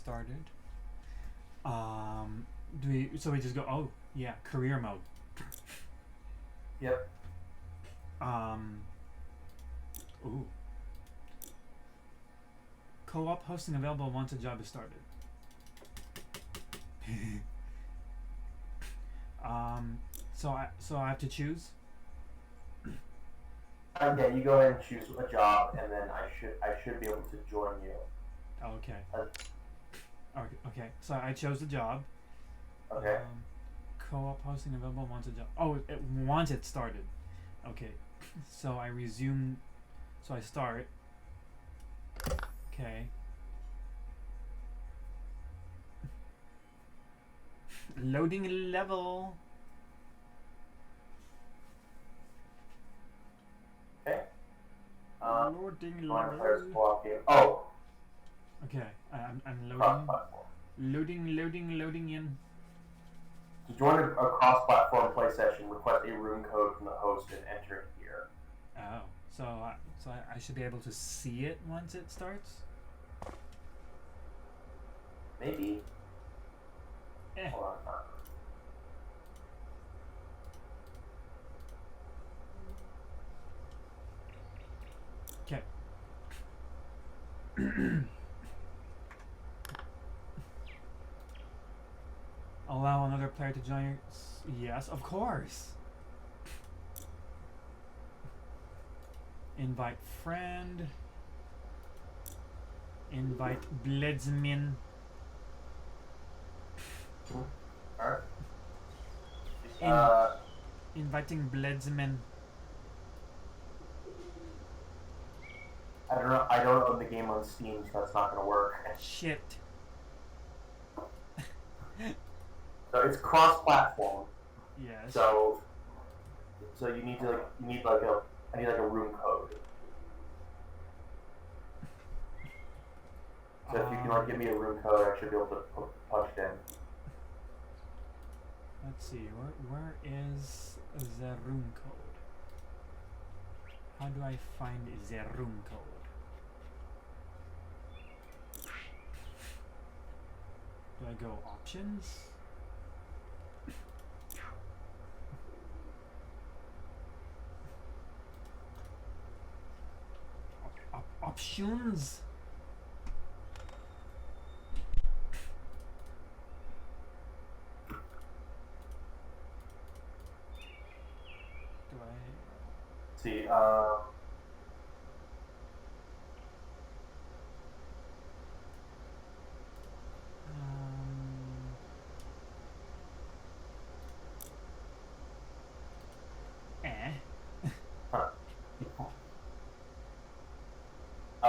started. So we just go, oh, yeah, career mode. Yep. Ooh. Co-op hosting available once a job is started. So I have to choose. Yeah, you go ahead and choose a job, and then I should be able to join you. Okay. Okay. So I chose the job. Okay. Co-op hosting available once a job. Oh, once it started. Okay. So I resume. So I start. Okay. Loading level. Okay. Loading level. Oh. Okay. I'm loading. Loading in. To join a cross-platform play session, request a room code from the host and enter it here. Oh, so I should be able to see it once it starts? Maybe. Hold on. Okay. Allow another player to join your... Yes, of course. Invite friend. Invite Bledsmin. Alright. Inviting Bledsmin. I don't know. I don't own the game on Steam, so that's not going to work. Shit. So it's cross-platform. Yes. So you need to I need like a room code. So if you can give me a room code, I should be able to punch it in. Let's see. Where is the room code? How do I find the room code? Do I go options? Options? Do I... See,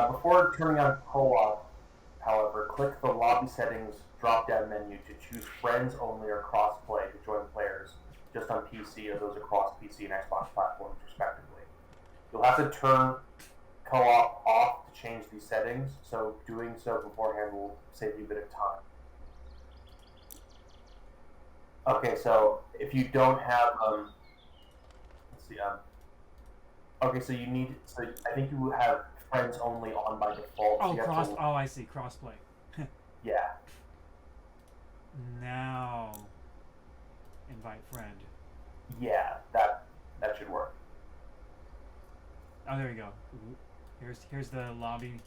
before turning on co-op, however, click the lobby settings drop-down menu to choose friends only or cross-play to join players just on PC or those across PC and Xbox platforms, respectively. You'll have to turn co-op off to change these settings, so doing so beforehand will save you a bit of time. Okay, so if you don't have, let's see, okay, so you need, so I think you have friends only on by default. Oh, so I see, crossplay. Yeah. Now, invite friend. Yeah, that should work. Oh, there we go. Here's the lobby.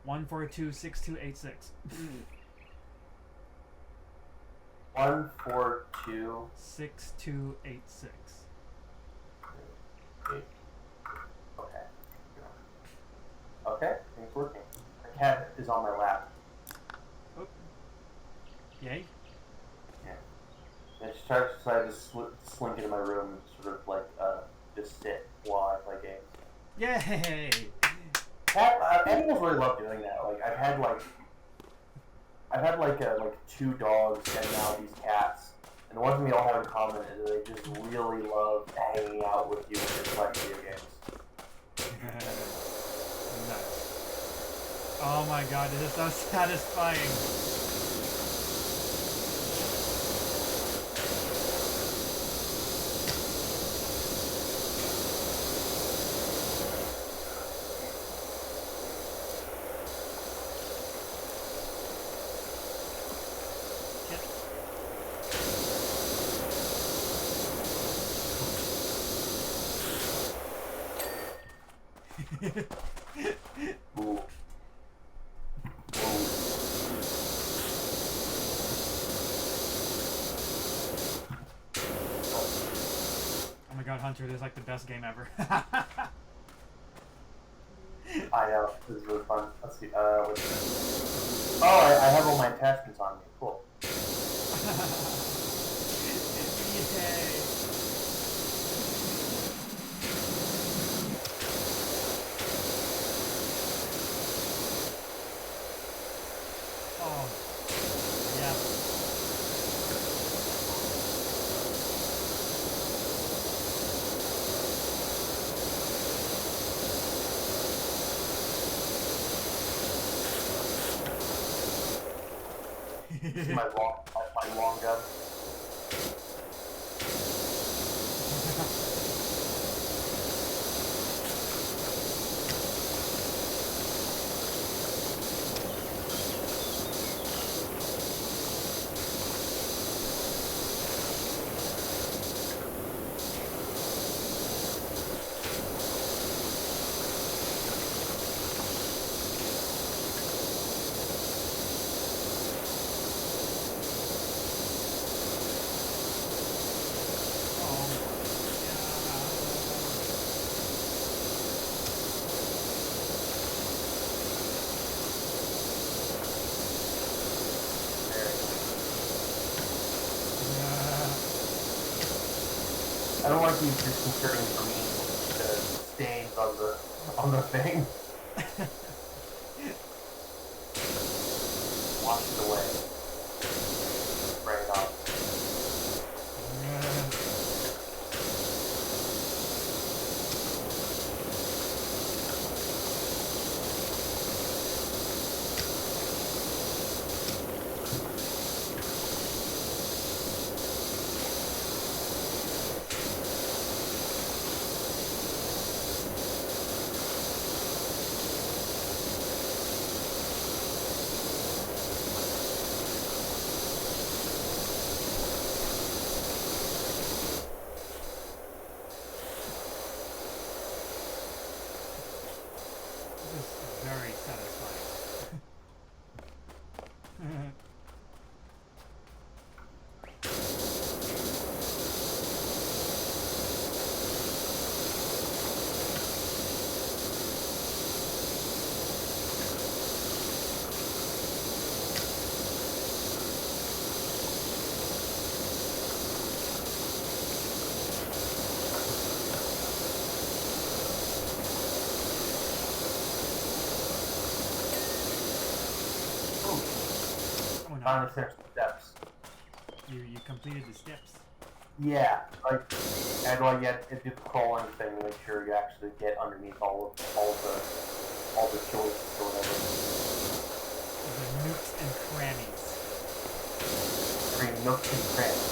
1426286. 142 6286. Okay. Okay, it's working. The cat is on my lap. Oh. Yay. Yeah. And she tries to decide to slink into my room and sort of like just sit while I play games. Yay! Animals really love doing that. Like I've had like two dogs and now these cats. And the one thing we all have in common is they just really love hanging out with you when you're playing video games. Nice. Oh my god, this is so satisfying. Ooh. Oh my god, Hunter, this is like the best game ever. I know. This is really fun. Let's see. Oh, I have all my attachments on me. Cool. Yay. Oh, yeah. See my long gun. I don't like these disconcerting green stains on the thing. Wash it away. Spray it off. Very satisfying. Finally finished the steps. You completed the steps. Yeah, like, and like, yeah, it did the crawling thing to make sure you actually get underneath all the joists or whatever. The nooks and crannies. Every nook and cranny.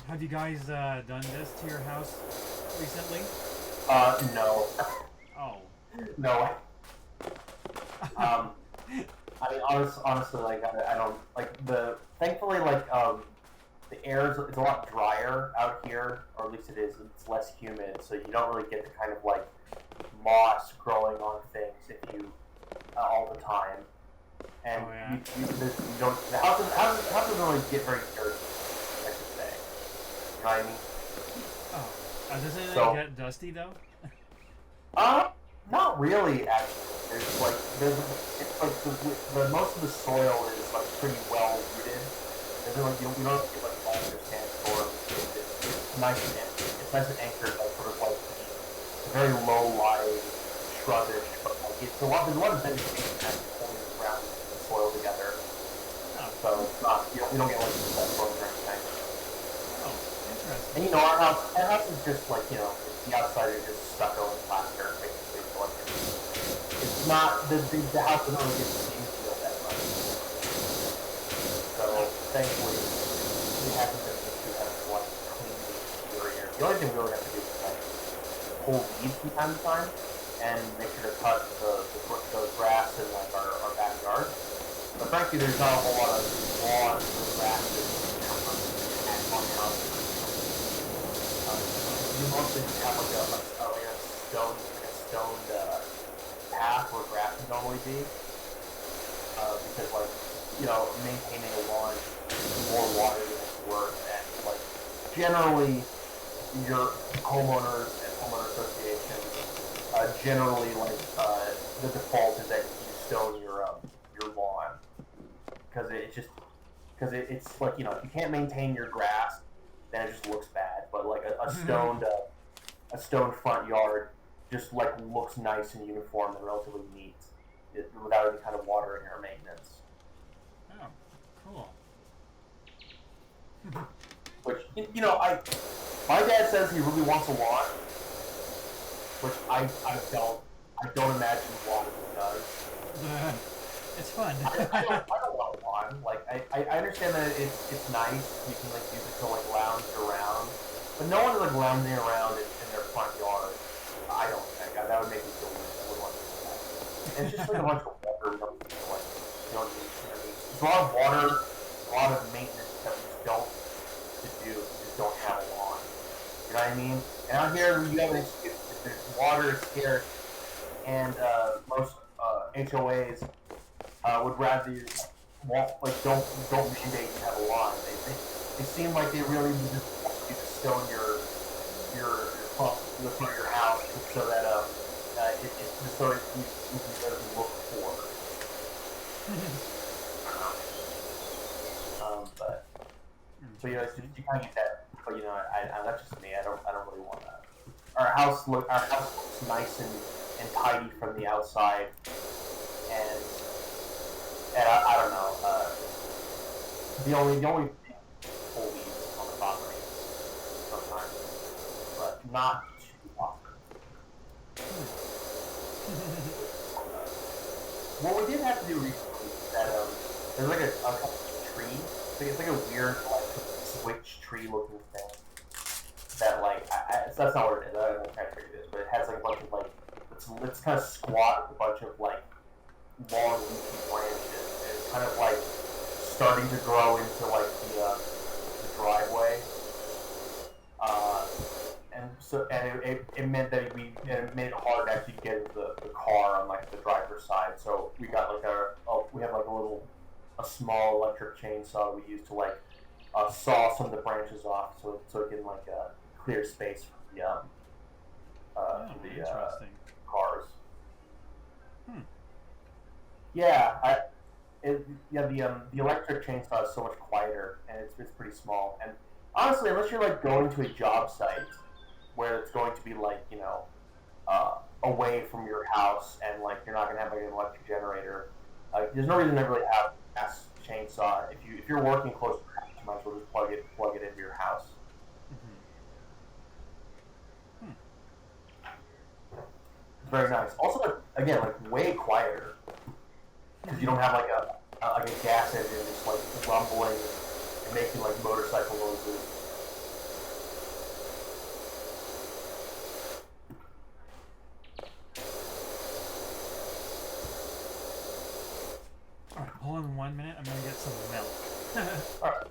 Have you guys done this to your house recently? No. Oh. No. I mean, honestly, like, I don't, like, thankfully, like, the air is, it's a lot drier out here, or at least it is, it's less humid, so you don't really get the kind of, like, moss growing on things if you, all the time. And you don't, the house doesn't really get very dirty, I should say. You know what I mean? Oh. Does it get dusty though? Not really, actually. It's like the most of the soil is like pretty well rooted. There's like you don't get like all your sandstorm. It's nice and anchored by sort of like the very low lying shrubbish, but like there's a lot of vegetation kind of holding around the soil together. Oh. So it's not you don't get like sandstorms or anything. Oh, interesting. And you know our house is just like the outside is just stucco and plaster basically. not the house doesn't really get the steam field that much. So thankfully, we haven't been too having to like clean the exterior. The only thing we really have to do is like pull weeds from time to time and make sure to cut the grass in like our backyard. But frankly, there's not a whole lot of lawn or grass at one house. You mostly just have like a stoned path where grass would normally be, because like maintaining a lawn is more water than it's worth, and like generally your homeowners and homeowner associations generally like the default is that you stone your lawn because it's like if you can't maintain your grass, then it just looks bad. But like a stoned front yard just like looks nice and uniform and relatively neat, without any kind of watering or maintenance. Oh, cool. Which my dad says he really wants a lawn, which I don't imagine water does. It's fun. I don't want a lawn. Like I understand that it's nice. You can like use it to like lounge around, but no one is like lounging around in their front yard. I don't think that would make me feel weird. I wouldn't want to do that. And it's just like a bunch of water. There's a lot of water, a lot of maintenance that we just don't do. We just don't have a lawn. You know what I mean? And out here, you have an excuse. If there's water is scarce, and most HOAs would rather you don't mandate you have a lawn. They seem like they really just want you to stone your front of your house so that just so you can look poor. But you kind of get that. But that's just me. I don't really want that. Our house looks nice and tidy from the outside, and I don't know. The only thing pull weeds on the property sometimes, but not too often. What we did have to do recently is that there's like a tree. It's like a weird like switch tree looking thing that like that's not what it is. I don't know what kind of tree it is, but it has like a bunch of like it's kind of squat with a bunch of like long leafy branches, and it's kind of like starting to grow into like the driveway. And it meant that it made it hard to actually get into the car on like the driver's side. So we got like we have like a small electric chainsaw we use to like saw some of the branches off, so it can like clear space for the cars. Yeah, the electric chainsaw is so much quieter, and it's pretty small. And honestly, unless you're like going to a job site where it's going to be like away from your house, and like you're not gonna have like an electric generator, there's no reason to really have a gas chainsaw. If you're working close to your house, you might as well just plug it into your house. It's very nice. Also, like, again, like way quieter because you don't have like a gas engine just like rumbling and making like motorcycle noises. Alright, hold on 1 minute. I'm gonna get some milk. Alright.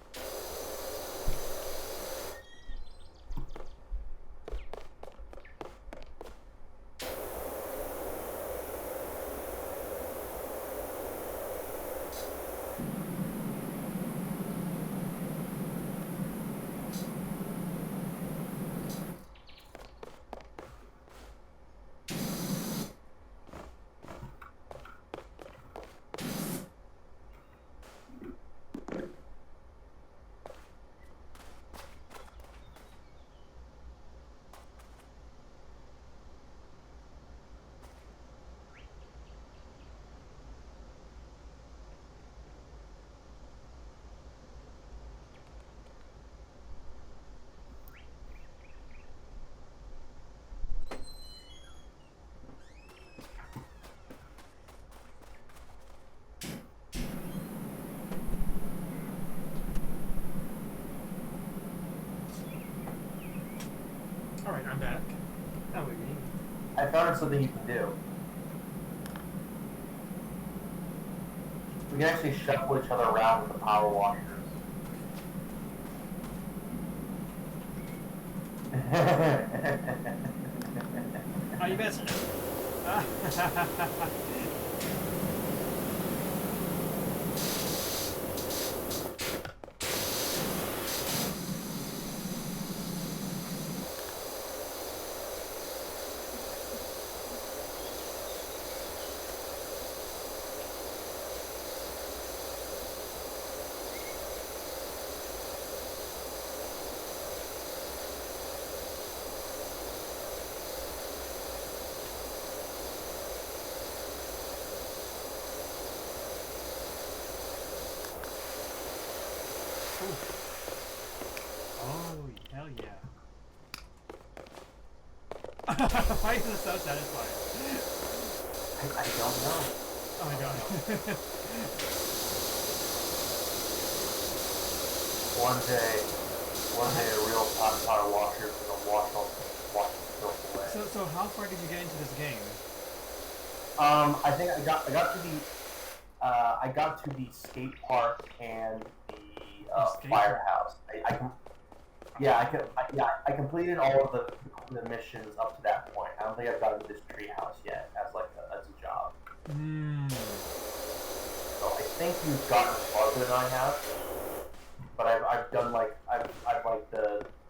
found something you can do. We can actually shuffle each other around with the power washers. Oh, you bet. Oh, hell yeah. Why is it so satisfying? I don't know. Oh my god. One day a real power washer is gonna wash the filth away. So how far did you get into this game? I think I got to the skate park and the firehouse. I completed all of the missions up to that point. I don't think I've gotten to this treehouse yet as a job. So I think you've gotten farther than I have, but I've done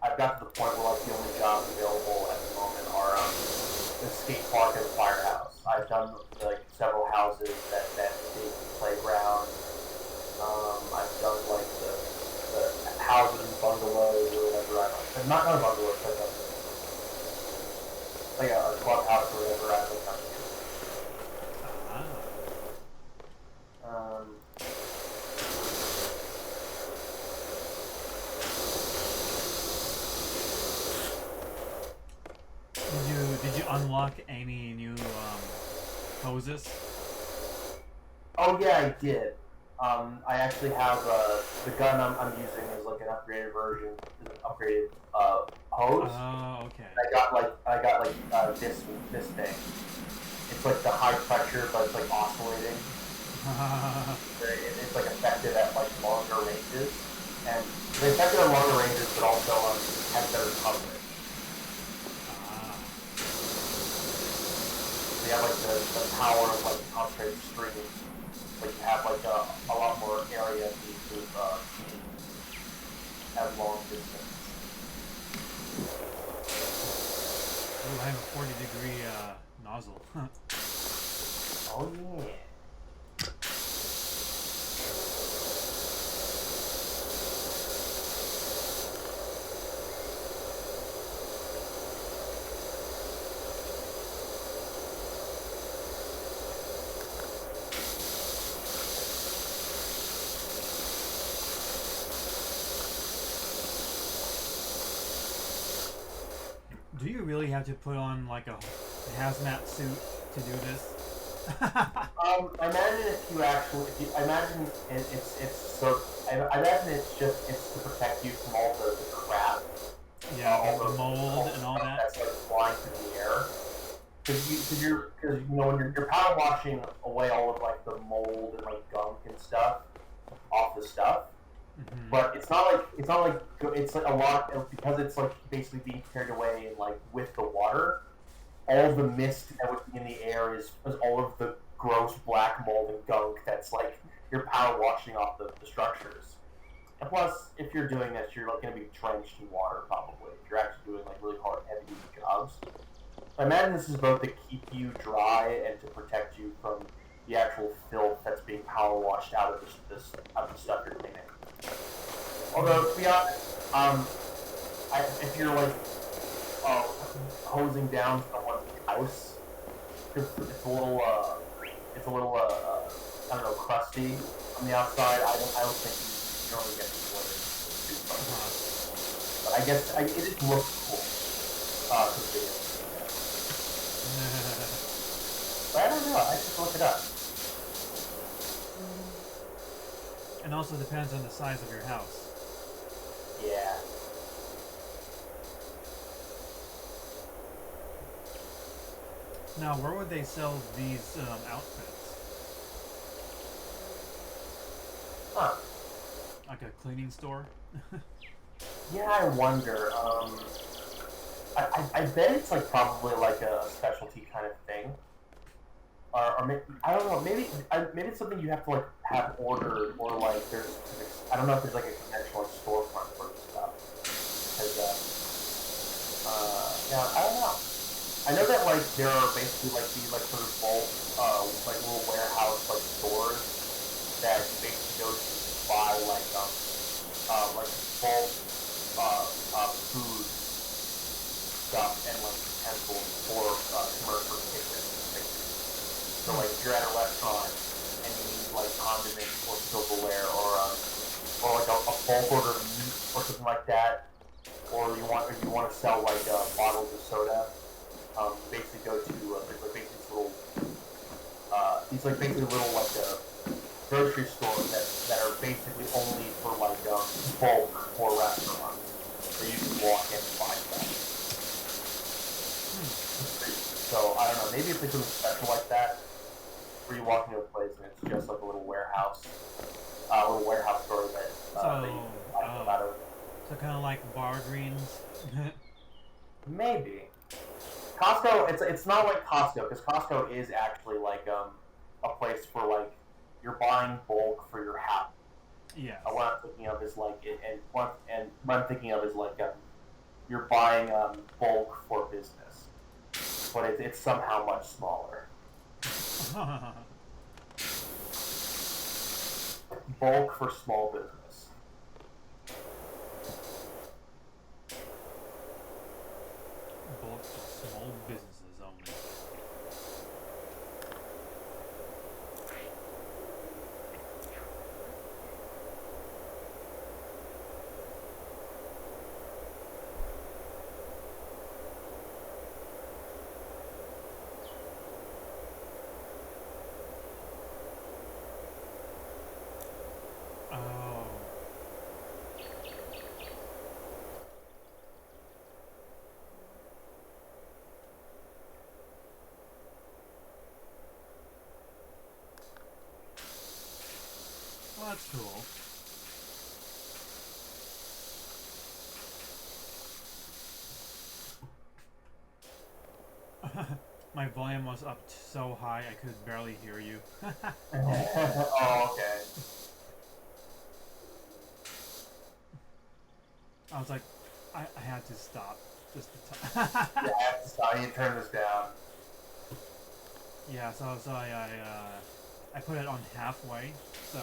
I've got to the point where the only jobs available at the moment are the skate park and the firehouse. I've done several houses that big playground. I've done the houses and bungalows or whatever. Not bungalows, but a clubhouse or whatever I would come to. Did you unlock any new poses? Oh yeah, I did. I actually have the gun I'm using is an upgraded version, is an upgraded hose. Oh, okay. I got this thing. It's the high pressure, but it's oscillating. It's effective at longer ranges, and it's effective at longer ranges, but also has better coverage. So you have the power of concentrated stream. You have a lot more area to at long distance. Oh, I have a 40-degree nozzle. Oh yeah. Do you really have to put on a hazmat suit to do this? I imagine I imagine it's to protect you from all the crap. Yeah, all the mold and all that. That's flying through the air. Because when you're power washing away all of the mold and gunk and stuff off the stuff. Mm-hmm. But it's a lot because it's basically being carried away and with the water. All of the mist that would be in the air is all of the gross black mold and gunk that's you're power washing off the structures. And plus, if you're doing this, you're going to be drenched in water probably. If you're actually doing really hard, heavy jobs. I imagine this is both to keep you dry and to protect you from the actual filth that's being power washed out of the stuff you're cleaning. Although, to be honest, if you're hosing down someone's house, it's a little I don't know, crusty on the outside. I don't think you don't really get the water. But I guess it just looks cool. But I don't know. I just look it up. And also depends on the size of your house. Yeah. Now, where would they sell these outfits? Huh. Like a cleaning store? Yeah, I wonder. I bet it's like probably like a specialty kind of thing. Or maybe, I don't know. Maybe it's something you have to like have ordered, or like there's specific. I don't know if there's like a conventional like, storefront for this stuff. Because yeah, I don't know. I know that like there are basically like these like sort of bulk like little warehouse like stores that you basically go to buy like bulk food stuff and like utensils for commercial kitchen. So like if you're at a restaurant and you need like condiments or silverware or like a bulk order of meat or something like that, or you want to sell like bottles of soda, basically go to there's like basically these like basically little like grocery stores that are basically only for like bulk for restaurants, so you can walk in and buy stuff. So I don't know, maybe if it's something special like that, where you walk into a place and it's just like a little warehouse store that that you buy stuff out of. So kind of like Bargreens. Maybe Costco. It's not like Costco, because Costco is actually like a place for like you're buying bulk for your house. Yes. What I'm thinking of is like what I'm thinking of is like you're buying bulk for business, but it's somehow much smaller. Bulk for small business. Bulk for small businesses only. Oh. Well, that's cool. My volume was up so high I could barely hear you. Oh, okay. I was like, I had to stop just to Yeah, I have to stop. I need to turn this down. Yeah, so I put it on halfway, so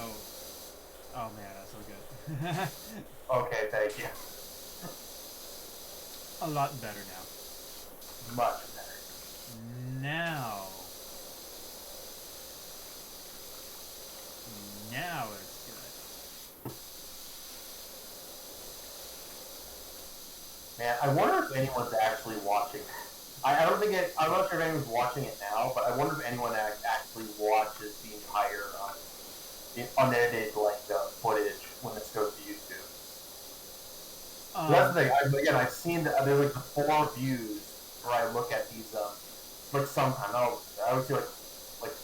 oh man, that's so good. Okay, thank you. A lot better now. Much better. Now it's good. Man, I wonder if anyone's actually watching. I don't think it. I'm not sure if anyone's watching it now, but I wonder if anyone actually watches the entire unedited like footage when this goes to YouTube. That's the thing. I've seen there's like the 4 views where I look at these like sometimes I would see like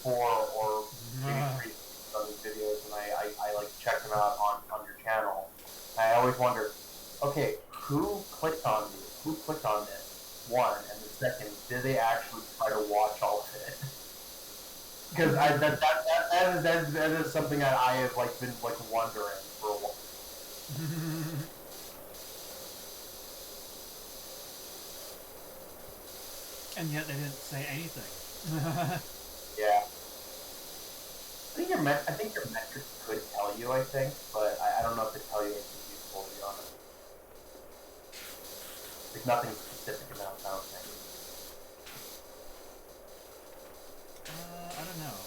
4 or maybe 3 of these videos, and I like check them out on your channel. And I always wonder, okay, who clicked on these? Who clicked on this? One, and the second, did they actually try to watch all of it? Because that is something that I have like been like wondering for a while. And yet they didn't say anything. Yeah. I think your metrics could tell you, I think, but I don't know if they tell you anything useful, to be honest. There's nothing specific about that, I don't think. I don't know.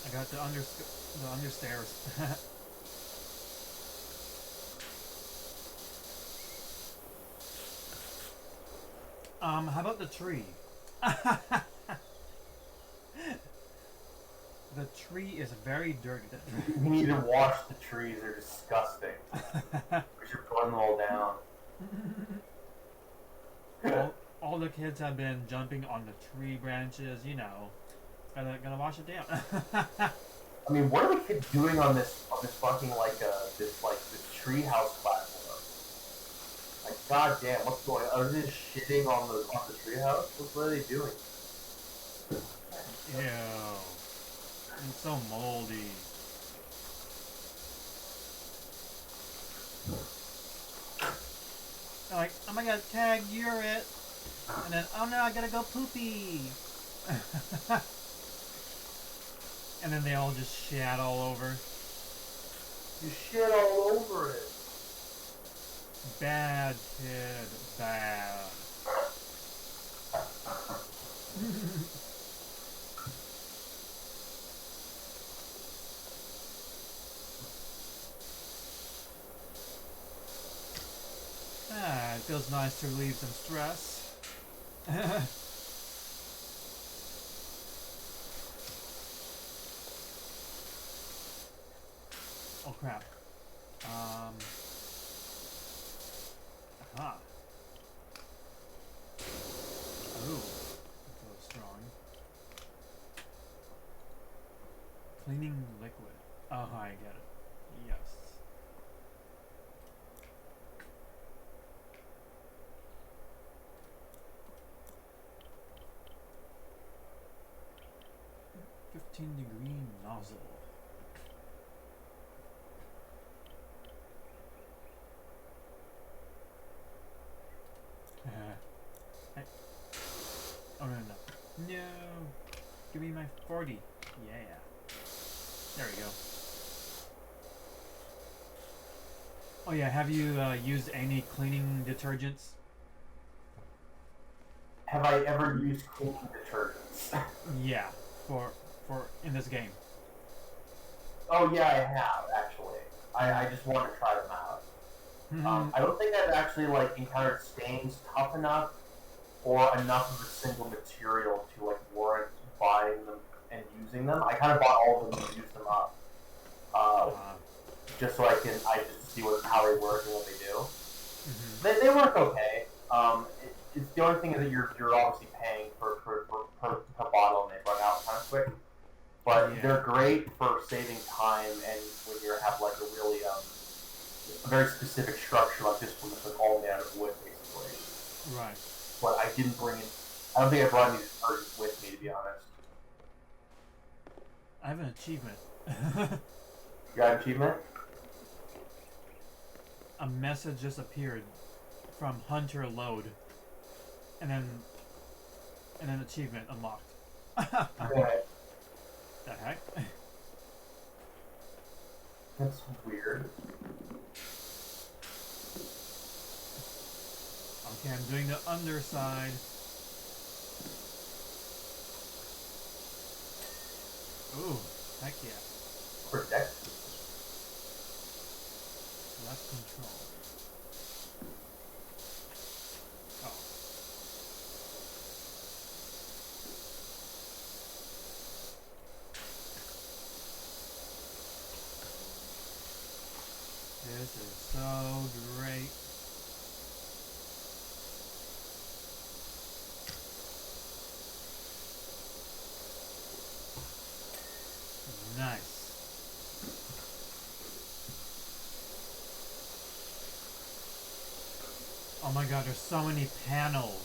I got the understairs. How about the tree? The tree is very dirty. We need to wash the trees. They're disgusting. We should burn them all down. all the kids have been jumping on the tree branches, you know. Gotta wash it down. I mean, what are the kids doing on this fucking this treehouse platform? Like, goddamn, what's going on? Are they just shitting on the treehouse? What are they doing? Ew. It's so moldy. They're like, oh my god, Tag, you're it. And then, oh no, I gotta go poopy. And then they all just shat all over. You shit all over it. Bad kid, bad. It feels nice to relieve some stress. Oh crap. Aha. Ooh, that feels strong. Cleaning liquid. Oh, I get it. Yes. "15-degree nozzle." Hey. Oh no. No! Give me my 40. Yeah. There we go. Oh yeah, have you used any cleaning detergents? Have I ever used cleaning detergents? Yeah, for in this game. Oh yeah, I have actually. I just want to try them out. I don't think I've actually encountered stains tough enough or enough of a single material to warrant buying them and using them. I kind of bought all of them and used them up, just so I just see how they work and what they do. They work okay. It's the only thing is that you're obviously paying per bottle and they run out kind of quick. But they're great for saving time and when you have a really a very specific structure like this one that's all made out of wood basically. Right. But I didn't bring in. I don't think I brought any detergents with me, to be honest. I have an achievement. You got an achievement? A message just appeared from Hunter Load, and then achievement unlocked. Okay. The heck? That's weird. Okay, I'm doing the underside. Ooh, heck yeah. Protect. Left control. Oh. This is so great. Nice. Oh my god, there's so many panels.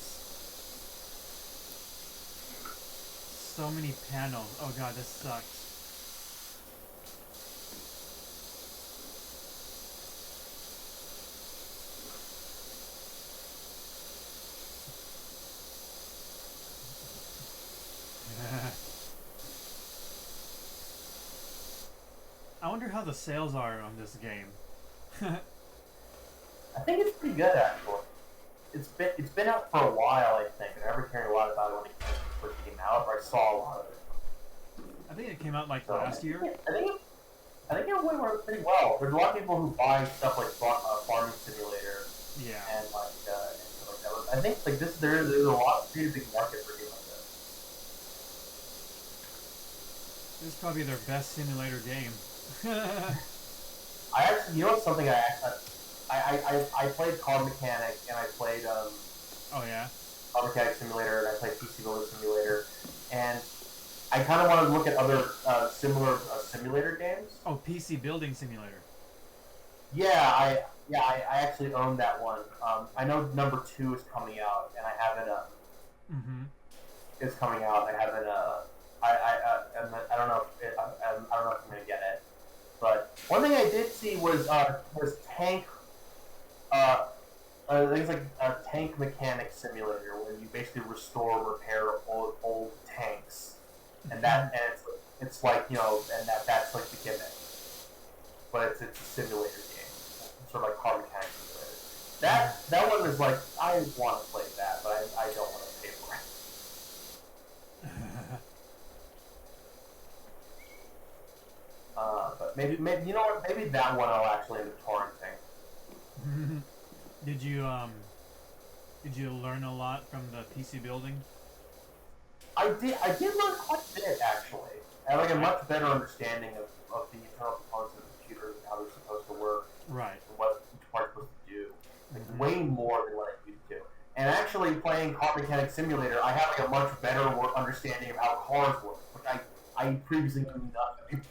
So many panels. Oh god, this sucks. I wonder how the sales are on this game. I think it's pretty good actually. It's been out for a while, I think. I never cared a lot about it when it first came out, but I saw a lot of it. I think it came out last year. I think it went pretty well. There's a lot of people who buy stuff like Farming Simulator Yeah. and stuff like that. I think like there's a lot pretty big market for games like this. This is probably their best simulator game. I actually, you know, what's something I played Car Mechanic and I played Oh yeah. Car Mechanic Simulator and I played PC Builder Simulator, and I kind of want to look at other similar simulator games. Oh, PC Building Simulator. I actually own that one. I know number 2 is coming out, and I haven't. Mm-hmm. It's coming out. I haven't. I don't know. I don't know if I'm gonna get it. But one thing I did see was tank. I think it's like a tank mechanic simulator where you basically restore and repair old tanks, and it's like, you know, and that's like the gimmick. But it's a simulator game, sort of like Car Mechanic Simulator. That one is like, I want to play that, but I don't want to pay for it. But maybe you know what? Maybe that one I'll actually end up torrenting. Did you learn a lot from the PC building? I did learn quite a bit actually. I have like a much better understanding of the internal components of the computer and how they're supposed to work. Right. And what each part's supposed to do. Like way more than what I used to. And actually playing Car Mechanic Simulator, I have like a much better understanding of how cars work, which I previously knew nothing.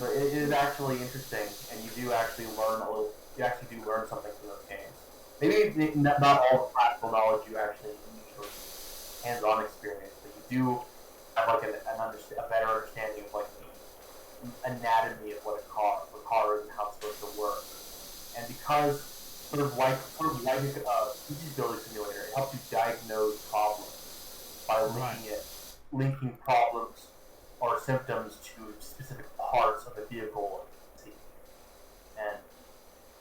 But it is actually interesting, and you do actually learn a little. You actually do learn something from those games. Maybe not all the practical knowledge you actually need for hands-on experience, but you do have like a better understanding of like the anatomy of what a car is and how it's supposed to work. And because sort of like PC Building Simulator, it helps you diagnose problems by linking problems or symptoms to specific parts of the vehicle.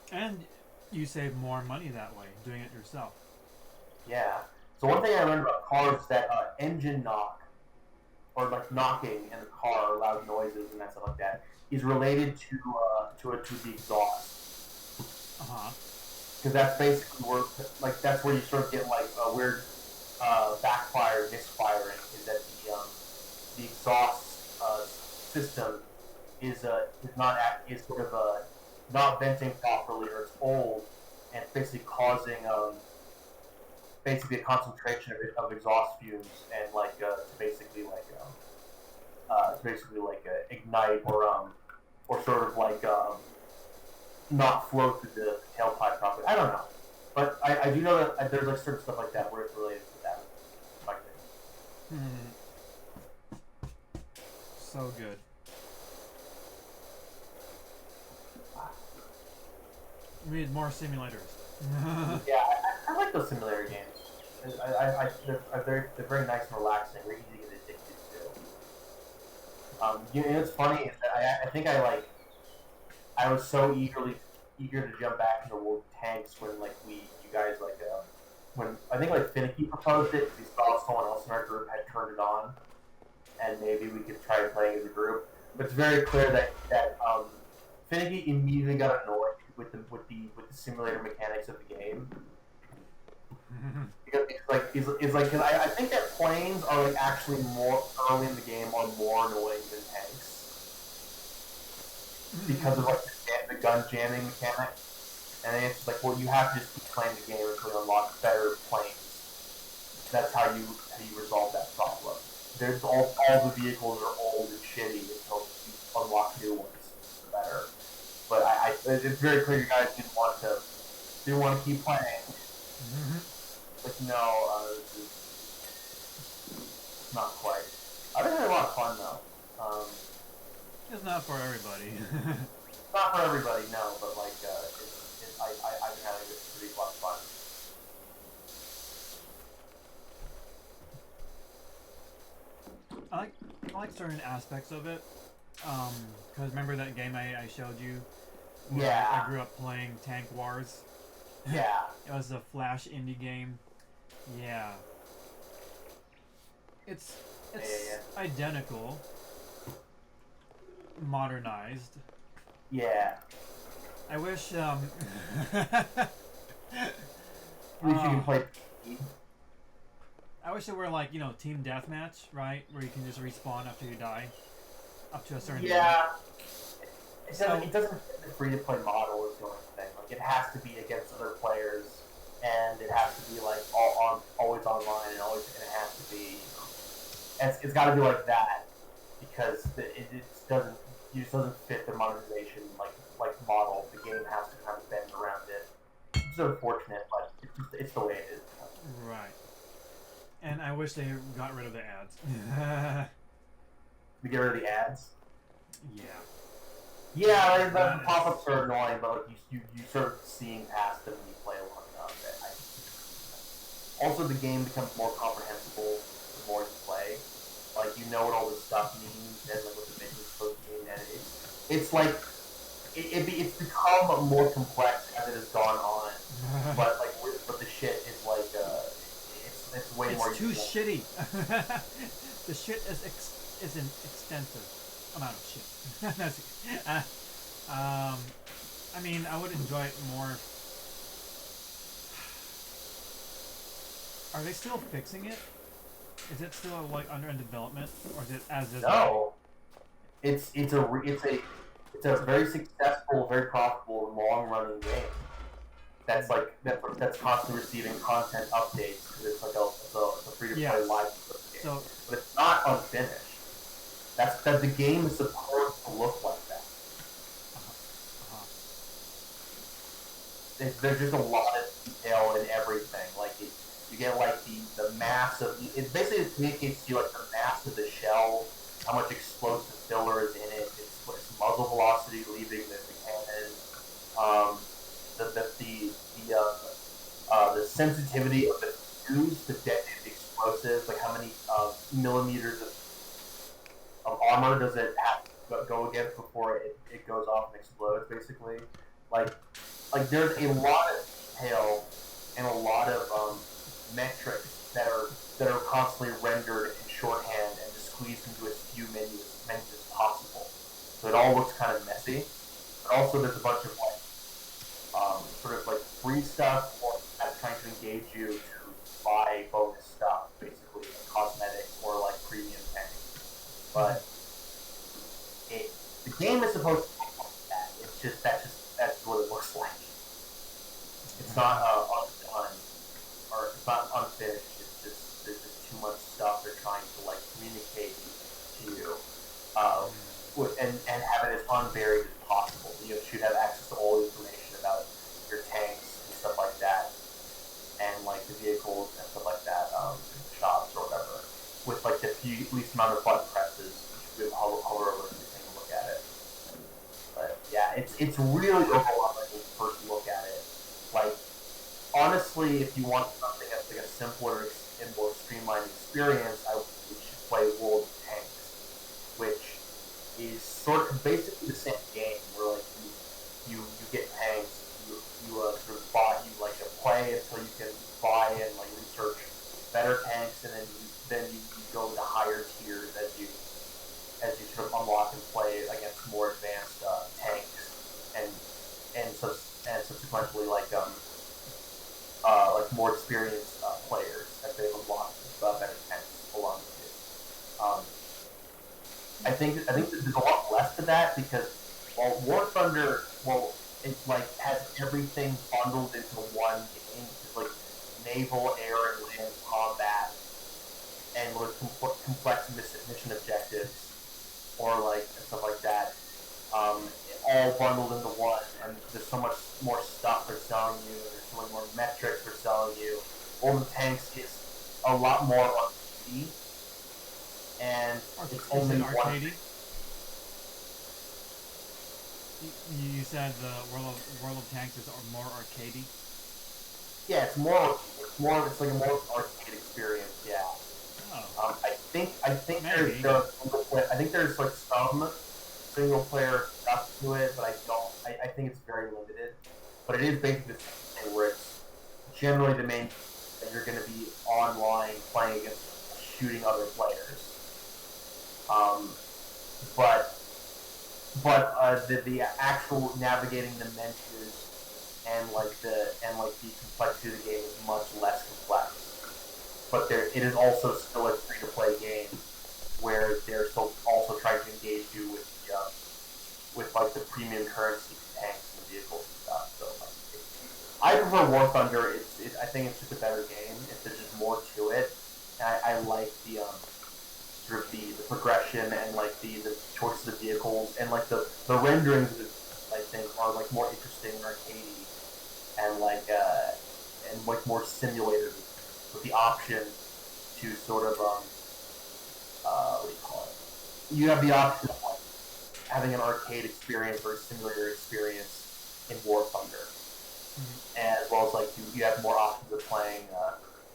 And you save more money that way, doing it yourself. Yeah. So one thing I learned about cars is that engine knock, or like knocking in the car, or loud noises and that stuff like that, is related to the exhaust. Because that's basically that's where you sort of get like a weird backfire, misfiring. Is that the exhaust system is not venting properly, or it's old, and it's basically causing basically a concentration of exhaust fumes, and like to basically ignite or sort of like not flow through the tailpipe properly. I don't know, but I do know that there's like certain stuff like that where it's related to that. Like So good. We need more simulators. Yeah, I like those simulator games. They're very nice and relaxing. They're easy to get addicted to. You know, it's funny is that I think I was so eager to jump back into World of Tanks when you guys when I think like Finicky proposed it because he saw someone else in our group had turned it on, and maybe we could try playing as a group. But it's very clear that Finicky immediately got annoyed with the simulator mechanics of the game. Because cause I think that planes are like actually more early in the game are more annoying than tanks because of like the gun jamming mechanic. And then it's like, well, you have to just keep playing the game until you unlock better planes. That's how you resolve that problem. There's all the vehicles are old and shitty until you unlock new ones. Better. But it's very clear you guys didn't want to keep playing. But no, this is not quite. I think I had a lot of fun though. It's not for everybody. Not for everybody, no. But like, I've been having a pretty lot of fun. I like certain aspects of it. Because remember that game I showed you? Yeah. I grew up playing Tank Wars. Yeah. It was a Flash indie game. Yeah. It's identical. Modernized. Yeah. I wish At least you can play. I wish it were like, team deathmatch, right? Where you can just respawn after you die. Up to a certain limit. Yeah. It doesn't fit the free-to-play model is the only thing. Like, it has to be against other players, and it has to be, like, always online, and always going to have to be, it's got to be like that, because it just doesn't fit the monetization, like model. The game has to kind of bend around it. It's unfortunate, but it's the way it is. Right. And I wish they got rid of the ads. We get rid of the ads? Yeah. Yeah, like, the pop-ups are annoying, but like, you start seeing past them when you play long enough. Also, the game becomes more comprehensible the more you play. Like, you know what all this stuff means and like what the mission is supposed to mean, and it's like it's become more complex as it has gone on. But but the shit is like it's way more. It's too shitty. The shit is an extensive amount of shit. I mean, I would enjoy it more. Are they still fixing it? Is it still like under development, or is it as is? No, it's a very successful, very profitable, long running game. That's constantly receiving content updates because it's a free to play live game. So, but it's not unfinished. That the game is supposed to look like that. There's just a lot of detail in everything. Like you get like the mass of it. Basically communicates to you like the mass of the shell, how much explosive filler is in it, its muzzle velocity leaving the cannon, the sensitivity of the fuse to detonate the explosives, like how many millimeters of armor does it have to go against before it goes off and explodes, basically. Like there's a lot of detail and a lot of metrics that are constantly rendered in shorthand and just squeezed into as few menus as possible. So it all looks kind of messy. But also there's a bunch of sort of like free stuff or that's trying to engage you to buy bonus stuff, basically like cosmetics or like premium things. But the game is supposed to look like that. It's just that's what it looks like. It's not undone or it's not unfinished. It's just there's just too much stuff they're trying to like communicate to you, and have it as unburied as possible. You should have access to all the information about your tanks and stuff like that, and like the vehicles and stuff like that, shops or whatever, with like the least amount of button presses. You should hover over everything and look at it. But yeah, it's really overwhelming when you first look at it. Like honestly, if you want something that's like a simpler and more streamlined experience, you should play World of Tanks, which is sort of basically the same game where like you get tanks, you sort of buy, you like play until you can buy and like research better tanks, and then you go to higher tiers as you sort of unlock and play against more advanced tanks and subsequently like more experienced players as they've unlocked better tanks along with it. I think there's a lot less to that because while War Thunder, it like has everything bundled into one game. It's like naval, air, and land combat, and with complex mission objectives, or like and stuff like that, all bundled into one. And there's so much more stuff they're selling you. There's so many more metrics they're selling you. All the tanks is a lot more on speed. And it's only one. You said the World of Tanks is more arcadey. Yeah, it's like a more arcade experience. Yeah. Oh. I think there's like some single player stuff to it, but I think it's very limited. But it is basically the same thing where it's generally the main that you're going to be online playing against shooting other players. But the actual navigating the menus and the complexity of the game is much less complex. But it is also still a free-to-play game where they're still also trying to engage you with like the premium currency tanks and vehicles and stuff. So I prefer War Thunder. I think it's just a better game. There's just more to it. And I like the sort of the progression and like the choices of vehicles and like the renderings of it, I think are like more interesting and arcadey and like more simulated with the option to sort of what do you call it? You have the option of like having an arcade experience or a simulator experience in War Thunder, as well as like you have more options of playing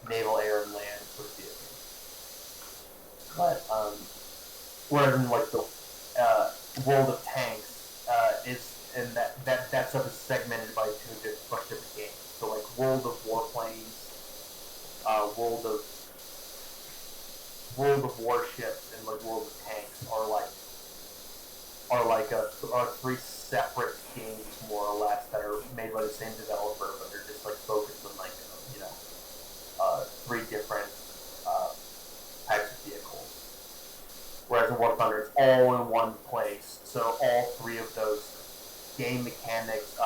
naval, air, and land sort of vehicles. But whereas in like the World of Tanks that stuff is segmented by two different games. So like World of Warplanes, World of Warships, and like World of Tanks are three separate games more or less that are made by the same developer, but they're just like focused on like three different types of vehicles. Whereas in War Thunder, it's all in one place. So all three of those game mechanics,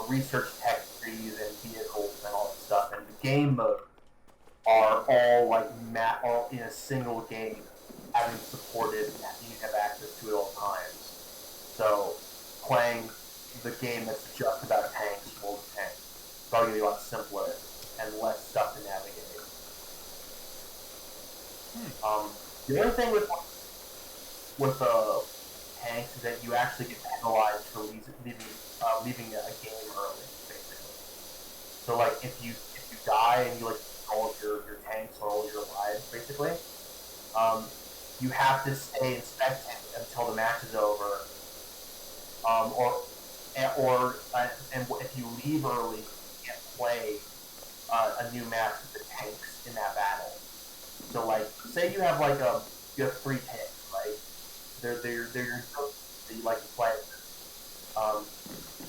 research tech trees and vehicles and all that stuff, and the game mode are all like all in a single game, having supported, you have access to it all times. So playing the game that's just about tanks, World of Tanks, is probably going to be a lot simpler and less stuff to navigate. The other thing with tanks is that you actually get penalized for leaving a game early, basically. So like if you die and you like all of your tanks or all of your lives, basically, you have to stay in spectate until the match is over. And if you leave early, you can't play a new match with the tanks in that battle. So like, say you have three tanks, right? They're your that you like to play.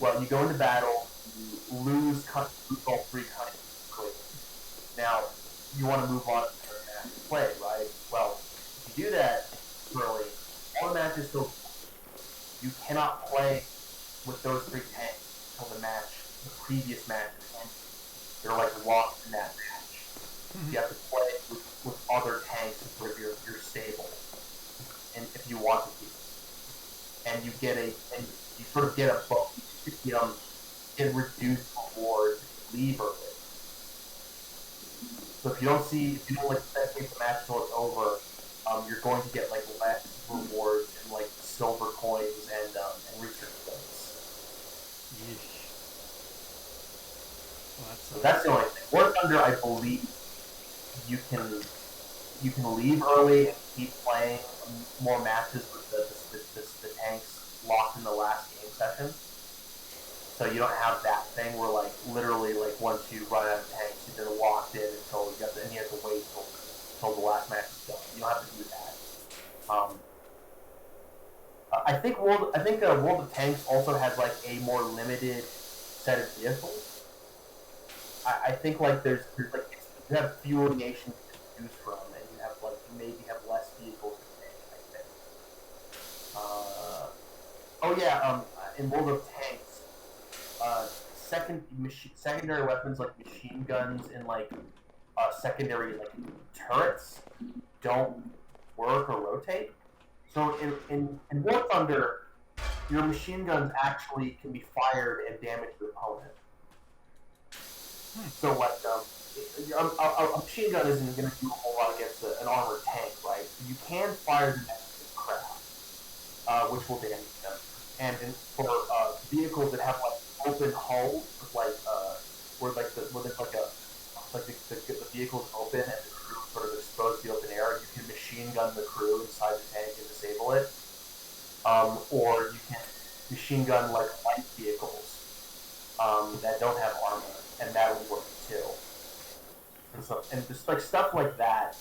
Well, you go into battle, you lose all three quickly. Now you want to move on to the match to play, right? Well, if you do that early, all the matches still. You cannot play with those three tanks until the previous match is ended. They're like locked in that match. You have to play with other tanks to sort of your stable, and if you want to keep it. And you sort of get reduced rewards if you leave early. So if you don't spectate the match until it's over, you're going to get like less rewards and like silver coins and research points. Yeesh. Well, So that's the only thing. War Thunder, I believe you can leave early and keep playing more matches with the tanks locked in the last game session. So you don't have that thing where like literally like once you run out of tanks, you're locked in until you have to wait until the last match is done. You don't have to do that. I think World of Tanks also has like a more limited set of vehicles. I think like there's like you have fewer nations to choose from, and you have like maybe have less vehicles to take. I think. In World of Tanks, secondary weapons like machine guns and like secondary like turrets don't work or rotate. So in War Thunder, your machine guns actually can be fired and damage your opponent. So like a machine gun isn't going to do a whole lot against an armored tank, right? You can fire them at crap, which will damage them. And for vehicles that have like open hulls, with like where there's the vehicle's open and the crew sort of exposed to the open air, you can machine gun the crew inside the tank and disable it. Or you can machine gun like light vehicles that don't have armor, and that will work too. And just like stuff like that,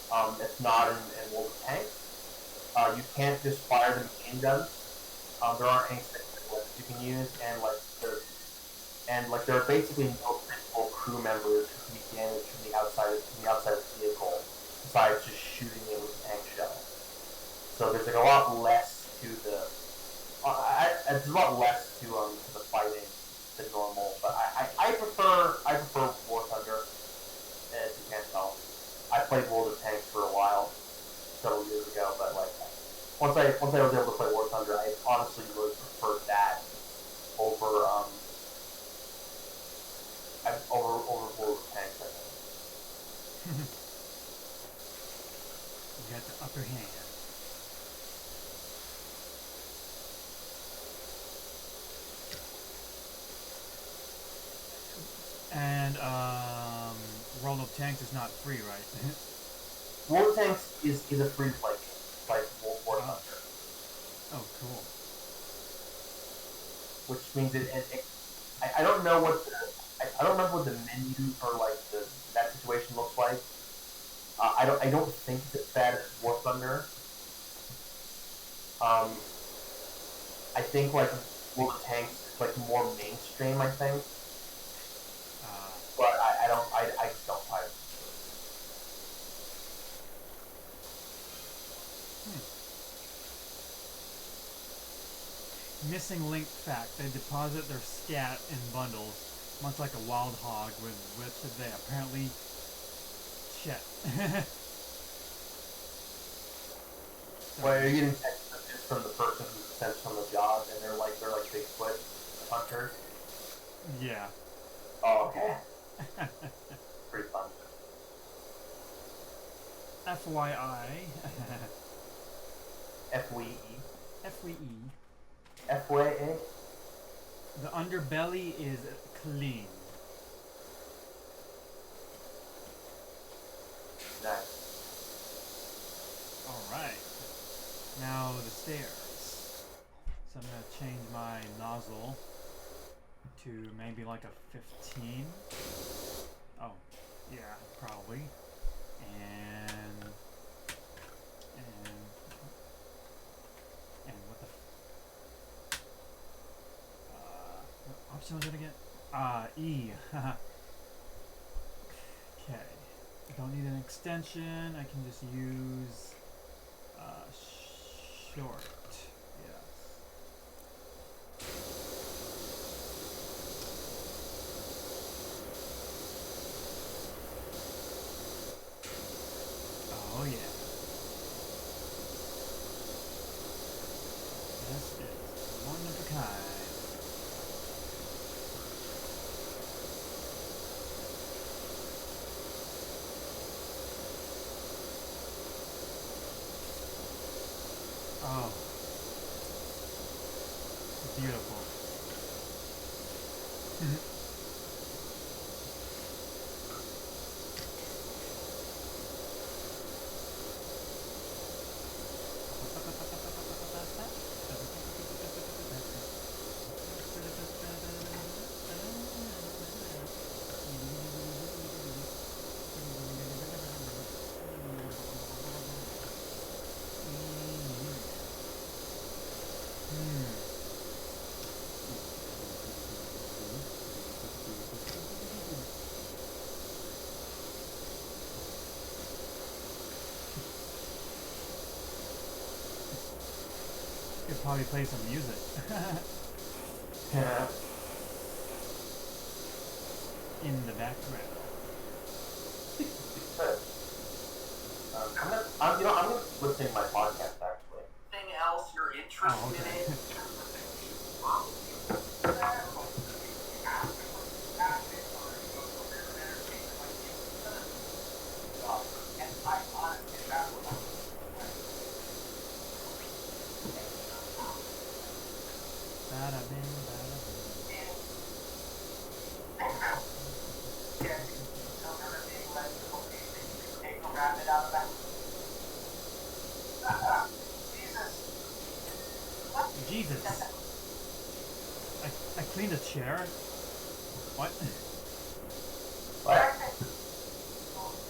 that's not in World of Tanks. You can't just fire the machine guns. There aren't any specific weapons you can use, and like and like there are basically no principal crew members who can be damaged from the outside of the vehicle, besides just shooting it with a tank shell. So there's like a lot less to the there's a lot less to the fighting than normal. But I prefer War Thunder. As you can't tell, I played World of Tanks for a while, several years ago. But like once I was able to play War Thunder, I honestly really preferred that over over World of Tanks. I think. You got the upper hand. And World of Tanks is not free, right? World of Tanks is a free play game, like War Thunder. Oh, cool. Which means I don't know what I don't remember what the menu or like that situation looks like. I don't think it's as bad as War Thunder. I think like World of Tanks is like more mainstream. I think, but I just don't buy it. Missing link fact: they deposit their scat in bundles, much like a wild hog, with which they apparently shit. Well, you're getting text messages from the person who sent from the job, and they're like Bigfoot hunters. Yeah. Oh, okay. Pretty fun. FYI. FWE. FYE. FYE. The underbelly is clean. Nice. Alright. Now the stairs. So I'm going to change my nozzle to maybe like a 15. Oh, yeah, probably. And what the what option was it again? E. Okay. Don't need an extension. I can just use short. Yes. Oh yeah. This is one of a kind. Oh, beautiful. Could probably play some music. Yeah. In the background. Good. I'm gonna listen to my podcast actually. Anything else you're interested in? Bada bing, bada bing. Jesus. I cleaned a chair? What? What?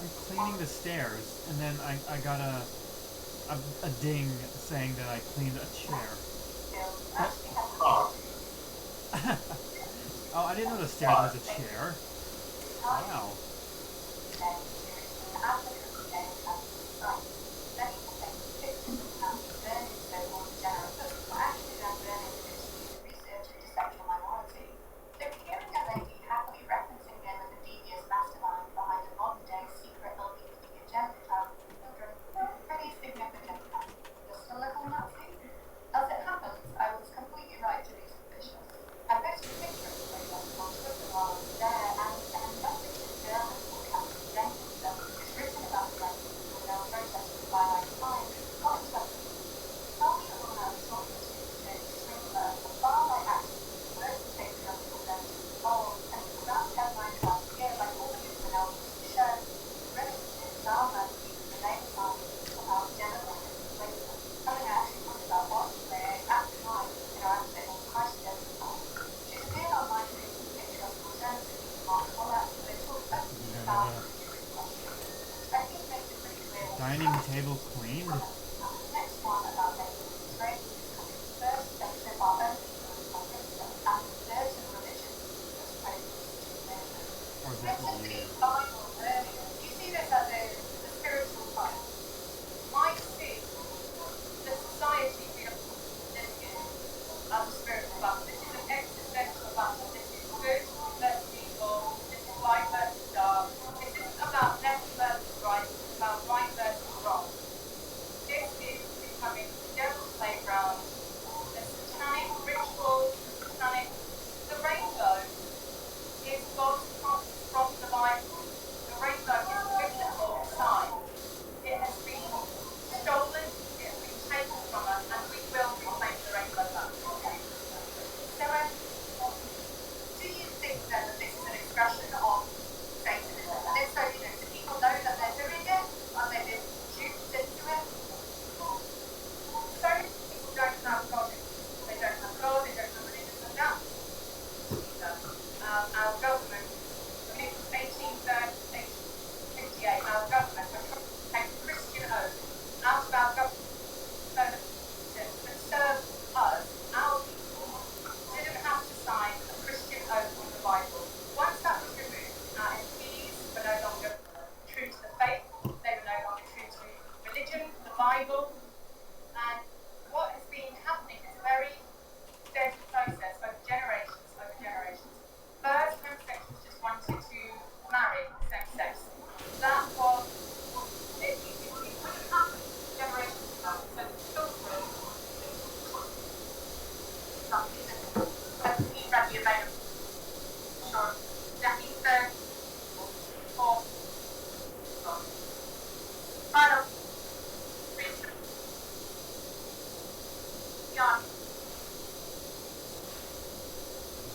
I'm cleaning the stairs, and then I got a ding saying that I cleaned a chair. Oh. Oh, I didn't know the stairs was a chair. Wow. Dining table cleaned? Or is that you?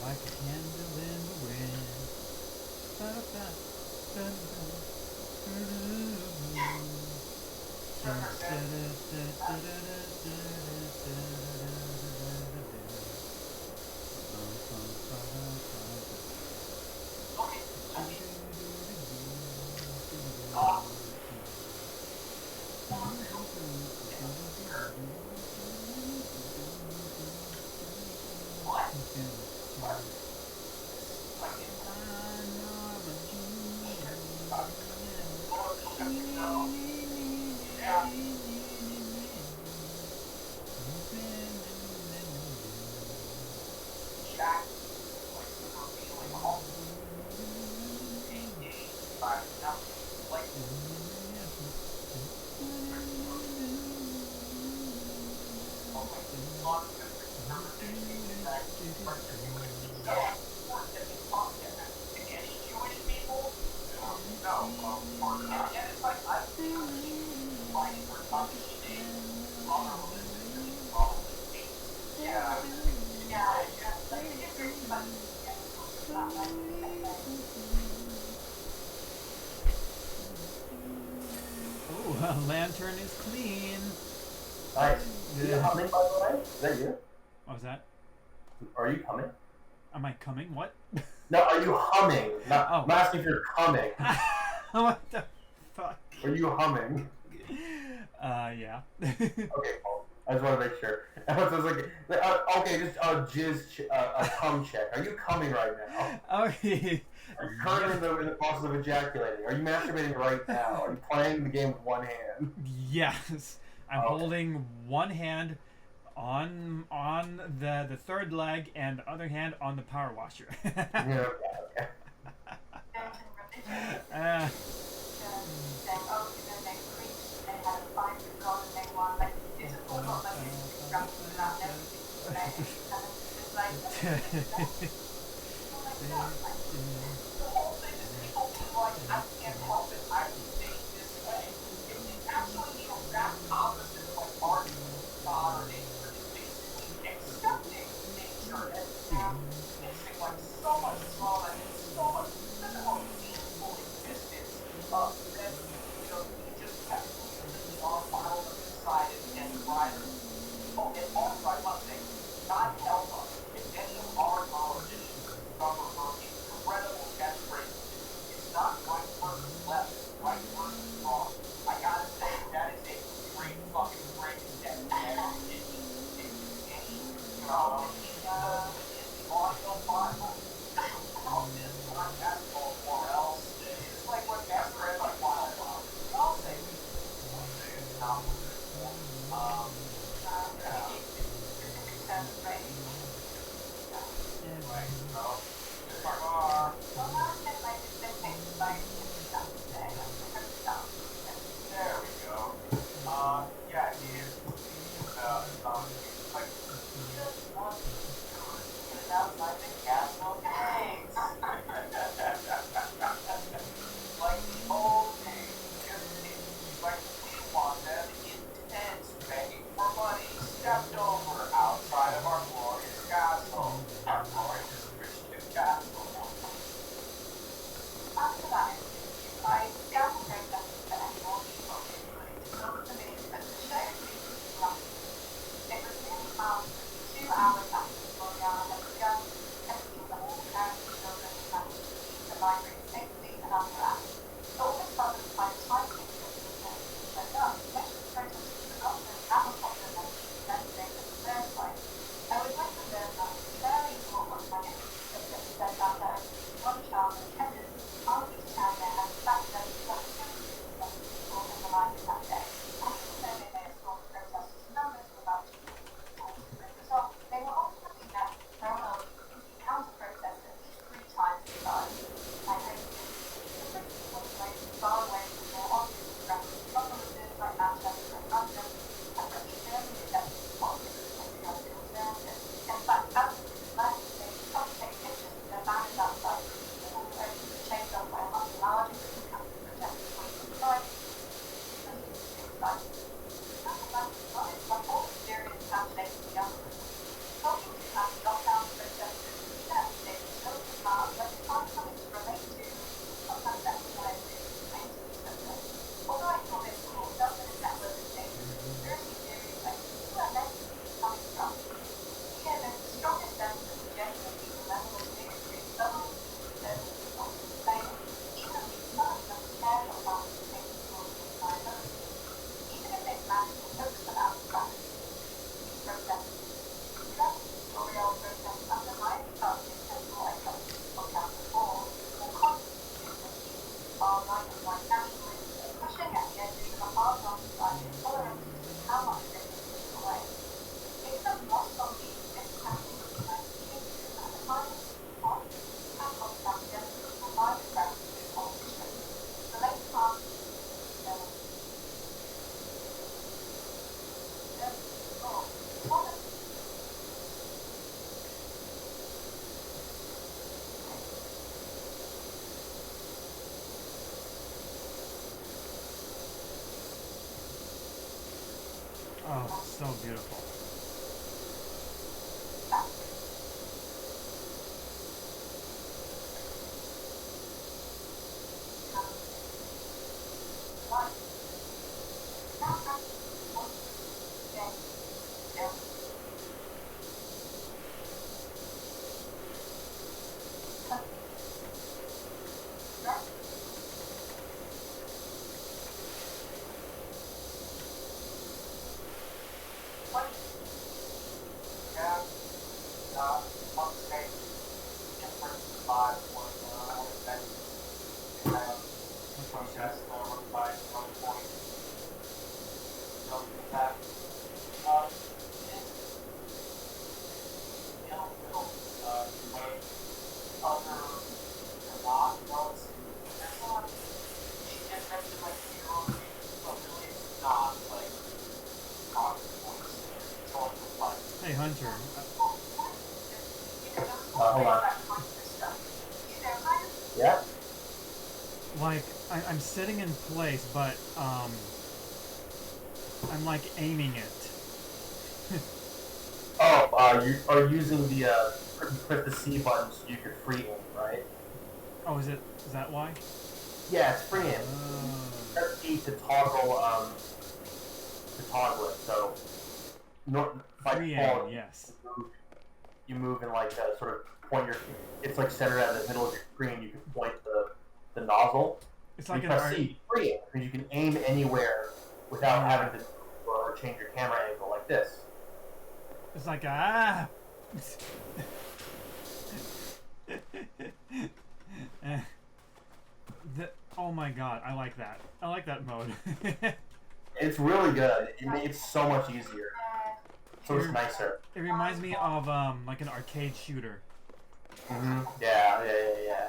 Like a candle in the wind. Oh, a lantern is clean. Nice. Are you Yeah. humming, by the way? Is that you? What was that? Are you coming? Am I coming? What? No, are you humming? No, Oh. I'm asking if you're coming. What the fuck? Are you humming? Yeah. Okay, cool. I just want to make sure. So it's okay, just a cum check. Are you coming right now? Okay. Are you currently in the process of ejaculating? Are you masturbating right now? Are you playing the game with one hand? Yes. I'm Okay. holding one hand on the third leg and the other hand on the power washer. Yeah, okay. uh, oh, so beautiful. Hey Hunter, Hold on. Yeah? like I'm sitting in place, but I'm like aiming it. Oh, you are using the, you click the C button so you could free aim, right? Oh, is that why? Yeah, it's free aim. Oh. Press C to toggle it, so by Free default, aim, yes. you move and like sort of point your. It's like centered at the middle of your screen. You can point the nozzle. It's You like an press art. C, free aim, because you can aim anywhere without having to or change your camera angle like this. It's like ah. Oh my god, I like that. I like that mode. It's really good. It makes it so much easier. So it's nicer. It reminds me of like an arcade shooter. Yeah.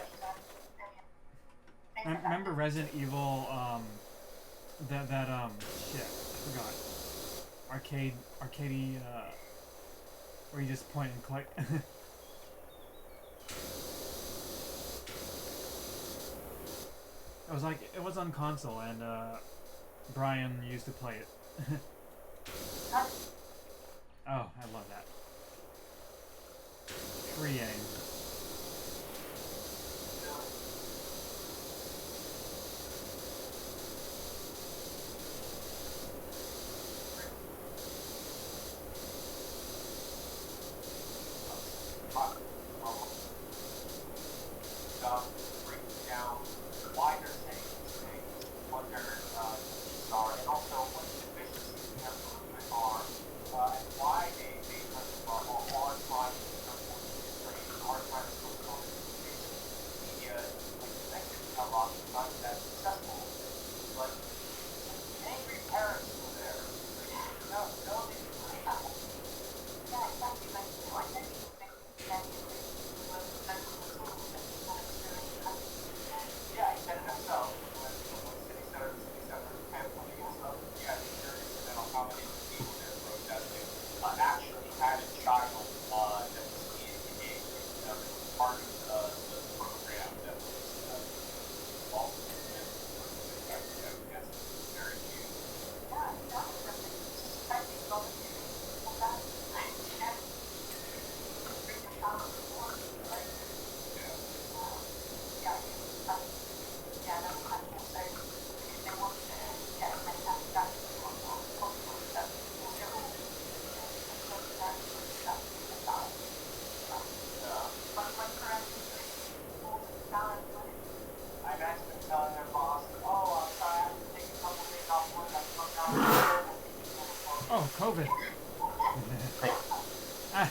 Remember Resident Evil? That shit. I forgot. Arcadey. Where you just point and click. It was on console, and Brian used to play it. Oh, I love that. Free aim. Oh, COVID. Ah.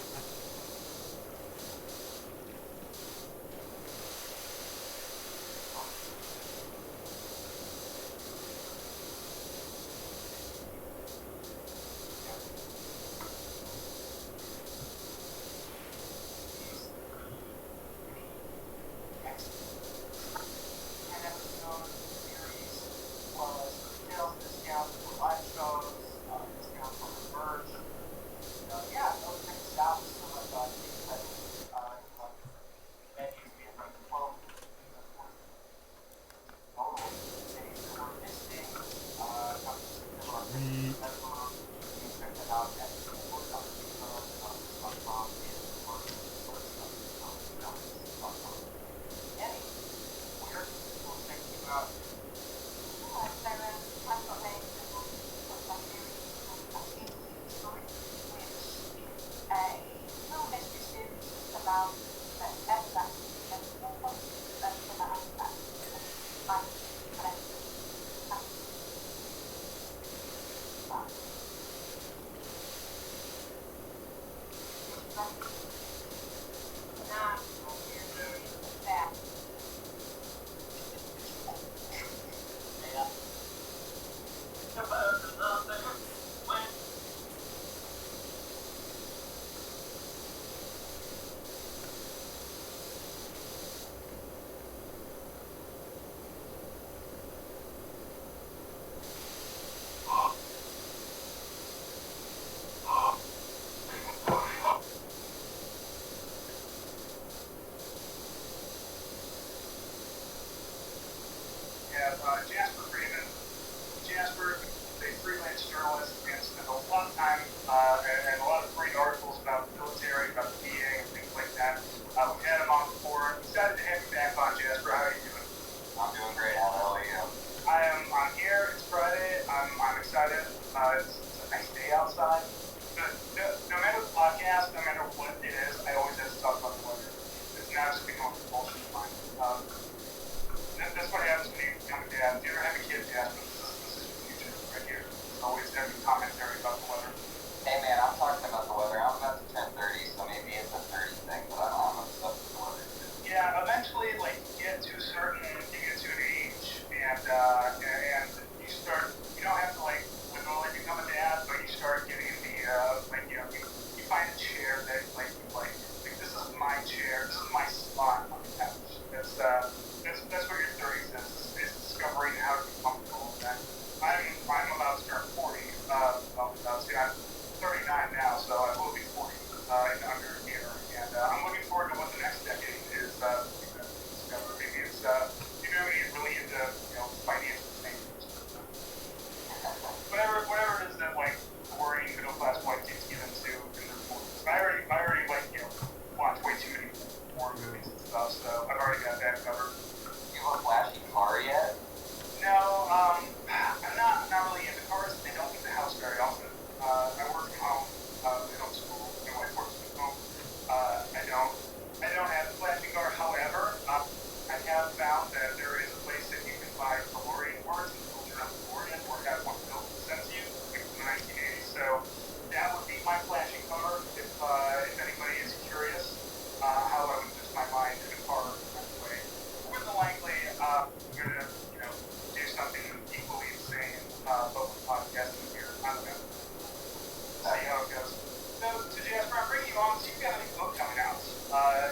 so you've got a new book coming out.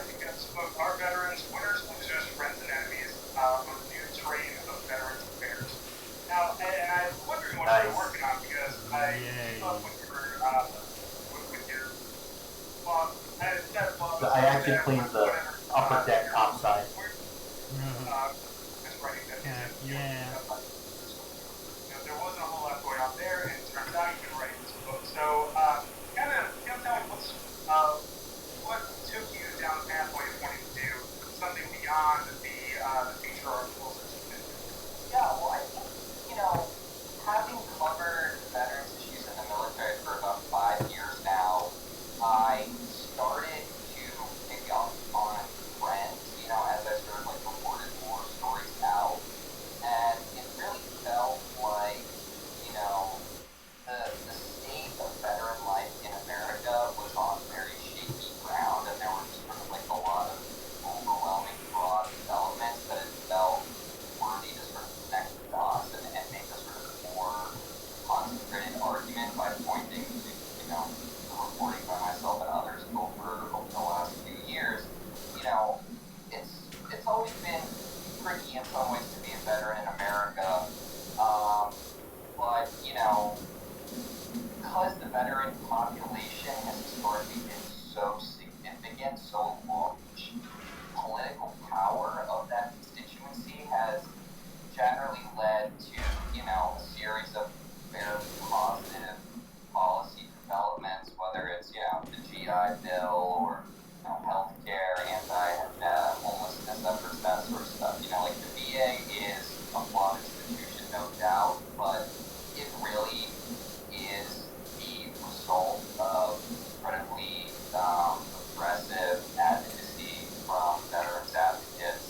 You've got this book, Our Veterans, Winners, Losers, Friends, and Enemies, a new terrain of veterans affairs. Now, and I'm wondering what you're working on because I keep up with your blog. I actually cleaned the upper deck top side. Yeah. There wasn't a whole lot going on there, and it turns out you can write this book. So, kind of tell me what took you down the pathway of wanting to do something beyond the feature articles that you've been doing? Yeah, well, I think, having covered veterans issues in the military for about 5 years now, I started to pick up on trends, as I sort of reported more stories out. And it really felt like, the state of veteran life in America was on very shaky ground, and there was sort of a lot of overwhelming broad developments that it felt worthy to sort of connect the dots and make a sort of more concentrated argument by pointing to, the reporting by myself and others over the last few years. It's always been tricky in some ways to be a veteran in America, but because the veteran population has historically been so significant, so large, political power of that constituency has generally led to, a series of very positive policy developments, whether it's, the GI Bill or, healthcare, anti-homelessness efforts, that sort of stuff. The VA is a flawed institution, no doubt, but it really is the result of incredibly aggressive advocacy from veterans advocates.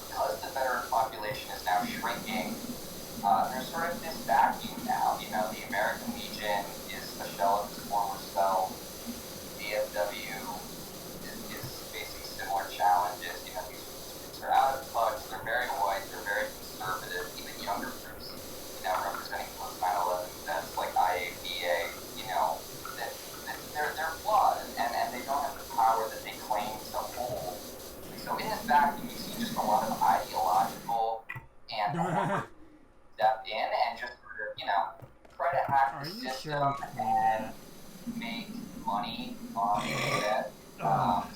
Because the veteran population is now shrinking, there's sort of this vacuum now. The American Legion is a shell of its former self. VFW is facing similar challenges. These groups are out of touch. They're very white. They're very conservative. Even younger groups, representing post 9/11 events like IABA, they're flawed and they don't have the power that they claim to hold. So in this vacuum, you see just a lot of ideological and step in and just sort of, try to hack the system and make money off of it. Now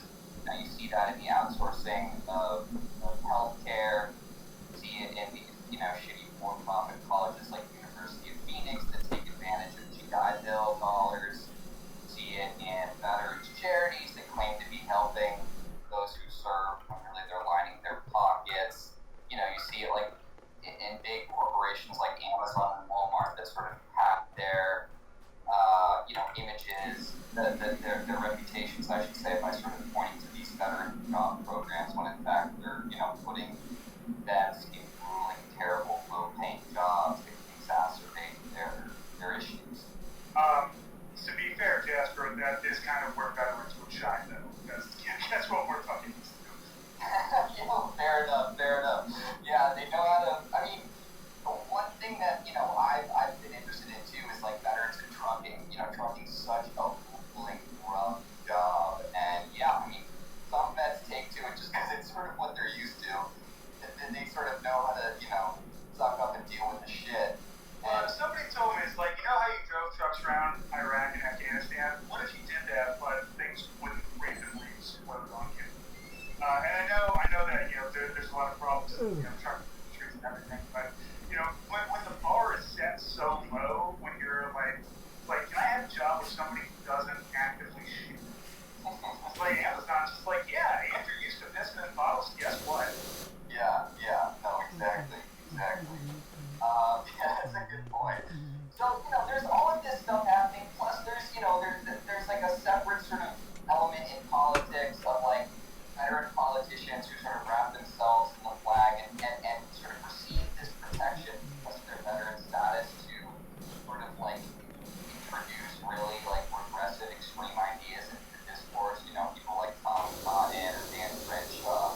you see that in the outsourcing of healthcare. You see it in the shitty for-profit colleges like University of Phoenix that take advantage of GI Bill dollars. You see it in veterans charities that claim to be helping those who serve when really they're lining their pockets. You see it in big corporations like Amazon and Walmart that sort of have their images, their reputations, I should say, by sort of pointing to these veteran job programs when in fact they're, putting vets in grueling, terrible, low-paying jobs that can exacerbate their issues. To be fair, Jasper, that is kind of where veterans would shine, though, because that's what we're fucking used to. Fair enough. Yeah, they know how to. I mean, one thing that I've been interested in too is veterans in trucking. Trucking's such a grueling, rough job, and some vets take to it just because it's sort of what they're used to, and then they sort of know how to suck up and deal with the shit. Well, somebody told me it's how you drove trucks around Iraq and Afghanistan. What if you did that, but things wouldn't randomly explode on you? And I know that there's a lot of problems in truck industries and everything, but when the bar is set so low, when you're can I have a job with somebody who doesn't actively shoot? It's like Amazon, just Andrew used to piss in bottles. Guess what? Yeah, no, exactly. That's a good point. So there's all of this stuff happening. Plus, there's there's a separate sort of element in politics of veteran politicians who sort of wrap themselves in the flag and sort of receive this protection because of their veteran status to sort of introduce really regressive extreme ideas into the discourse. People like Tom Cotton or Dan Crenshaw,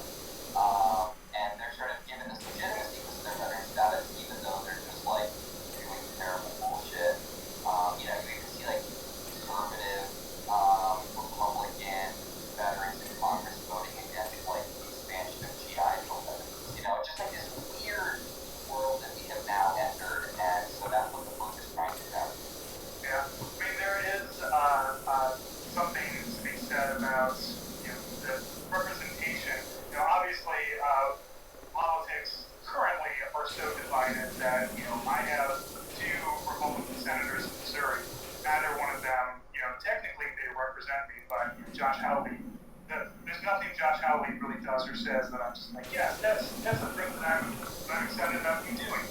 and they're sort of given this legitimacy because of their veteran status, even though they're just doing terrible bullshit. represent me, but Josh Howley, there's nothing Josh Howley really does or says that I'm just like, yes, that's the thing that I'm excited about you doing.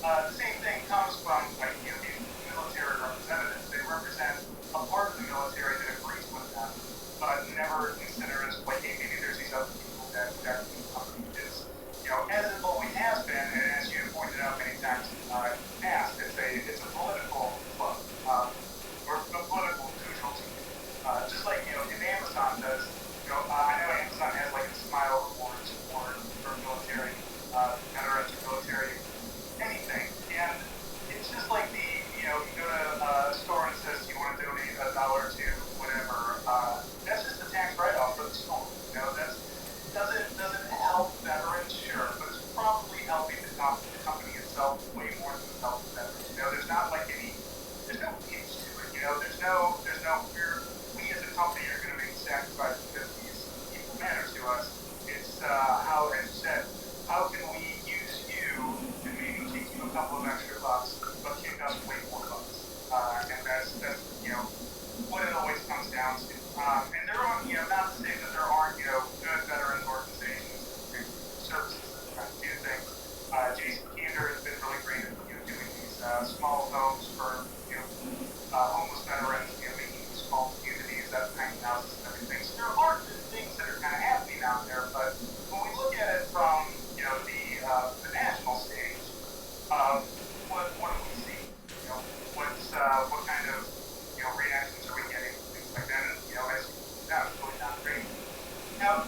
The same thing comes from like these military representatives. They represent a part of the military that agrees with them, but never consider as like, hey, maybe there's these other people that the company is, as it always has been, and as you pointed out many times past, it's a political club, or a political neutral team. Just like, if Amazon does, I know Amazon has like a smile rewards for military, veterans or military, anything. And it's just like you go to a store and it says you want to donate $1 to whatever, that's just a tax write-off for the store. Doesn't help veterans, sure, but it's probably helping the company itself way more than it's helping veterans. There's not like there's no pitch to it. There's no we as a company are going to make sacrifices because these people matter to us. It's how, as you said, how can we use you and maybe kick you a couple of extra bucks, but kick us way more bucks? And that's what it always comes down to. And there are, not to say that there aren't, good veteran organizations and services that try to do things. Jason Kander has been really great at, doing these small homes for, homeless veterans, making these small communities out of tiny houses and everything. So there are good things that are kind of happening out there, but when we look at it from, the national stage, what do we see? What kind of, reactions are we getting, things like that, and, as that's really not great. Now,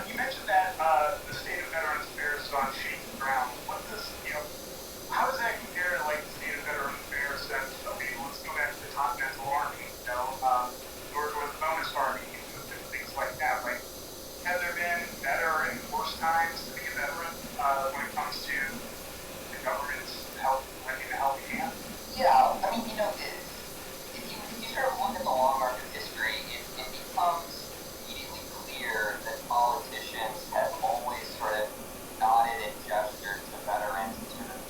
you mentioned that the state of Veterans Affairs is on shaky ground. How does that compare to like the state of Veterans Affairs and, okay, let's go back to the Continental Army, or the bonus army, and things like that. Like, have there been better and worse times to be a veteran when it comes to the government's help, lending a helping hand? Yeah, I mean, if you sort of look at the long arc of history, it becomes immediately clear that politicians have always sort of nodded and gestured to veterans and sort of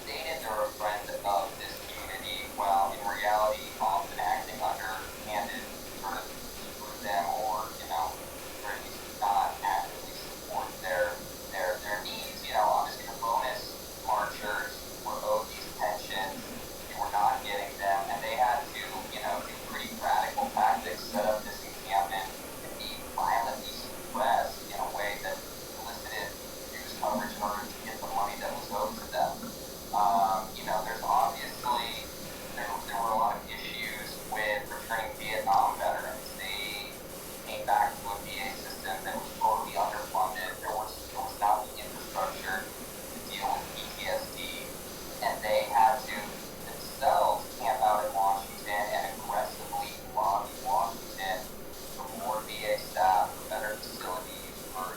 stated they're a friend of this community, while in reality often acting underhanded sort of screw them or, or at least not actively support their needs. Obviously the bonus marchers were owed these pensions, they were not getting them, and they had to, do pretty radical tactics, set up this encampment and be violently suppressed in a way that elicited news coverage in order to get the money that was owed to them. There's obviously, there were a lot of issues with returning Vietnam veterans. They came back to a VA system that was totally underfunded. There was not the infrastructure to deal with PTSD, and they had to themselves camp out in Washington and aggressively lobby Washington for more VA staff, for better facilities, for,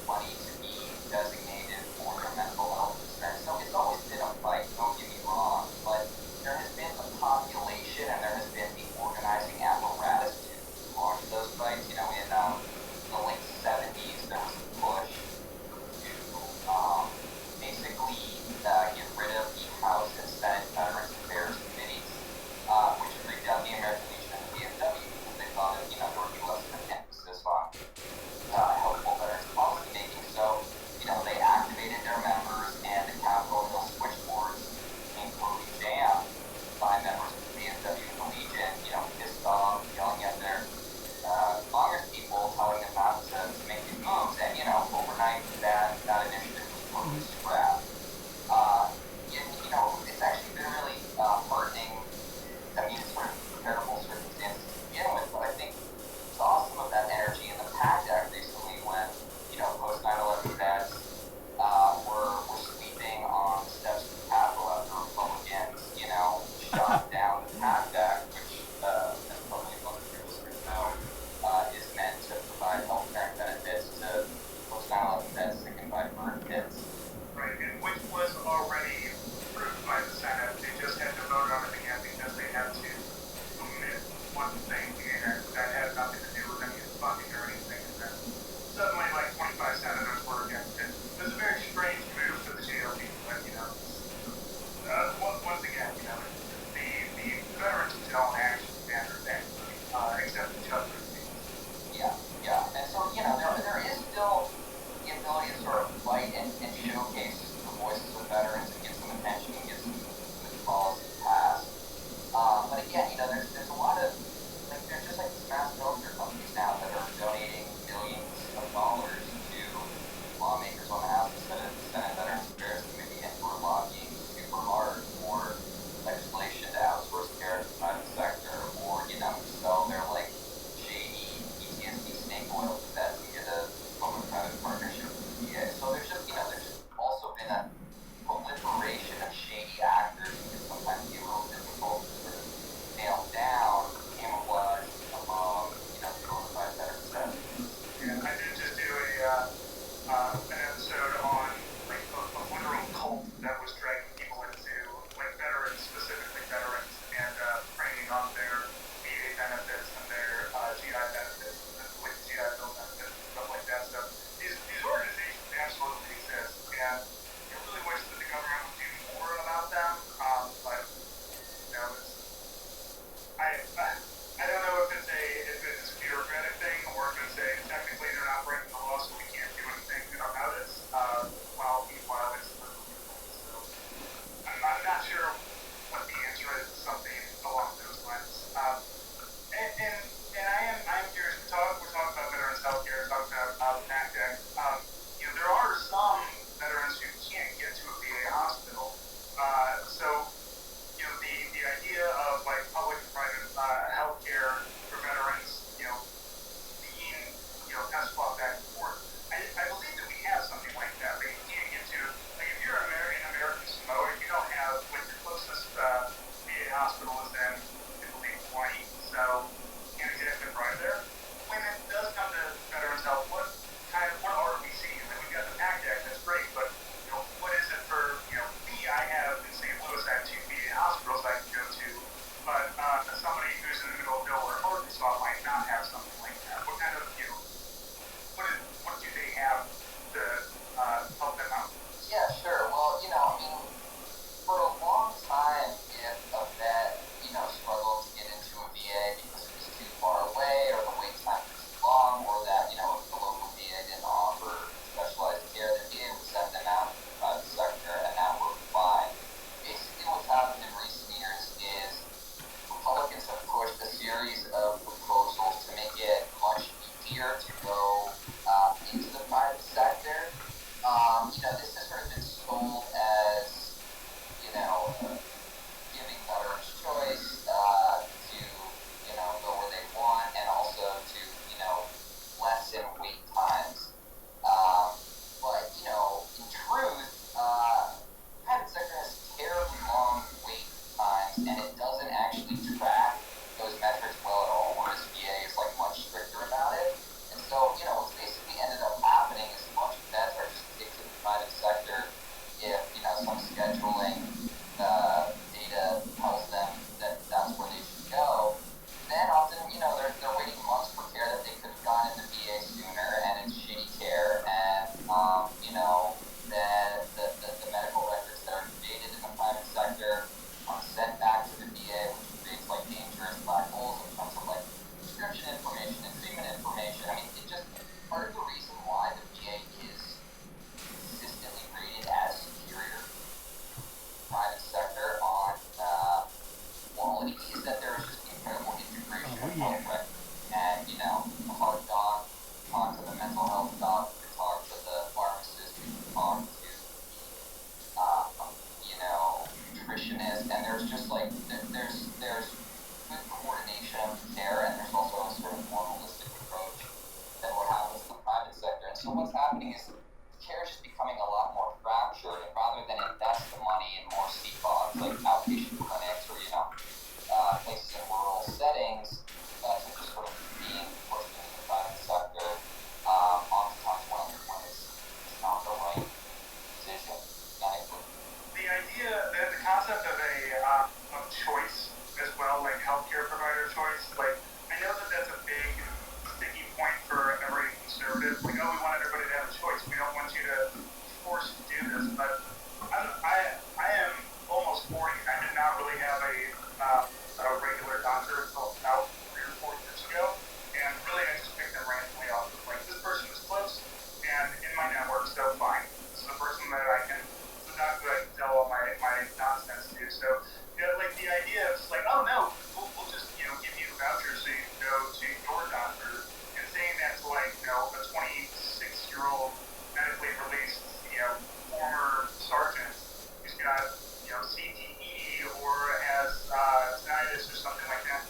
money to be designated for their mental health concerns. So it's always been a fight, don't get me wrong, but there has been a population and there has been the organizing apparatus to launch those fights. In the late 70s, there was a push to basically get rid of the House and Senate Veterans Affairs committees, which freaked out the American Legion and the VFW because they thought that, there would be less of an emphasis on helpful veterans policy making. So, they activated their members, and the Capitol Hill switchboards became totally jammed by members of the VFW and the Legion, pissed off, yelling at their Congress people, telling them not to make these moves, and, overnight that initiative was totally scrapped. It's actually been really heartening. I mean, it's sort of terrible circumstances to begin with, but I think saw some of that energy in the PACT Act recently when, post 9/11 vets were sleeping on the steps of the Capitol after Republicans, shot down the PACT Act, which, as probably most of your listeners know, is meant to provide health care benefits to post 9/11 vets stricken by burn pits. Right, and which was already approved by the Senate. They just had to vote on it again because they had to omit one thing here that had nothing to do with any funding or anything. And then suddenly, like 25 senators were against it. It was a very strange move for the GOP, but once again, the veterans don't actually stand or anything, except each other. GI benefits, like the GI Bill benefits and stuff like that. So these organizations absolutely exist, and I really wish that the government would do more about them. But you know, I don't know if it's a bureaucratic thing or if it's technically they're not breaking the law, so we can't do anything about it. While it's legal. So I'm not sure what the answer is. Something along those lines. And I am curious. We're talking about veterans healthcare, talking about NACDEC. You know, there are some veterans who can't get to a VA hospital. So you know, the idea of like public and private healthcare for veterans, you know, being, you know, kind of swapped back and forth. I believe that we have something like that. Like you can't get to, like if you're an American Samoa, you don't have, like your closest VA hospital is in, I believe, Hawaii. So you can't exactly drive there. When it does come to veterans health, what are we seeing? I mean, we've got the PACT Act, that's great, but you know, what is it for, you know, me, I have in St. Louis, I have 2 VA hospitals I can go to, but somebody who's in the middle of nowhere, Arkansas, might not have something like that. What kind of, you know, what do they have to help them out? Yeah, sure. Well, you know, I mean, for a long time, if a vet, you know, struggled to get into a VA because it was too far away, or the wait time was too long, or that, you know, if the local VA didn't offer specialized care, the VA would send them out to the private sector, and that worked fine. Basically, what's happened in recent years is Republicans have pushed a series of proposals to make it much easier to go into the private sector. You know, this has sort of been sold as, you know, giving veterans choice to, you know, go where they want, and also to, you know, lessen wait times. But, you know, in truth, private sector has terribly long wait times, and it doesn't actually track those metrics well at all, whereas VA is like much stricter about it. And so, you know, what's basically ended up happening is a bunch of vets are just kicked to the private sector if, you know, some scheduling data tells them that that's where they should go. Then often, you know, they're waiting months for care that they could have gotten in the VA sooner, and it's shitty care, and you know, then the medical records that are created in the private sector are sent back to the VA, which creates like dangerous black holes in terms of like prescription information and treatment information. I mean, it just, part of the reason why the VA is consistently rated as superior private sector on quality is that there is just incredible integration of health records. And, you know, the heart doc, talk to the mental health doc, talk to the pharmacist, talk to the, you know, nutritionist, and there's just like, there's good coordination of care, and there's also a sort of more holistic approach than what happens in the private sector. And so what's happening is care is just becoming a lot more fractured, and rather than invest the money in more CPOCs, like outpatient clinics, or, you know, places in rural settings, that's just sort of being pushed into the private sector, oftentimes when it's not the right decision, medically. The idea, the concept of of choice as well, like healthcare provider choice, like I know that that's a big sticky point for every conservative. Like, oh, we want everybody to have a choice. We don't want you to force to do this. But I am almost 40. I did not really have a regular doctor until about 3 or 4 years ago, and really I just picked them randomly off. Like, this person is close and in my network, so fine. This is the person that I can, the doctor I can tell all my nonsense to. So, you know, like the idea of like, oh no, we'll just, you know, give you vouchers so you can go to your doctor, and saying that to like, you know, a 26-year-old medically released, you know, former sergeant who's got, you know, CTE or has tinnitus or something like that.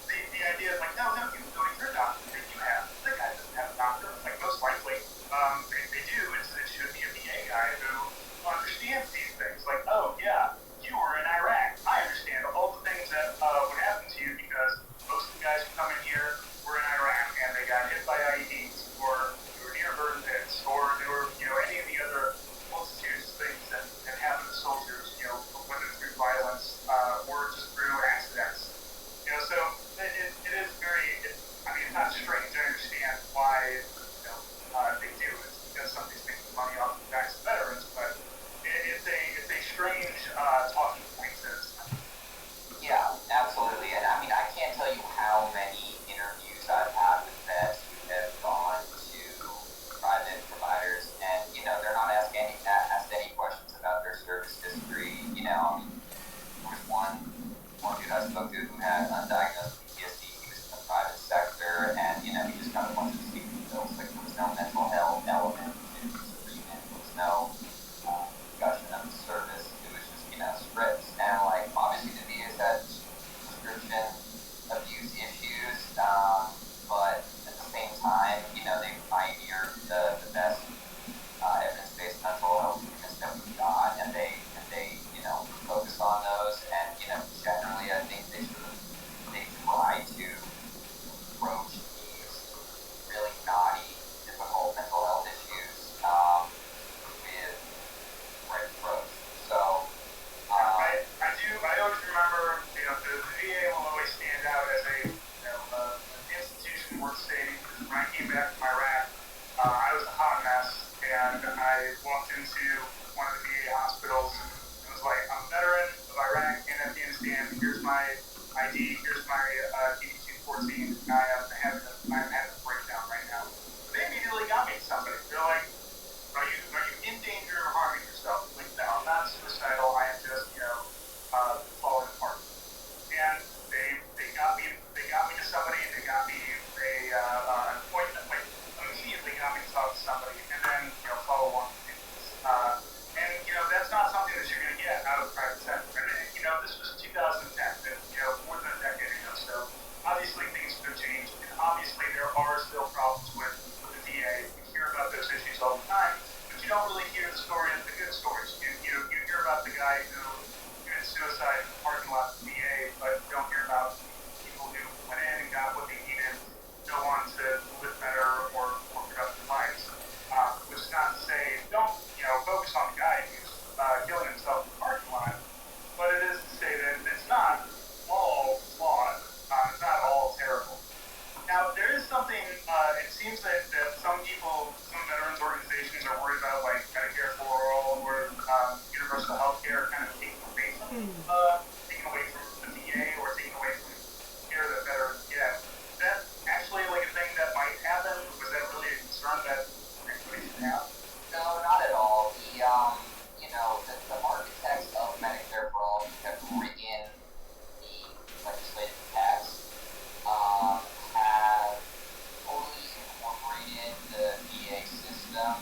The idea is like, no, you can go to your doctor that you have. That guy doesn't have a doctor. Like, most likely, they do. It should be a VA guy who understands these things. Like, oh yeah, you were in Iraq. I understand all the things that would happen to you because most of the guys who come in here were in Iraq and they got hit by IEDs, or they were near burn pits, or they were, you know, any of the other worth stating. When I came back from Iraq, I was a hot mess, and I walked into one of the VA hospitals and was like, I'm a veteran of Iraq and Afghanistan. Here's my ID. Here's my DD-214. I'm having a breakdown right now. But they immediately got me somebody. They're like, are you in danger of harming yourself? Like, no, I'm not suicidal. I am just, falling apart. And they got me to somebody. They got me an appointment. Like, immediately got me to talk to somebody, and then follow on with things. And that's not something that you're going to get out of the private sector. And this was 2010, and more than a decade ago. So obviously things could have changed, and obviously there are still problems with the VA. You hear about those issues all the time, but you don't really hear the good stories. You hear about the guy who committed suicide in the parking lot of the VA, but you don't hear about people who went in and got what they needed, go on to live better or more productive lives. Which is not to say don't focus on the guy who's killing himself in the parking lot, but it is to say that it's not all flawed. It's not all terrible. Now, there is something, it seems that some veterans organizations are worried about, like Medicare for All or universal health care kind of taking away from the VA or taking away from care that veterans get. Is that actually like a thing that might happen? Was that really a concern that anybody should have? No, not at all. The architects of Medicare for All have written the legislative text, have totally incorporated the VA system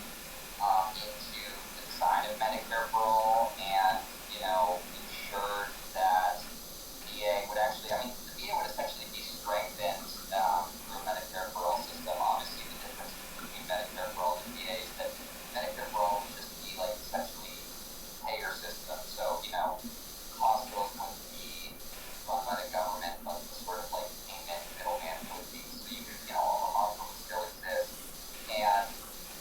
into the design of Medicare for All, and ensured that VA would actually, the VA would essentially be strengthened through a Medicare for All system. Obviously, the difference between Medicare for All and VA is that Medicare for All would just be like essentially payer system. So, hospitals would be run by the government, but the sort of like payment middleman would be. So you could, all the hospitals still exist. And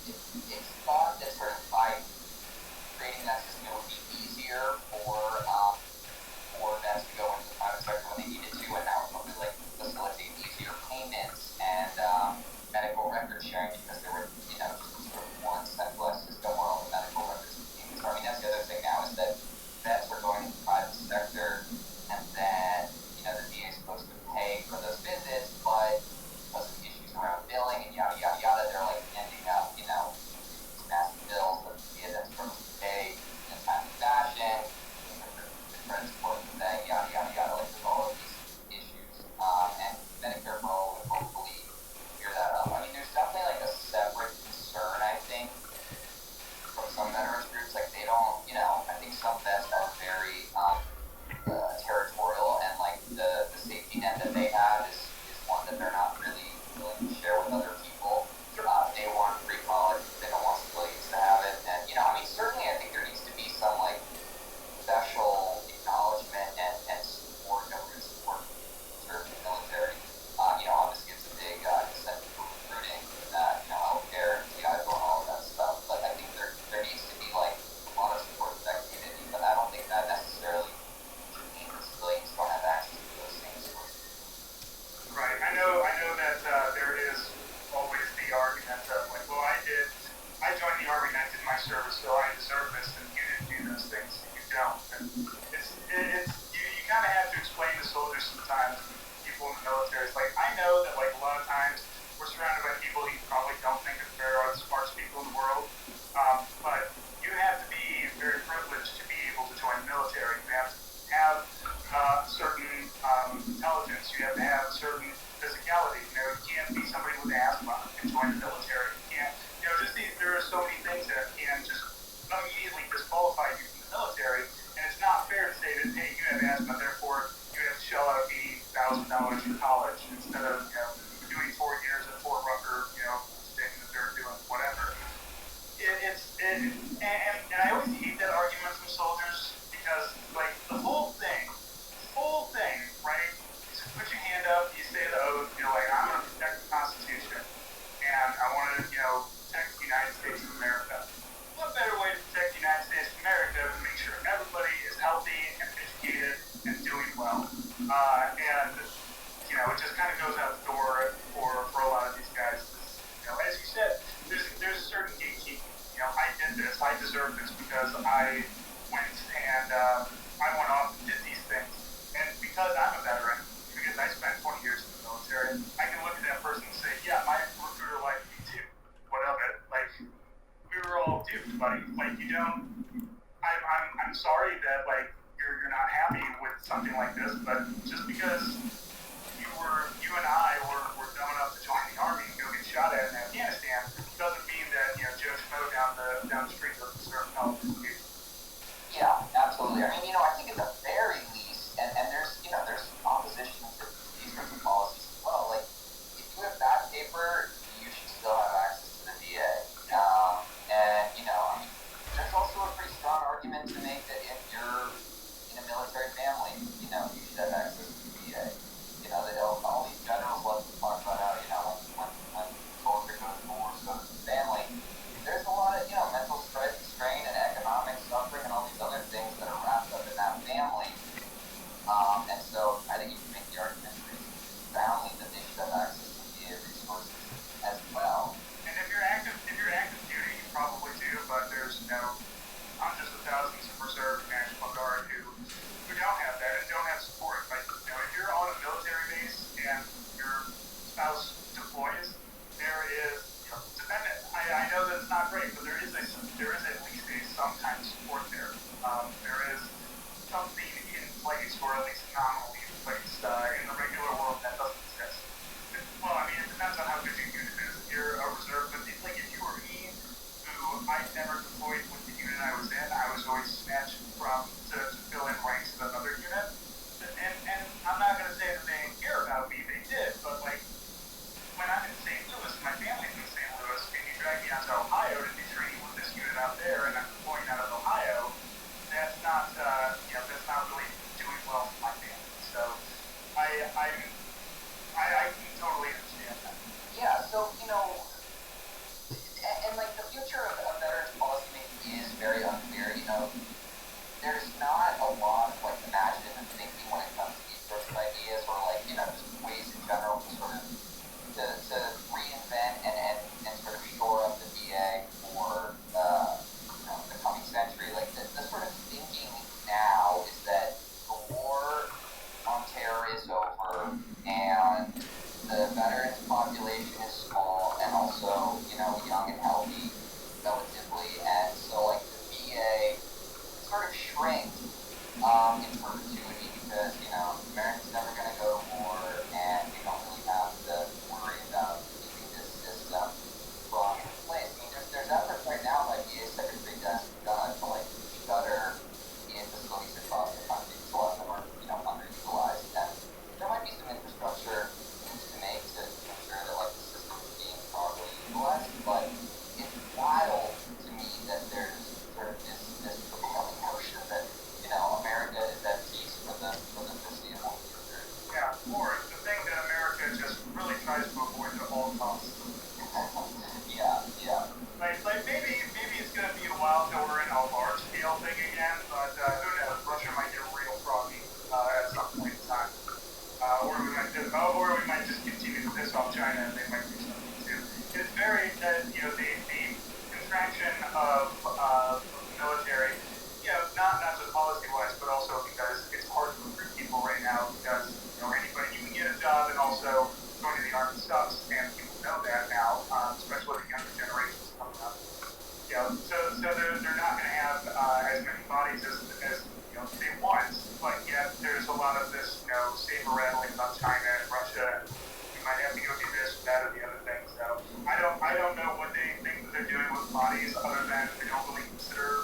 it's thought that sort of by creating that system, it would be easier for vets to go into the private sector when they needed to, and now it would like facilitate easier payments and medical record sharing, because there were, just sort of one centralized system where all the medical records were being. So that's the other thing now, is that vets were going into the private sector, and then the VA is supposed to pay for those visits, but because of issues around billing and yada yada yada, they're like ending up these massive bills that the VA that's supposed to pay in a timely fashion. The credit score thing, yada yada yada. Like, there's all of these issues, and Medicare for All would hopefully clear that up. There's definitely like a separate concern, I think, from some veterans groups. Like, they don't, I think some vets are very territorial, and like the safety net that they have is one that they're not really willing to share with other people. They want free college, they don't want civilians to have it, and certainly I think there needs to be some like special acknowledgement and support, government support for the military. Obviously it's a big incentive for recruiting, healthcare, TI and all of that stuff, but I think there needs to be like a lot of support for that community, but I don't think that necessarily should mean that civilians don't have access to those same sources. Right. I know that there is always the argument of like, well, I joined the Army and I did my service, so I deserve this, and you didn't do those things, and you don't. And you kind of have to explain to soldiers sometimes, people in the military. It's like, I know that like a lot of times we're surrounded by people who probably don't think that there are the smartest people in the world, but you have to be very privileged to be able to join the military. You have to have certain intelligence. You have to have a certain physicality. You can't be somebody with asthma and join the military. You can't, there are so many things that can just immediately disqualify you from the military, and it's not fair to say that, hey, you have asthma, therefore you have to shell out $80,000 for college instead of, doing 4 years at Fort Rucker, stating that they're doing whatever. And I always hate that argument from soldiers, because like the whole thing, right? Is to put your hand up, you say the oath, you're like, I'm going to protect the Constitution, and I everybody. Like, you don't. I'm sorry that like you're not happy with something like this, but just because you and I were dumb enough to join the army and go get shot at in Afghanistan doesn't mean that Joe Schmo down the street doesn't deserve help. Yeah, absolutely. I mean, I think at the very least, and there's opposition to these sorts of policies as well. Like, if you have bad paper, you should still have access to the VA. And I mean, there's also a pretty strong argument to make that if you're in a military family, you should have access to the VA. That all these generals love to talk about how, when soldier goes to war, so does his family. There's a lot of, mental strain and economic suffering and all these other things that are wrapped up in that family. And so I think you can make the argument pretty soundly that they should have access to VA resources as well. And if you're active duty, you probably do, but there's hundreds of thousands of reserve and National Guard who don't have that and don't have support. Like, if you're on a military base and your spouse deploys, there is, dependent. I know that it's not great, but there is at least some kind of support there. There is something in place, or at least nominally in place. In the regular world, that doesn't exist. Well, I mean, it depends on how good your unit is. If you're a reserve, but like if you were me, who I never deployed with the unit I was in, I was always snatched to fill in ranks of another unit. And I'm not going to say that they didn't care about me. They did, but like when I'm in St. Louis, my family's in St. Louis, and you drag me out to Ohio to do training with this unit out there, and I'm deploying out of Ohio. That's not really doing well for my family. So I can totally understand that. Yeah, so and like the future of veterans policymaking is very unclear. There's not a lot of like imaginative thinking when it comes to these sorts of ideas, or like just ways in general to sort of to reinvent and sort of shore up the VA for the coming century. Like the sort of thinking now is that the war on terror is over, and the veterans population is small and also young and healthy relatively, and so like the VA sort of shrink in perpetuity because America's never going to go to war, and we don't really have to worry about keeping this system strong in place. I mean, there's efforts right now by VA Secretary Dennis McDonough to like shutter VA facilities across the country. A lot of them are underutilized, and there might be some infrastructure moves to make to ensure that like the system is being properly utilized. But it's wild to me that there's sort of this prevailing notion that America is at peace for the foreseeable future. Yeah, or the thing that America just really tries to avoid at all costs. Yeah. Like maybe it's going to be a while till we're in a large scale thing again, but who knows? Russia might get real froggy at some point in time, or we might just continue to piss off China, and they might do something too. It's very the contraction of the military. Not just policy-wise, but also because it's hard to recruit people right now because anybody you can get a job, and also going to the army sucks, and people know that now, especially the younger generations coming up. So they're not going to have as many bodies as they want, but yet there's a lot of this saber rattling about China and Russia. We might have to go do this, that, or the other thing. So I don't know what they think that they're doing with bodies, other than they don't really consider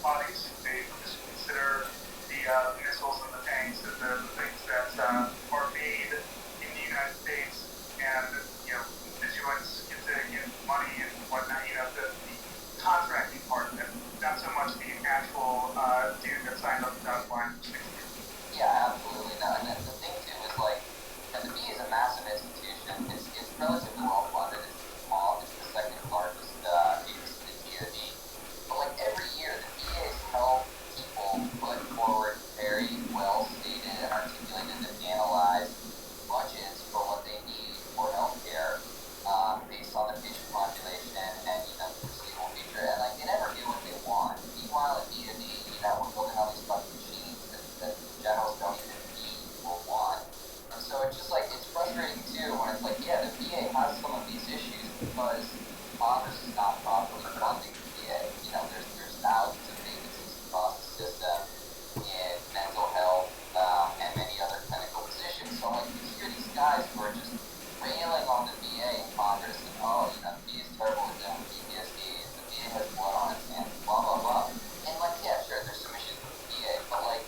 bodies. They just consider the missiles and the tanks and the things that are made in the United States, and constituents get to get money and whatnot. The contracting part of it, not so much the actual dude that signed up the dotted line for 6 years. Yeah, absolutely. the VA in Congress and, oh, the VA is terrible with them, PTSD, the VA has blood on its hands, blah, blah, blah. And, yeah, sure, there's some issues with the VA, but,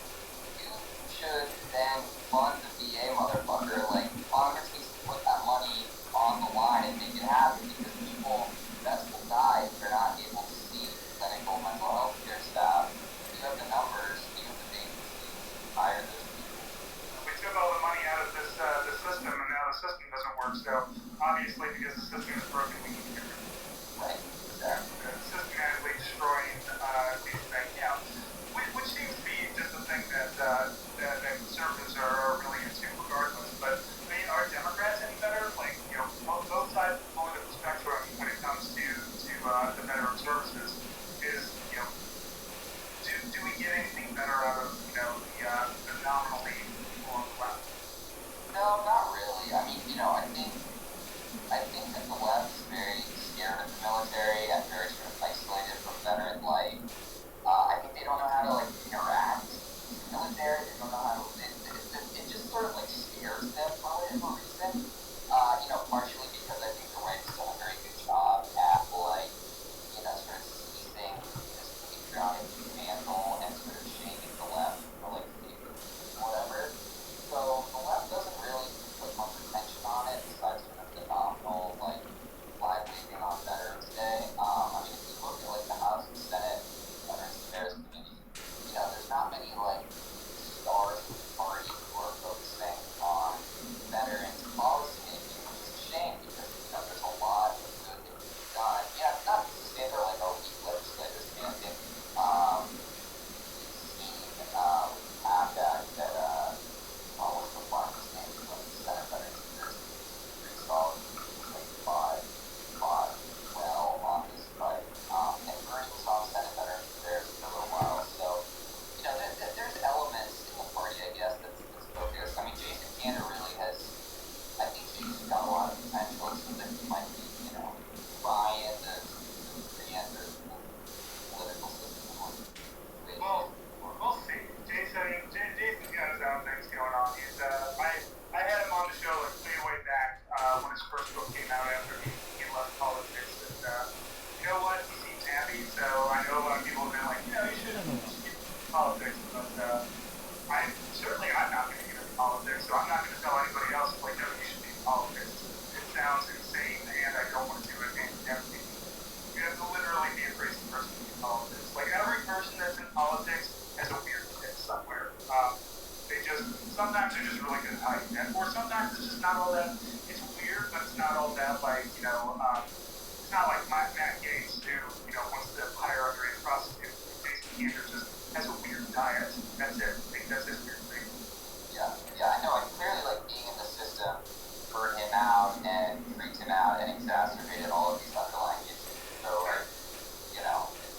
you should then fund the VA, motherfucker. Congress needs to put that money on the line and make it happen, because people that will die if they're not able to see clinical mental health care staff. If you have the numbers, you have the vacancies, hire those people. We took all the money out of the system, and now the system doesn't work. So obviously, because the system is broken, we need to get rid of it. Right, exactly. Systematically destroying these things. Which seems to be just a thing that conservatives are really into, regardless. But I mean, are Democrats any better? Both sides of the political spectrum, when it comes to the veteran services, is do we get anything better out of the nominally on the left? No, not really. I mean, I think that the left is very scared of the military and very sort of isolated from veteran life. I think they don't know how to interact with the military. They don't know how to. It just sort of scares them for whatever reason. Partially because I think the right has done a very good job at sort of seizing this patriotic mantle and sort of shaming the left for whatever. So the left doesn't really put much attention on it besides sort of the nominal flag waving on Veterans Day. I mean, if you look at the House and Senate Veterans Affairs Committee, there's not many stars of the party who are focusing on veterans policy making, which is a shame because there's a lot of good that can be done. Yeah, it's not to say they're weak legislators standing. We've seen with the PACT Act that what's the farmer's name? Senate Veterans Affairs pretty solid. Fought well on this fight. And Bernie was on Senate Veterans Affairs for a little while. So, there's elements in the party, I guess, that's focused. I mean, Jason Kander really has, I think he's got a lot of potential. It seems like he might be, trying to re-enter the political system. Well, we'll see. Jason's got his own things going on. He's I had him on the show way back when his first book came out after he left politics. And you know what? He seems happy. So I know a lot of people have been like, you should get into politics. But I'm not going to get into politics. So I'm not going to tell anybody else no, you should be in politics. It sounds insane, and I don't want to do it. And you have to literally be a crazy person to be in politics. Every person that's in politics has a weird tip somewhere. Sometimes they're just really good at hiding it, or sometimes it's just not all that. It's weird, but it's not all that it's not like Matt Gaetz who wants to hire underage prostitutes. Jason Kander just has a weird diet. That's it. I think that's his weird thing. Yeah, I know. And clearly, being in the system burned him out and freaked him out and exacerbated all of these underlying issues. So,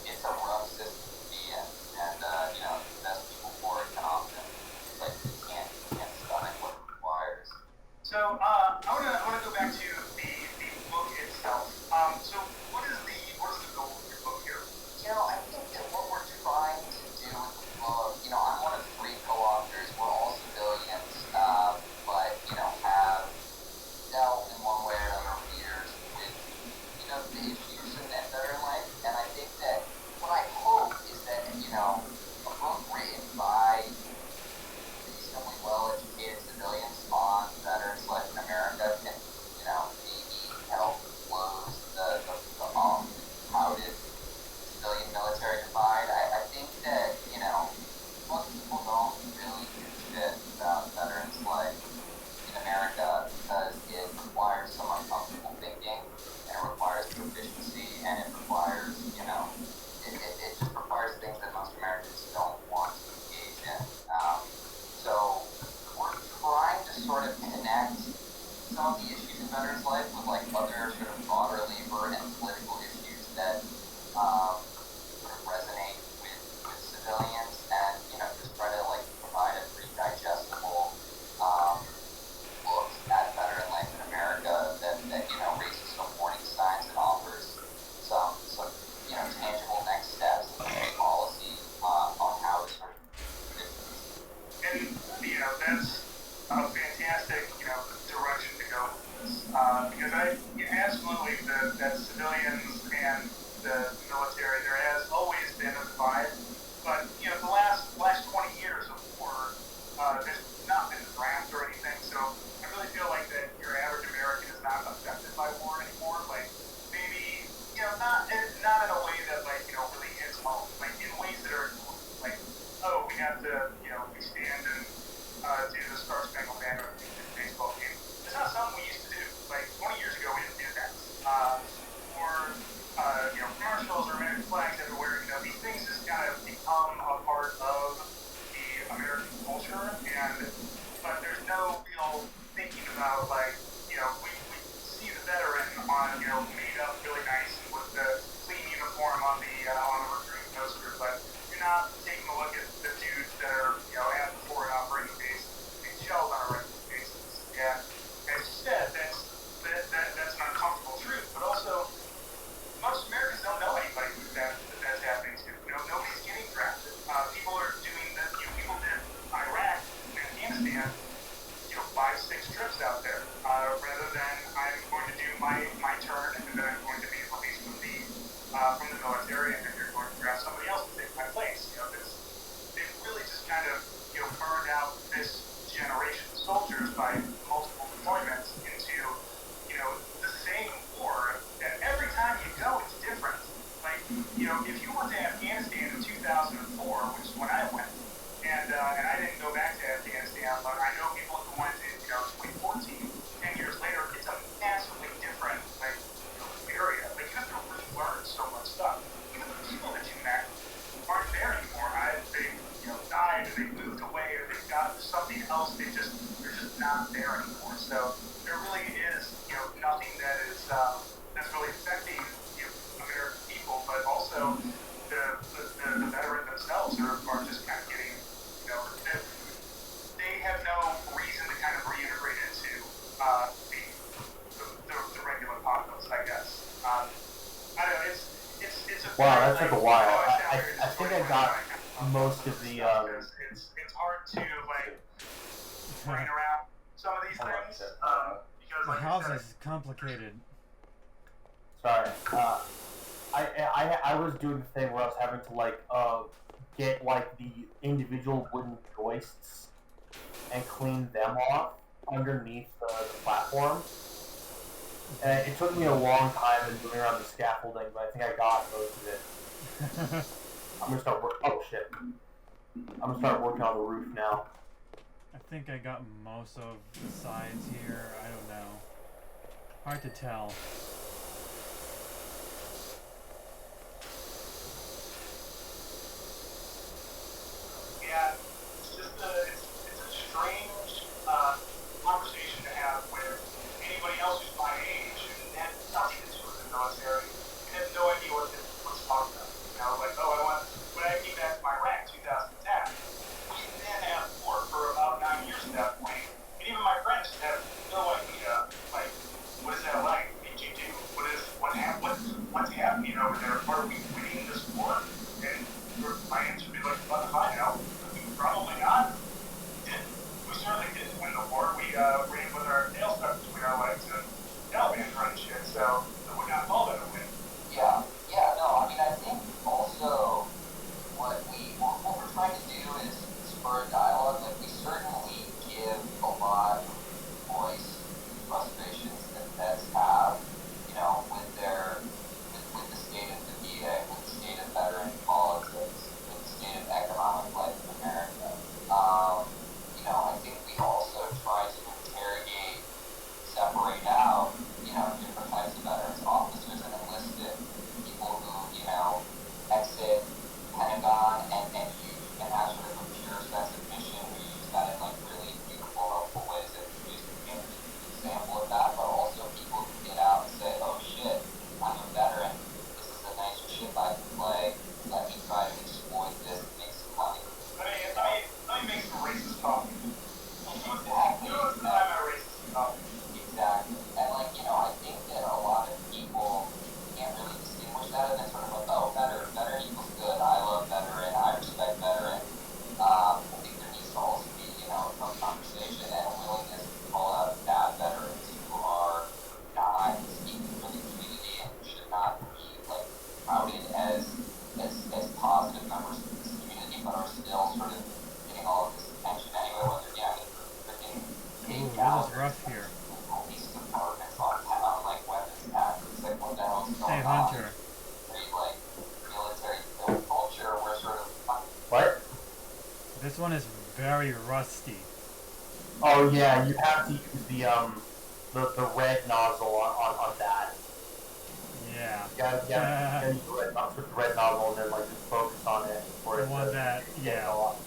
it's a rough system to be in, and the best people for it can often you can't stomach what it requires. So I want to go back to the book itself. So what is the goal of your book here? I think that what we're trying to do with the book, I'm one of 3 co-authors. We're all civilians, but have dealt in one way or another years with the issues in veteran life. And I think that what I hope is that a book written by reasonably well-educated civilians on veterans life in America can maybe help close the touted civilian military divide. I think that most people don't really give a shit about veterans life in America because it requires some uncomfortable thinking, and it requires proficiency, and it requires it just requires things that most Americans don't want to engage in. So we're trying to sort of connect some of the issues in veterans life with other sort of broader labor and political issues that sort of resonate with civilians, and just try to provide a pretty digestible look at veteran life in America that raises some warning signs and offers some tangible next steps and policy on how to sort of And that's a fantastic direction to go with this. because absolutely that civilians and the military, there has always been a divide, but the last 20 years of war, there's not been a draft or anything, so I really feel like that your average American is not affected by war anymore. Like maybe not in a way that really hits home, like in ways that are like, oh, we have to we stand and do the Star Spangled Banner in the baseball game. It's not something we used to do. Like 20 years ago, we didn't do that. Or commercials or American flags everywhere. These things just kind of become a part of the American culture, but there's no real thinking about we see the veteran on made up really nice with the clean uniform on the recruiting poster, but you're not taking a look at the dudes that are at the forward operating base being shelled on a regular basis. And as you said, that's an uncomfortable truth, but also most Americans don't know anybody that's happening to. Nobody's getting drafted. People are doing people did Iraq and Afghanistan, 5-6 trips out there, rather than I'm going to do my turn and then I'm going to be released from the military and then you're going to draft somebody else to take my place. They've really just kind of burned out this generation of soldiers by multiple deployments into the same war. And every time you go, it's different. Like if you went to Afghanistan in 2004, which is when I went, and I didn't go back to Afghanistan, but I know people who went in 2014, 10 years later, it's a massively different area. Like you have to relearn so much stuff. Even the people that you met aren't there anymore. They died and they moved away or they've got something else. They're just not there anymore. So there really is nothing that is that's really affecting American people, but also the veterans themselves are just kind of getting they have no reason to kind of reintegrate into the regular populace, I guess. I don't know. It's a Wow, that took a while. I think I got most of the. It's hard to brain around some of these things because The house is complicated. Sorry. I was doing the thing where I was having to get the individual wooden joists and clean them off underneath the platform. And it took me a long time in doing around the scaffolding, but I think I got most of it. I'm gonna start working on the roof now. I think I got most of the sides here. I don't know. Hard to tell. Yeah, it's just it's a strange conversation to have with anybody else who's my age and had nothing to do with the military and has no idea what's talking about. When I came back from Iraq in 2010, we then had war for about 9 years at that point, and even my friends have no idea, what is that like? What did you do? What's happening over there? Are we winning this war? And my answer would be what if I know? Probably not. We certainly didn't win the war. We ran with our tails stuck between our legs and Taliban run shit, so I would not call that a win. Yeah, no, I think also what we're trying to do is spur a dialogue. We certainly give a lot of voice to frustrations that vets have, with the state of the VA, with the state of veteran politics, with the state of economic life in America. I think we also try to interrogate, separate out, different types of veterans. one is very rusty. Oh yeah, you have to use the red nozzle on that. Yeah. Yeah, use the red nozzle and then like just focus on it for The it one to that, get yeah. off.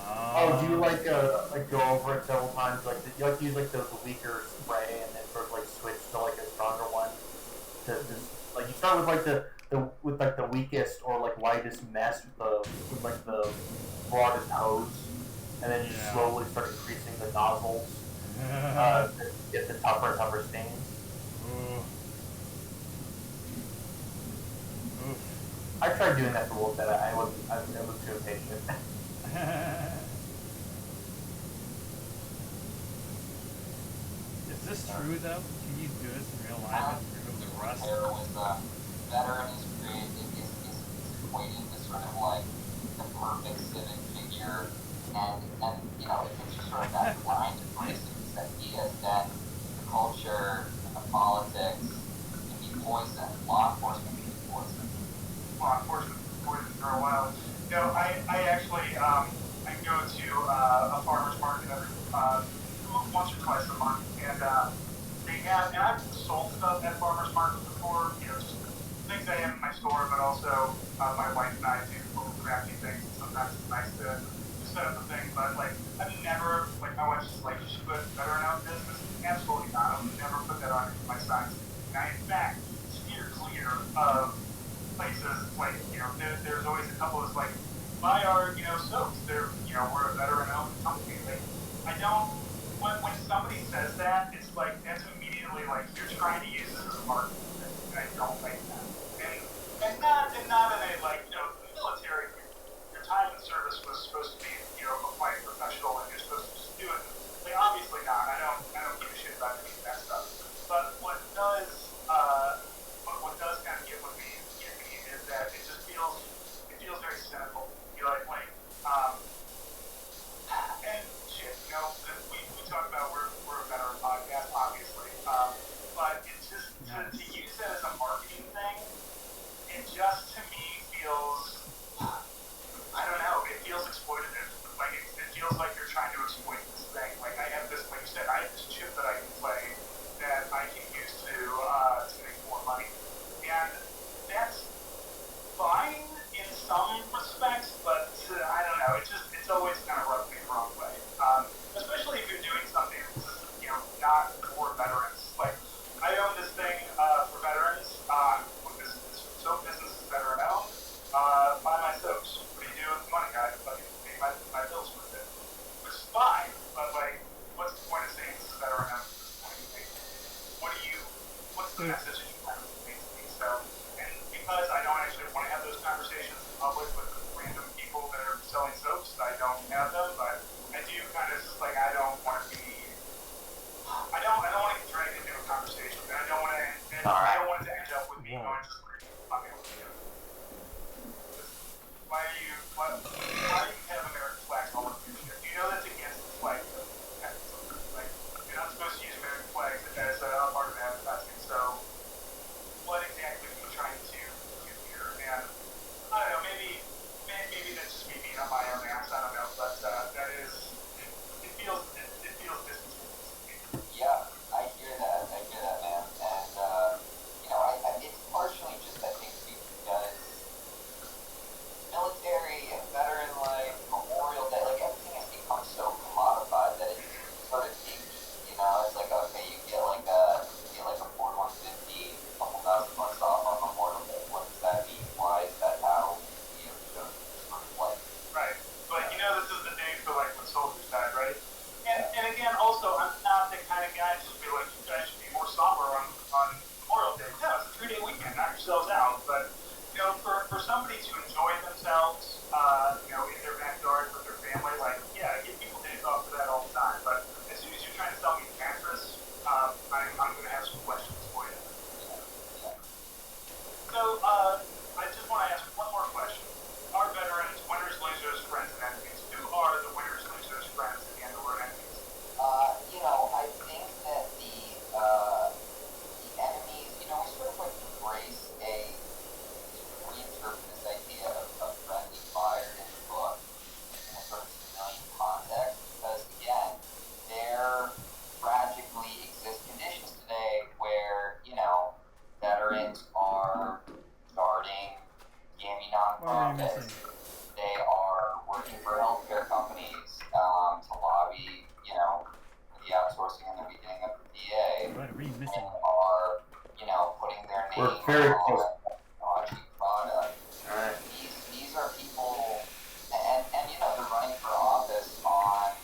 Oh, do you like go over it several times? Like you like to use like the weaker spray and then sort of like switch to like a stronger one. To just like you start with like the weakest or like lightest mess with like the broadest hose, and then you Yeah. slowly start increasing the nozzles to get the tougher and tougher stains. Ooh. Oof. I tried doing that for a little bit. I was too impatient. Is this true though? Can you do this in real life and remove the rust? There was veteran is created is equated to sort of like the perfect civic figure, and you know it's just sort of that blind embracing these ideas that the culture and the politics can be poison, law enforcement can be poison. Law enforcement poison for a while. You know, I actually I go to a farmer's market every once or twice a month, and they have, and I've sold stuff at farmer's markets before, you know, just things I have in my store, but also my wife and I do little crafty things, and sometimes it's nice to set up a thing, but like, I've never, like, my wife's just like, you should put veteran-owned business. Absolutely not. I would never put that on my signs. And I, in fact, steer clear of places like, you know, there's always a couple that's like, buy our, you know, soaps. They're, you know, we're a veteran-owned company. Like, I don't, when somebody says that, it's like, that's immediately like, you're trying to use this as a marketing thing, and I don't like that. And not in a, like, you know, the military, your time in service was supposed to be, you know, a flight professional, and you're supposed to just do it. Like, obviously not. I don't give a shit about any of that stuff. But what does kind of get me is that it just feels very cynical. You know, like, and shit, you know, we talk about we're a veteran podcast, obviously, but it's just to use that as a marketing thing, it just to me feels, I don't know, it feels exploitative. Like it feels like you're trying to exploit this thing. Like I have this, like you said, I have this chip that I can play that I can use to make more money, and that's fine in some respects, but I don't know. It's always kind of rubbed me the wrong way. Especially if you're doing something, you know, not for veterans. Like I own this thing for veterans. This soap business is veteran owned. Buy my soaps. What do you do with the money, guys? Fucking pay my bills with it, which is fine. But like, what's the point of saying this is veteran owned? What's the message that you want to make to me? So, and because I don't actually want to have those conversations in public with random people that are selling soaps, I don't have them, but I do kind of just like, I don't want to get dragged into a conversation, and I don't want it to end up with me going just like, fucking with you. Why do you have American flags all over your shit? You know that's against the flag code. Like, you're not supposed to use American flags as a part of advertising, so What are we missing? are, putting their name We're very on close. dodgy product. Alright. These are people, and they're running for office on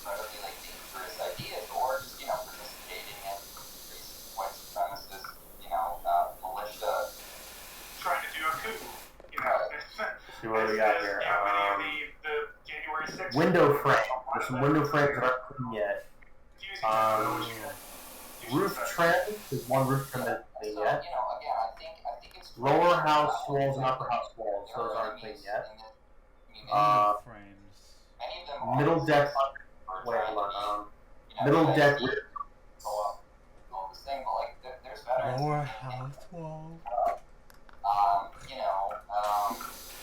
incredibly dangerous ideas, or just participating in racist, white supremacist, militia. Trying to do a coup. See what we got here. Many of the January 6th Window frame. There's some window frames that aren't clean yet. Roof trim. There's one roof trim that's clean So, yet. again, I think it's Lower house walls and upper house walls. Those aren't clean yet. Window frames. Many of them Middle deck. Wait, hold on. Middle deck. There's veterans. Lower house wall.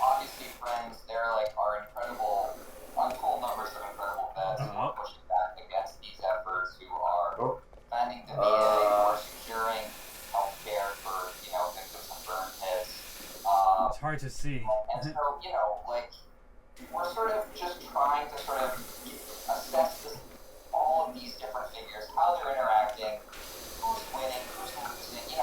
Obviously, friends, there are incredible, untold numbers of incredible vets who are pushing back against these efforts, who are defending the VA or securing health care for, victims of burn pits. It's hard to see. And so, we're sort of just trying to sort of assess all of these different figures, how they're interacting, who's winning, who's losing, and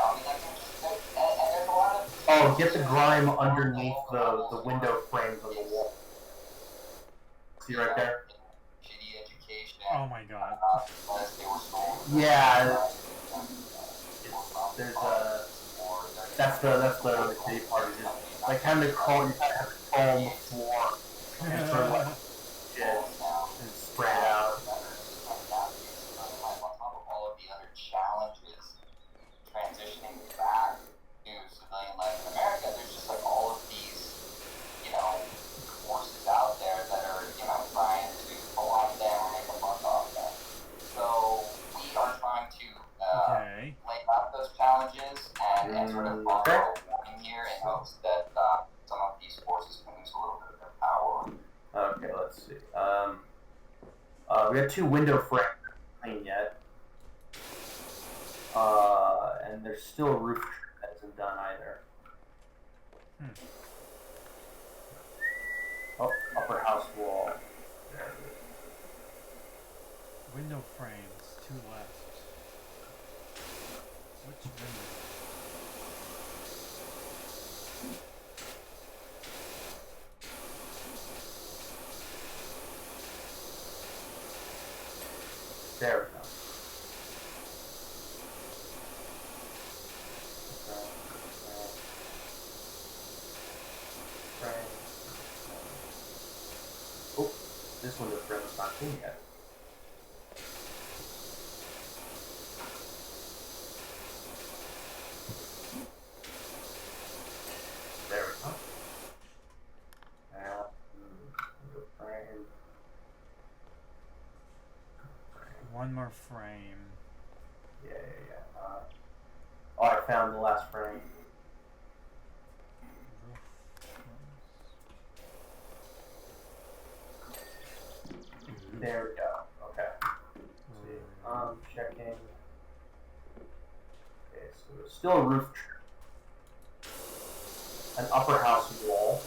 there's a lot of... Oh, get the grime underneath the window frames on the wall. See right there? Shitty education. Oh my god. Because they were sold. Yeah. There's that's the really shitty part. Is just having to crawl, you kind of have to crawl on the floor and sort of shit and spread out. On top of all of the other challenges transitioning back to civilian life in America, there's just all of these, forces out there that are, trying to pull off them or make a buck off them. So we are trying to lay out those challenges and sort of follow in here in hopes that some of these forces can lose a little bit of their power. Okay, let's see. We got two window frames clean yet. And there's still a roof that isn't done either. Oh, upper house wall. There it is. Window frames, two left. Which window? There we go. Oh, this window frame is not clean yet. There we go. Window frame. One more frame. Yeah. Oh, I found the last frame. There we go. Okay. Let's see. Checking. Okay, so there's still a roof trim. An upper house wall.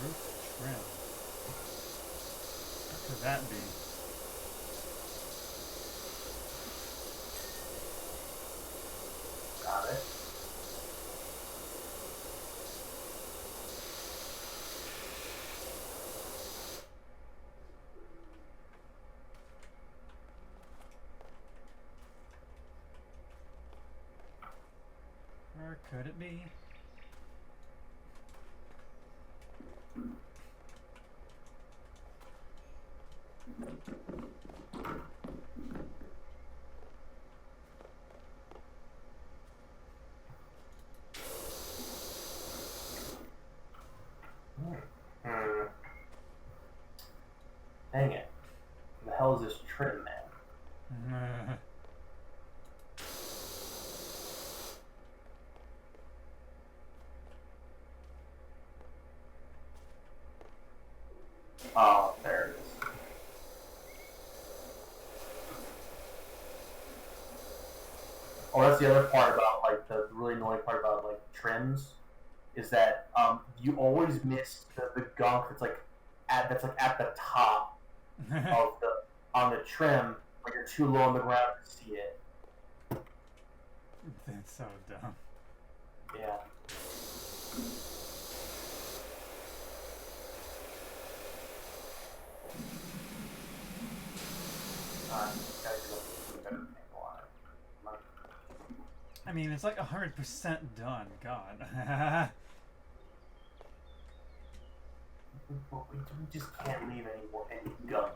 Roof trim. What could that be? Got it. Or could it be? Dang it. What the hell is this trim, man? Oh, there it is. Oh, that's the other part about, the really annoying part about, trims. is that you always miss the gunk that's at the top of the on the trim when you're too low on the ground to see it. That's so dumb. Yeah. Gotta get a better angle on it. I mean, it's like 100% done. God. We just can't leave any gunk.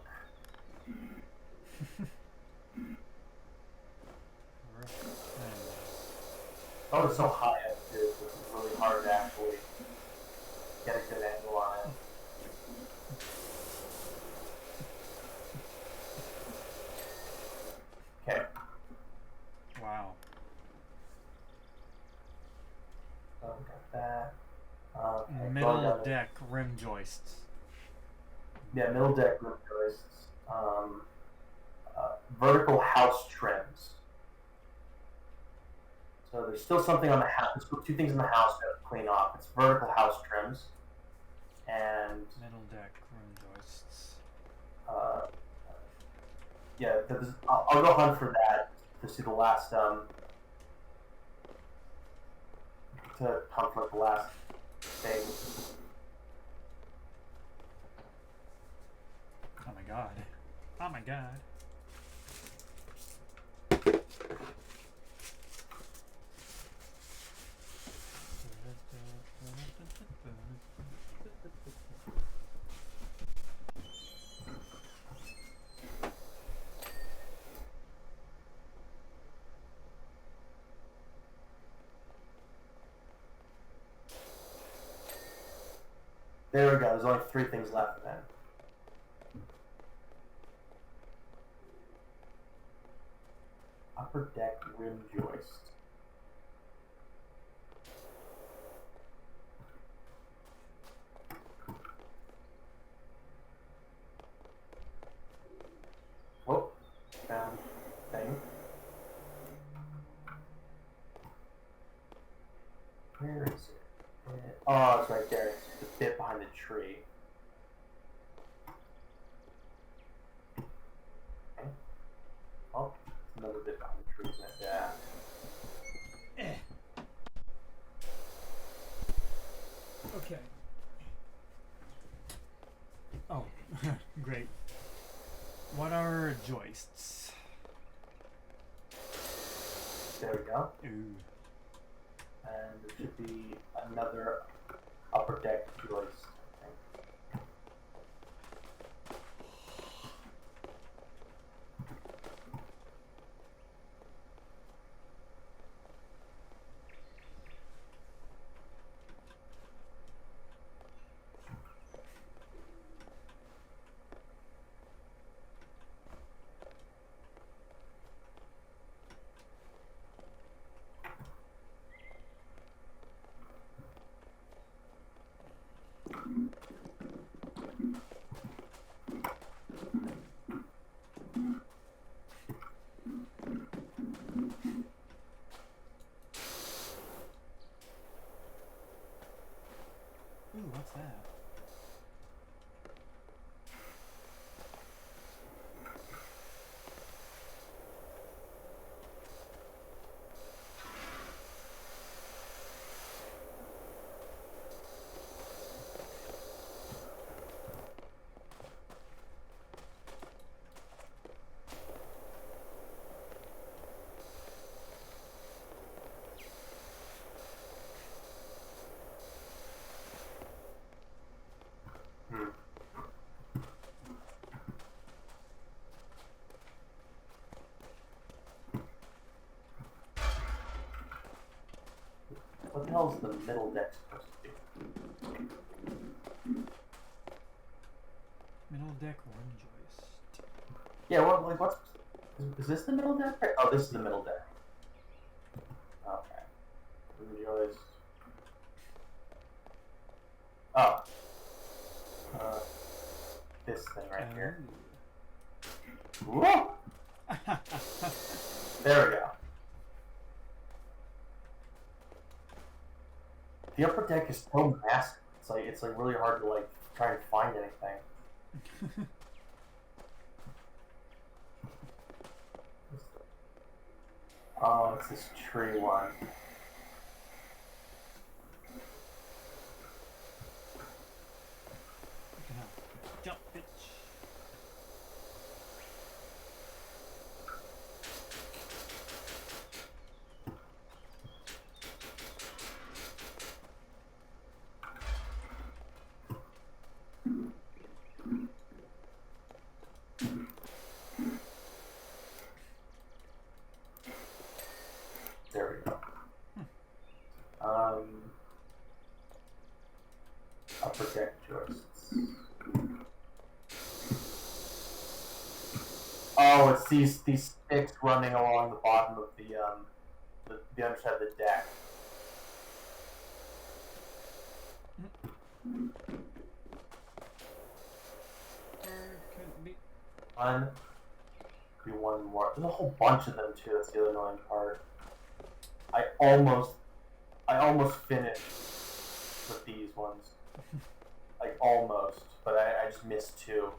Oh, it's so high up too. It's really hard to actually get a good angle on it. Okay. Wow. So we got that. Okay, Middle deck rim joists. Yeah, middle deck rim joists. Vertical house trims. So there's still something on the house. There's still two things in the house that have to clean off. It's vertical house trims and Middle deck rim joists. Yeah, I'll go hunt for that to see the last to hunt for the last thing. Oh my god. Oh my god. There we go. There's only 3 things left then. Upper deck rim joist. Oh, found thing. Where is it? Oh, it's right there. It's the bit behind the tree. Okay. Oh, it's another bit behind the tree, isn't it? Yeah. Okay. Oh, great. What are joists? There we go. Ooh. And there should be another upper deck joist. I think. Ooh, what's that? What the hell is the middle deck supposed to be? Middle deck rim joist. Yeah, what's is this the middle deck? Oh, this is the middle deck. Okay. Rim joist. Oh. This thing right here. Whoa! There we go. The upper deck is so massive. It's like really hard to like try and find anything. Oh, it's this tree one. Jump, bitch. There we go. Upper deck joists. Oh, it's these sticks running along the bottom of the underside of the deck. Could be. Could be one more. There's a whole bunch of them too. That's the other annoying part. I almost finished with these ones. Like almost, but I just missed two.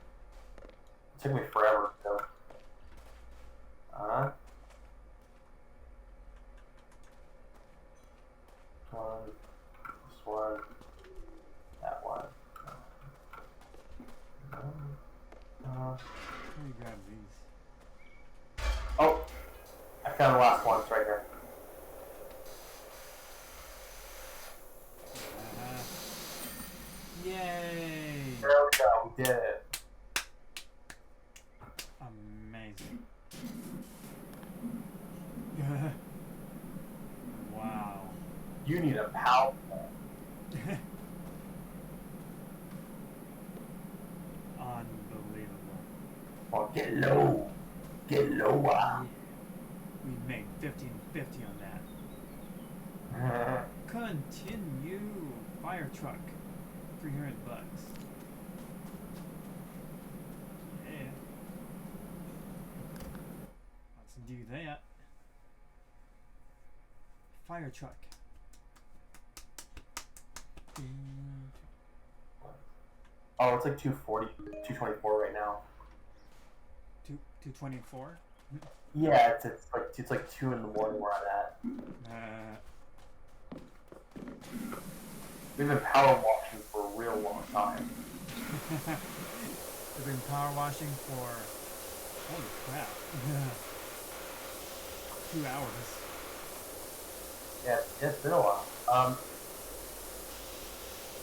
It took me forever though. This one, that one. Let me grab these. Oh, I found the last one. It's right here. Yay! There we go. We did it. Amazing. Wow. You need a PowerWash. Unbelievable. Oh, get low. Get lower. We made 1550 on that. Continue. Fire truck. $300. Yeah. Let's do that. Fire truck. Oh, it's like 240, 224 right now. 224. Yeah, it's like 2 in the morning where I'm at. We've been power washing for a real long time. We've been power washing for holy crap. 2 hours. Yeah, it's been a while.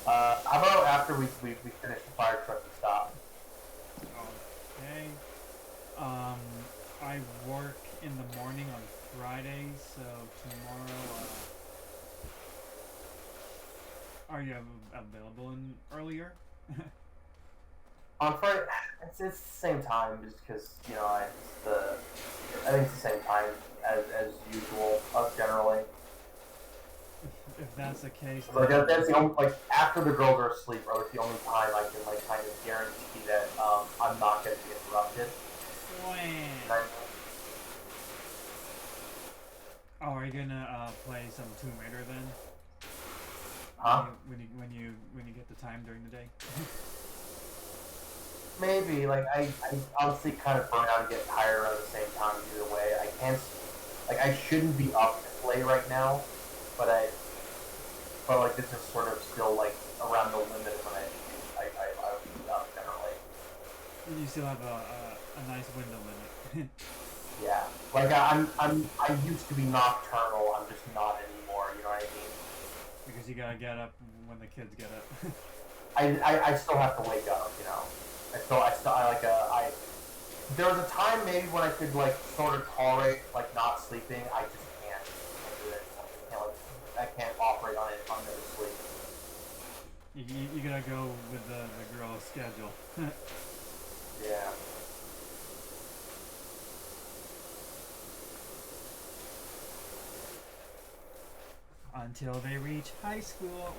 How about after we finish the fire truck and stop? Okay. I work in the morning on Friday, so tomorrow, are you available earlier? On Friday, it's the same time, just because, you know, I think it's the same time as usual, generally. If that's the case, Like that's the only, like, after the girls are asleep, are like the only time I can like kind of guarantee that I'm not going to be interrupted. Oh, are you gonna play some Tomb Raider then? Huh? When you get the time during the day? Maybe, like, I honestly kind of burn out and get tired around the same time either way. I can't, like, I shouldn't be up to play right now, but like, this is sort of still, like, around the limit when I would be up, generally. You still have a nice window limit. Yeah. Like, I used to be nocturnal, I'm just not anymore, you know what I mean? Because you gotta get up when the kids get up. I still have to wake up, you know? There was a time maybe when I could, like, sort of tolerate, like, not sleeping. I just can't. I can't operate on it if I'm never sleep. You gotta go with the girl's schedule. Yeah. Until they reach high school.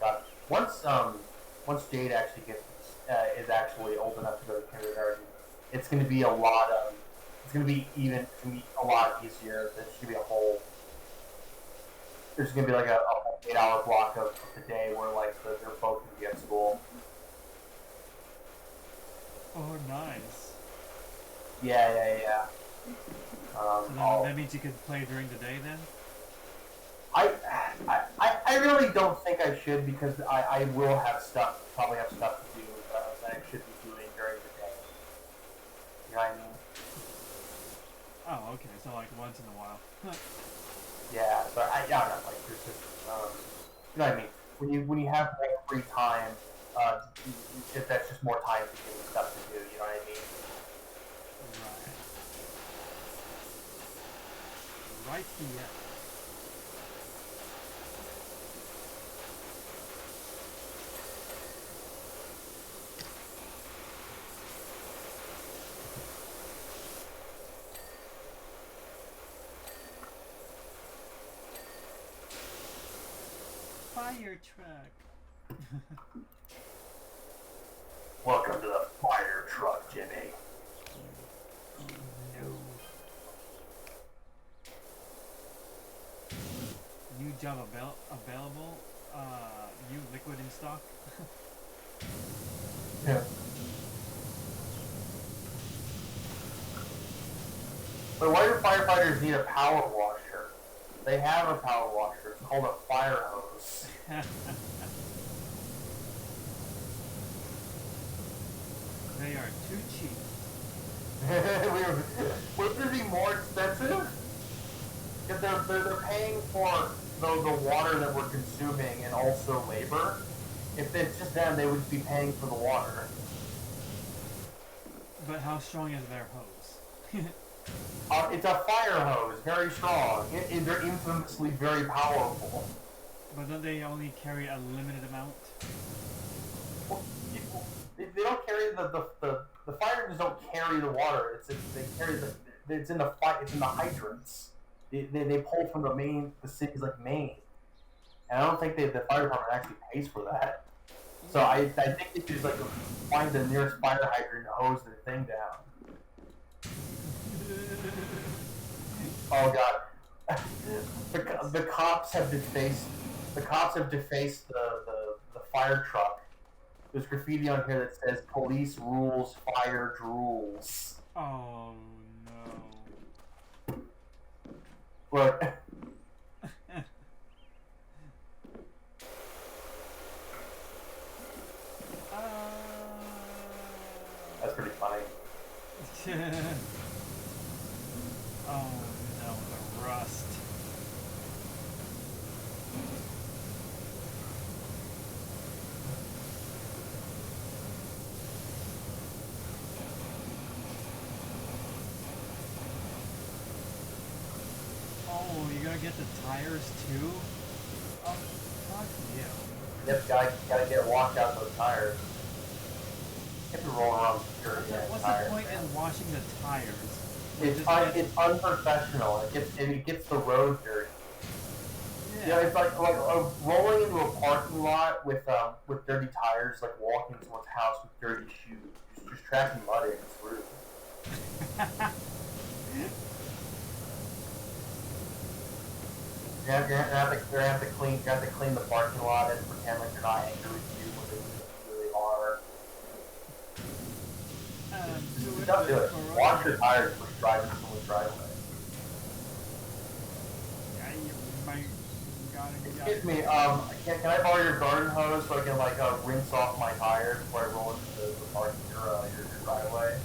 Well, Once Jade actually is actually old enough to go to kindergarten, it's going to be a lot easier. There's going to be a whole there's gonna be like a 8-hour block of the day where like they're both gonna be at school. Oh, nice. Yeah. So that means you could play during the day then? I really don't think I should because I will probably have stuff to do that I should be doing during the day. You know what I mean? Oh, okay. So like once in a while. Yeah, but I don't know. Like there's just you know what I mean? When you have more free time, that's just more time to give you stuff to do. You know what I mean? Right here. Fire truck. Welcome to the fire truck, Jimmy. No. New job available. New liquid in stock. Yeah. But why do firefighters need a power washer? They have a power washer. It's called a fire hose. They are too cheap. Wouldn't it be more expensive? Because they're paying for the water that we're consuming and also labor. If it's just them, they would be paying for the water. But how strong is their hose? It's a fire hose, very strong. They're infamously very powerful. But don't they only carry a limited amount? Well, they don't carry the fire hoses don't carry the water. They carry it's in the hydrants. They pull from the cities like Maine, and I don't think the fire department actually pays for that. So I think they could just like find the nearest fire hydrant and hose their thing down. Oh god, the cops have defaced the fire truck. There's graffiti on here that says "Police rules, fire drools." Oh no. Look. That's pretty funny. Oh no, the rust. Oh, you're gonna get the tires too? Oh, fuck you. Yep, gotta get washed out those tires. You have to roll around dirty What's tires. the point in washing the tires? It's unprofessional. It gets the road dirty. Yeah, it's like rolling into a parking lot with dirty tires, like walking into someone's house with dirty shoes, just tracking mud in. It's rude. You're gonna have to clean the parking lot and pretend like you're not angry with you when they really are. Don't do it. Wash your tires before you drive into someone's driveway. Excuse me, can I borrow your garden hose so I can like rinse off my tires before I roll into the park your driveway?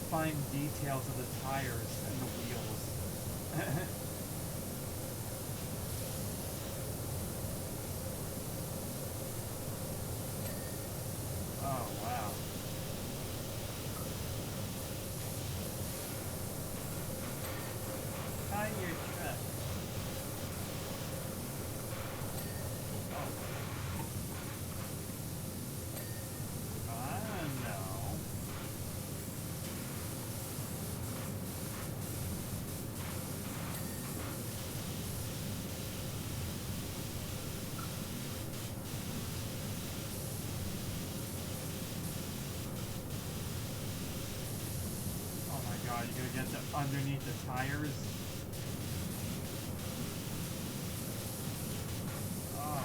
Fine details of the tires and the wheels. Oh wow. Tire truck. Oh. I don't know. gonna get the underneath the tires. Oh.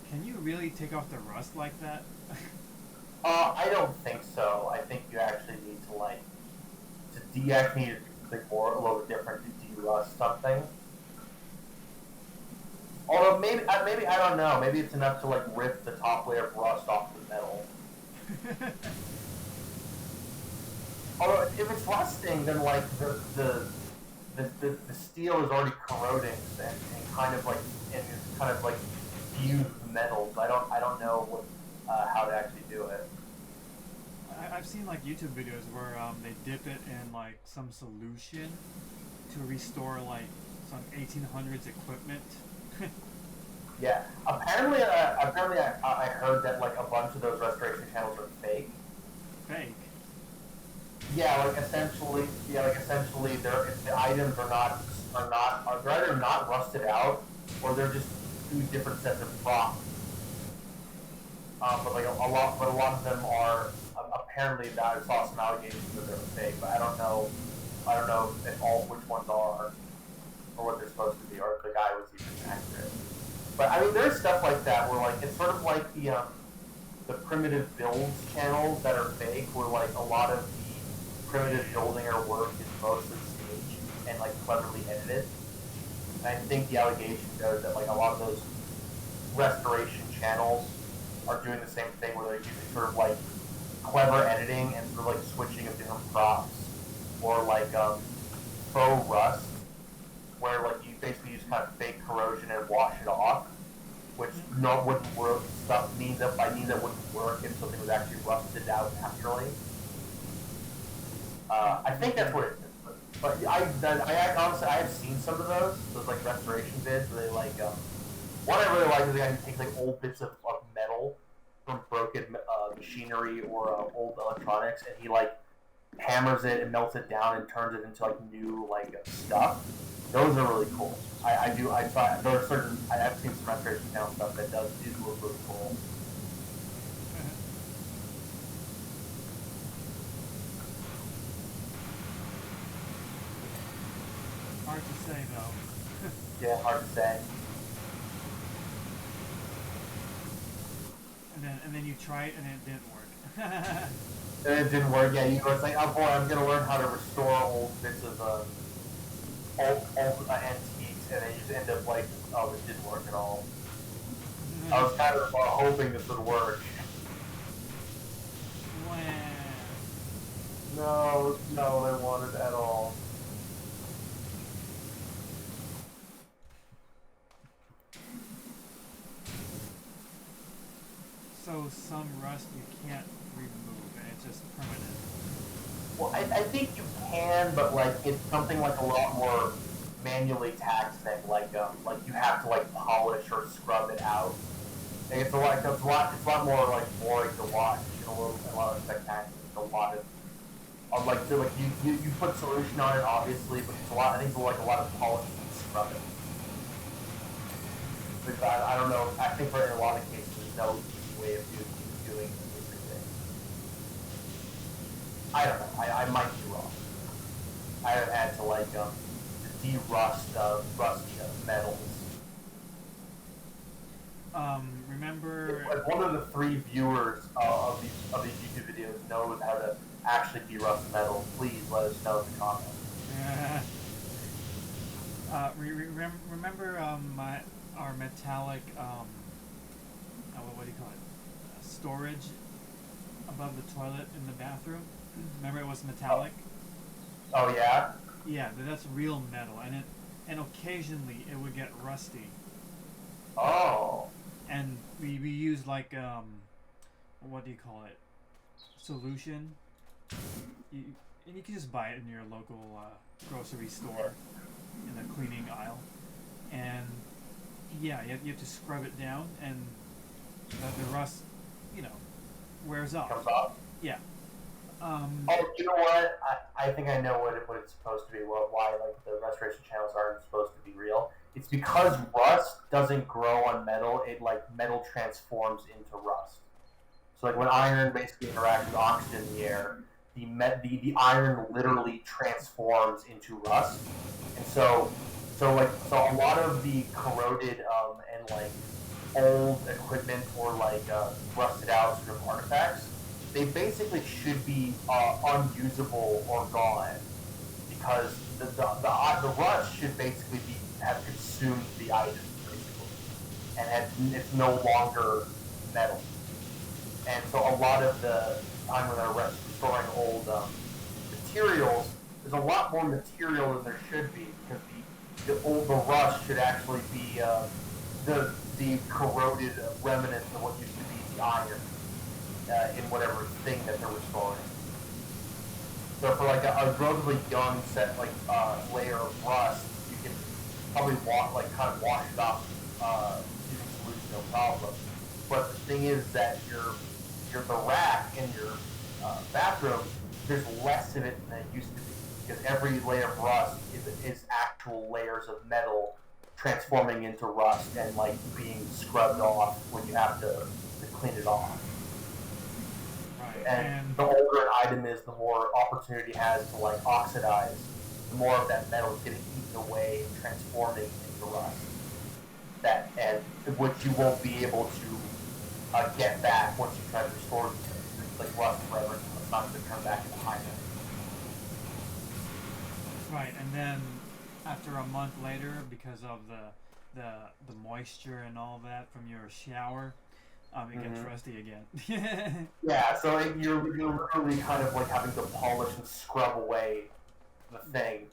Can you really take off the rust like that? I don't think so. I think you actually need to you actually need to think more a little bit different to de-rust something. Although maybe I don't know. Maybe it's enough to rip the top layer of rust off the metal. Although if it's rusting, then the steel is already corroding and kind of fused metal. So I don't know how to actually do it. I've seen YouTube videos where they dip it in some solution to restore some 1800s equipment. Yeah. Apparently I heard that a bunch of those restoration channels are fake. Fake. Yeah, essentially, the items are they're either not rusted out or they're just two different sets of props. But a lot of them are apparently that I saw some allegations that they're fake, but I don't know if which ones are or what they're supposed to be or if the guy was even accurate. But I mean, there's stuff like that where it's sort of like the primitive builds channels that are fake, where a lot of the primitive building or work is mostly staged and cleverly edited. And I think the allegation goes that a lot of those restoration channels are doing the same thing, where they're using sort of clever editing and sort of switching of different props, or faux rust, where you basically use kind of fake corrosion and wash it off, which wouldn't work. Stuff means that wouldn't work if something was actually rusted out naturally. I think that's what it is. But I honestly I have seen some of those restoration vids where they one I really like is the guy who takes old bits of metal from broken machinery or old electronics, and he hammers it and melts it down and turns it into new stuff. Those are really cool. I've seen some restoration channel stuff that does look really cool. Hard to say though. Yeah, hard to say. And then you try it and it didn't work. And it didn't work. Yeah, it's oh boy, I'm gonna learn how to restore old bits of old antiques, and then you just end up oh, this didn't work at all. I was kind of hoping this would work. No, they wanted at all. So some rust you can't remove, and it's just permanent. Well, I think you can, but it's something a lot more manually taxing. You have to polish or scrub it out. It's a lot more boring to watch and a lot of spectacular. It's a lot of you put solution on it obviously, but it's a lot. I think it's a lot of polishing and scrubbing. Because I don't know. I think in a lot of cases there's no way of doing everything. I don't know. I might be wrong. I have had to de-rust rusty metals. Remember? If one of the 3 viewers of these YouTube videos knows how to actually de-rust metal, please let us know in the comments. Remember our metallic what do you call it? Storage above the toilet in the bathroom. Remember it was metallic? Oh yeah? Yeah, that's real metal, and occasionally it would get rusty. Oh. And we use what do you call it? Solution. And you can just buy it in your local grocery store in the cleaning aisle. And yeah, you have to scrub it down, and the rust, wears off. Comes off? Yeah. Oh, you know what? I think I know what it's supposed to be. Why the restoration channels aren't supposed to be real. It's because rust doesn't grow on metal. It metal transforms into rust. So like when iron basically interacts with oxygen in the air, the iron literally transforms into rust, and so a lot of the corroded and like old equipment or like rusted out sort of artifacts, they basically should be unusable or gone because the rust should basically have consumed the item basically, and it's no longer metal. And so a lot of the time when they're restoring old materials, there's a lot more material than there should be because the rust should actually be the corroded remnants of what used to be the iron in whatever thing that they're restoring. So for like a relatively young set layer of rust, you can probably kind of wash it off using solution, no problem. But the thing is that the rack in your bathroom, there's less of it than it used to be because every layer of rust is actual layers of metal transforming into rust and like being scrubbed off when you have to clean it off. Right. And the older an item is, the more opportunity it has to like oxidize. The more of that metal is getting eaten away and transforming into rust. And which you won't be able to get back once you try to restore like rust forever. So it's not going to turn back into iron. Right, and then after a month later, because of the moisture and all that from your shower, it gets rusty again. Yeah, so you're literally kind of like having to polish and scrub away the thing.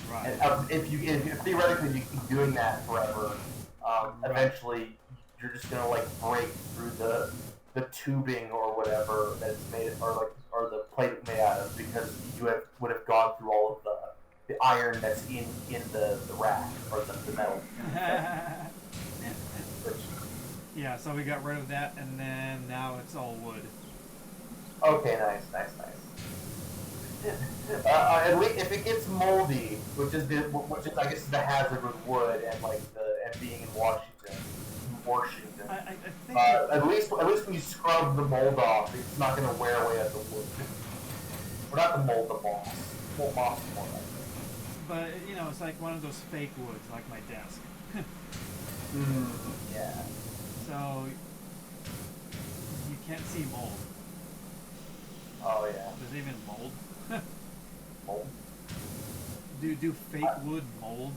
Right. And if theoretically you keep doing that forever, eventually you're just gonna like break through the tubing or whatever that it's made, or the plate it's made out of, because you would have gone through all of the iron that's in the rack or the metal. Yeah, so we got rid of that, and then now it's all wood. Okay, nice. At least if it gets moldy, which is I guess the hazard with wood and and being in Washington. I think At least when you scrub the mold off, it's not going to wear away at the wood. Or not the mold, the moss. Well, moss more like it. But it's like one of those fake woods, like my desk. Yeah. So you can't see mold. Oh yeah. There's even mold. Mold. Do fake wood mold?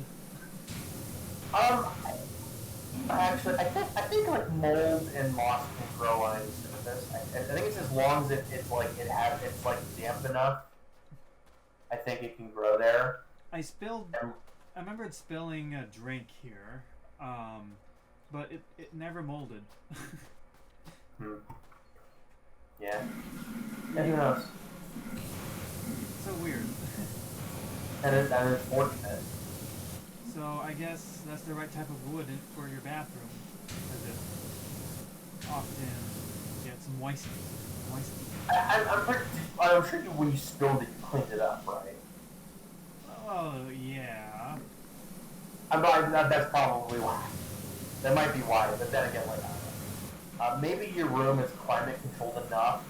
Actually, I think like mold and moss can grow on any surface. I think it's as long as it's like damp enough. I think it can grow there. I remembered spilling a drink here, but it never molded. Yeah. Yeah, who knows? So weird. And it's fortunate. So I guess that's the right type of wood for your bathroom, because it often gets moist. I'm sure when you spilled it, you cleaned it up, right? Oh yeah. That's probably why. That might be why, but then again, maybe your room is climate controlled enough,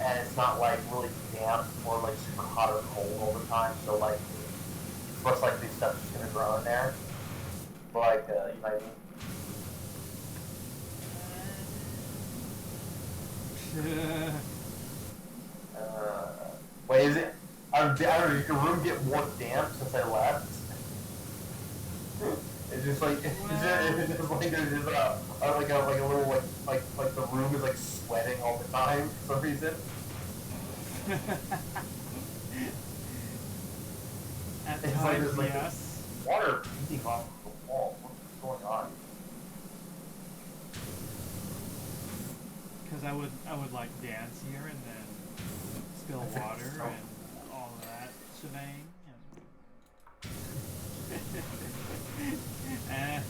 and it's not like really damp or like super hot or cold all the time. So like, it's less likely stuff is gonna grow in there. But like, you know what I mean? Wait, is it? Did your room get more damp since I left? It's just like there's a little like the room is like sweating all the time for some reason. At It's times, like there's yes. water beating off the wall. What's going on? Because I would like dance here and then spill water and all that shebang. And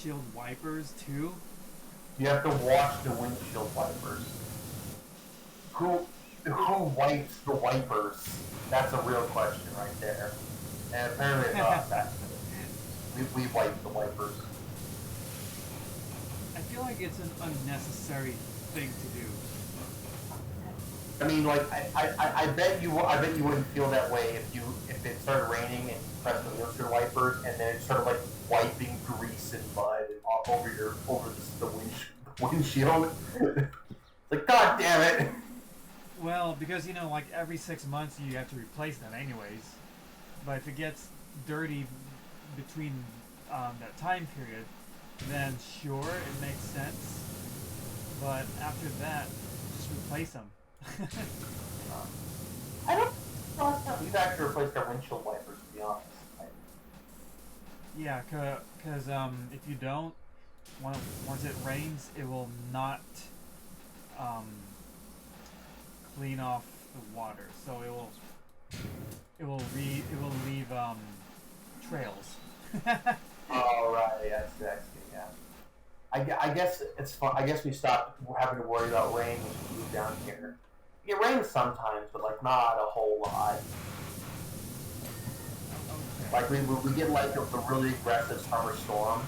windshield wipers too? You have to wash the windshield wipers. Who wipes the wipers? That's a real question right there. And apparently it's us, actually. We wipe the wipers. I feel like it's an unnecessary thing to do. I mean, like, I bet you wouldn't feel that way if it started raining and you pressed the windshield wipers and then it started like wiping grease and mud all over the windshield. It's like, God damn it! Well, because you know, like every 6 months you have to replace them anyways. But if it gets dirty between that time period, then sure, it makes sense. But after that, just replace them. I don't know we've actually replaced our windshield wipers, to be honest. Yeah, because if you don't, once it rains, it will not clean off the water, so it will leave trails. Oh right, yes, yeah. I guess it's fun. I guess we stopped having to worry about rain when we moved down here. It rains sometimes, but like not a whole lot. Okay. Like we get like a really aggressive summer storm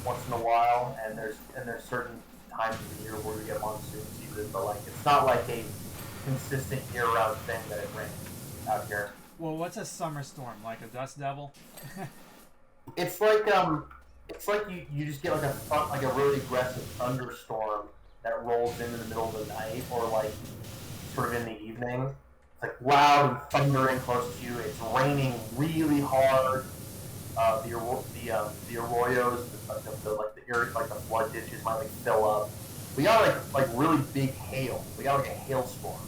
once in a while, and there's certain times of the year where we get monsoon season, but like it's not like a consistent year-round thing that it rains out here. Well, what's a summer storm? Like a dust devil? It's like you just get like a really aggressive thunderstorm that rolls in the middle of the night, or like sort of in the evening. It's like loud and thundering close to you. It's raining really hard. The arroyos, the flood ditches might like fill up. We got like really big hail. We got like a hailstorm.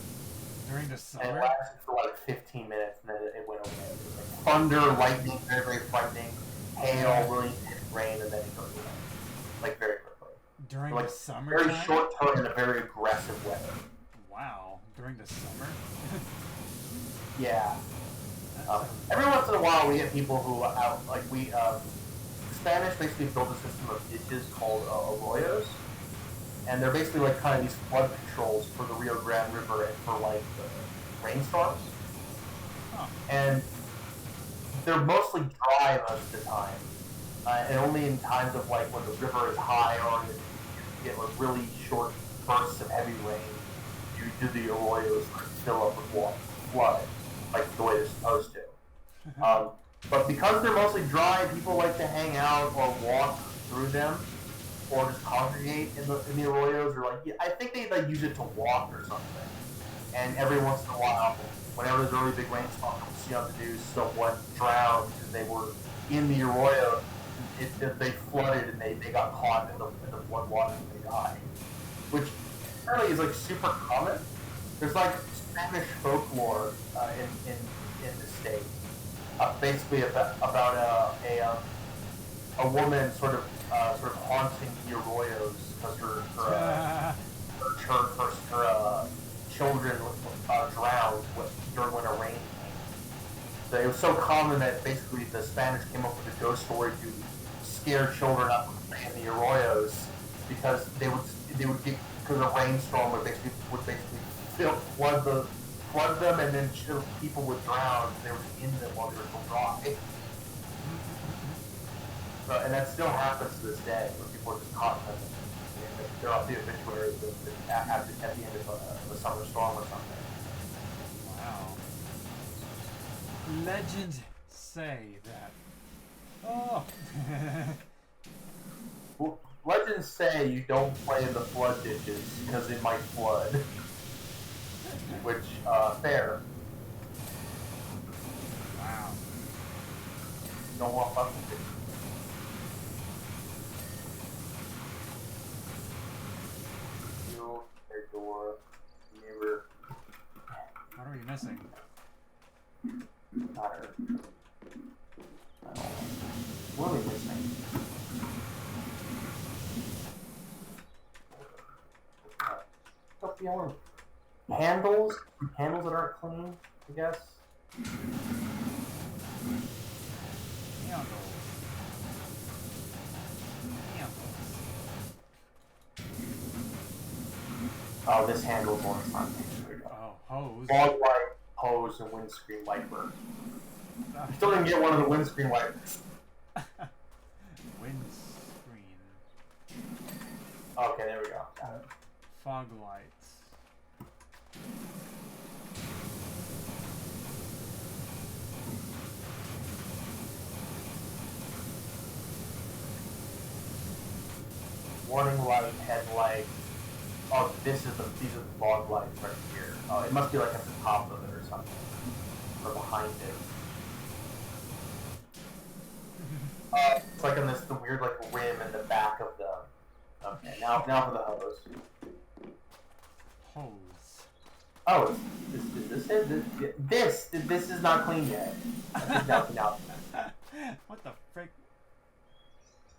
During the And summer? it lasted for like 15 minutes, and then it went away. It was like thunder, lightning, very, very frightening. Hail, really intense rain, and then it goes away. Like very quickly. During like the summer? very short term and a very aggressive weather. Wow. During the summer? Yeah. That sounds- Every once in a while, we get people who Spanish basically built a system of ditches called arroyos, and they're basically like kind of these flood controls for the Rio Grande River and for like the rainstorms. Huh. And they're mostly dry most of the time, and only in times of like when the river is high or you get like really short bursts of heavy rain, you do the arroyos fill up with water, flood, like the way they're supposed to. But because they're mostly dry, people like to hang out or walk through them, or just congregate in the arroyos, or like I think they like use it to walk or something. And every once in a while, whenever there's a really big rainstorm, you'll see on the news someone drowned because they were in the arroyo. They flooded and they got caught in the flood water and they died, which apparently is like super common. There's like Spanish folklore in the state, basically about a woman sort of haunting the arroyos because her children drowned during when a rain came. So it was so common that basically the Spanish came up with a ghost story to scare children up in the arroyos because they would get because a rainstorm would basically flood them, and then people would drown and they were in them while they were still dry. So, and that still happens to this day, where people are just caught in them. They're off the obituaries at the end of a summer storm or something. Wow. Legends say that. Oh. Well, legends say you don't play in the flood ditches because it might flood. Which, fair. Wow. Don't want fucking ditches. Their door, mirror. What are we missing? Not her. What are we missing? What's the only handles? Handles that aren't clean, I guess. Handles. Oh, this handles more time. There we go. Oh, hose. Fog light, hose, and windscreen wiper. Still didn't get one of the windscreen wipers. Windscreen. Okay, there we go. Got it. Fog lights. Warning light, headlight. Oh, these are the fog lights right here. Oh, it must be like at the top of it or something, or behind it. It's like on the weird like rim in the back of the. Okay, now for the hose. Hose. Oh, is this it? This is not clean yet. No. What the frick?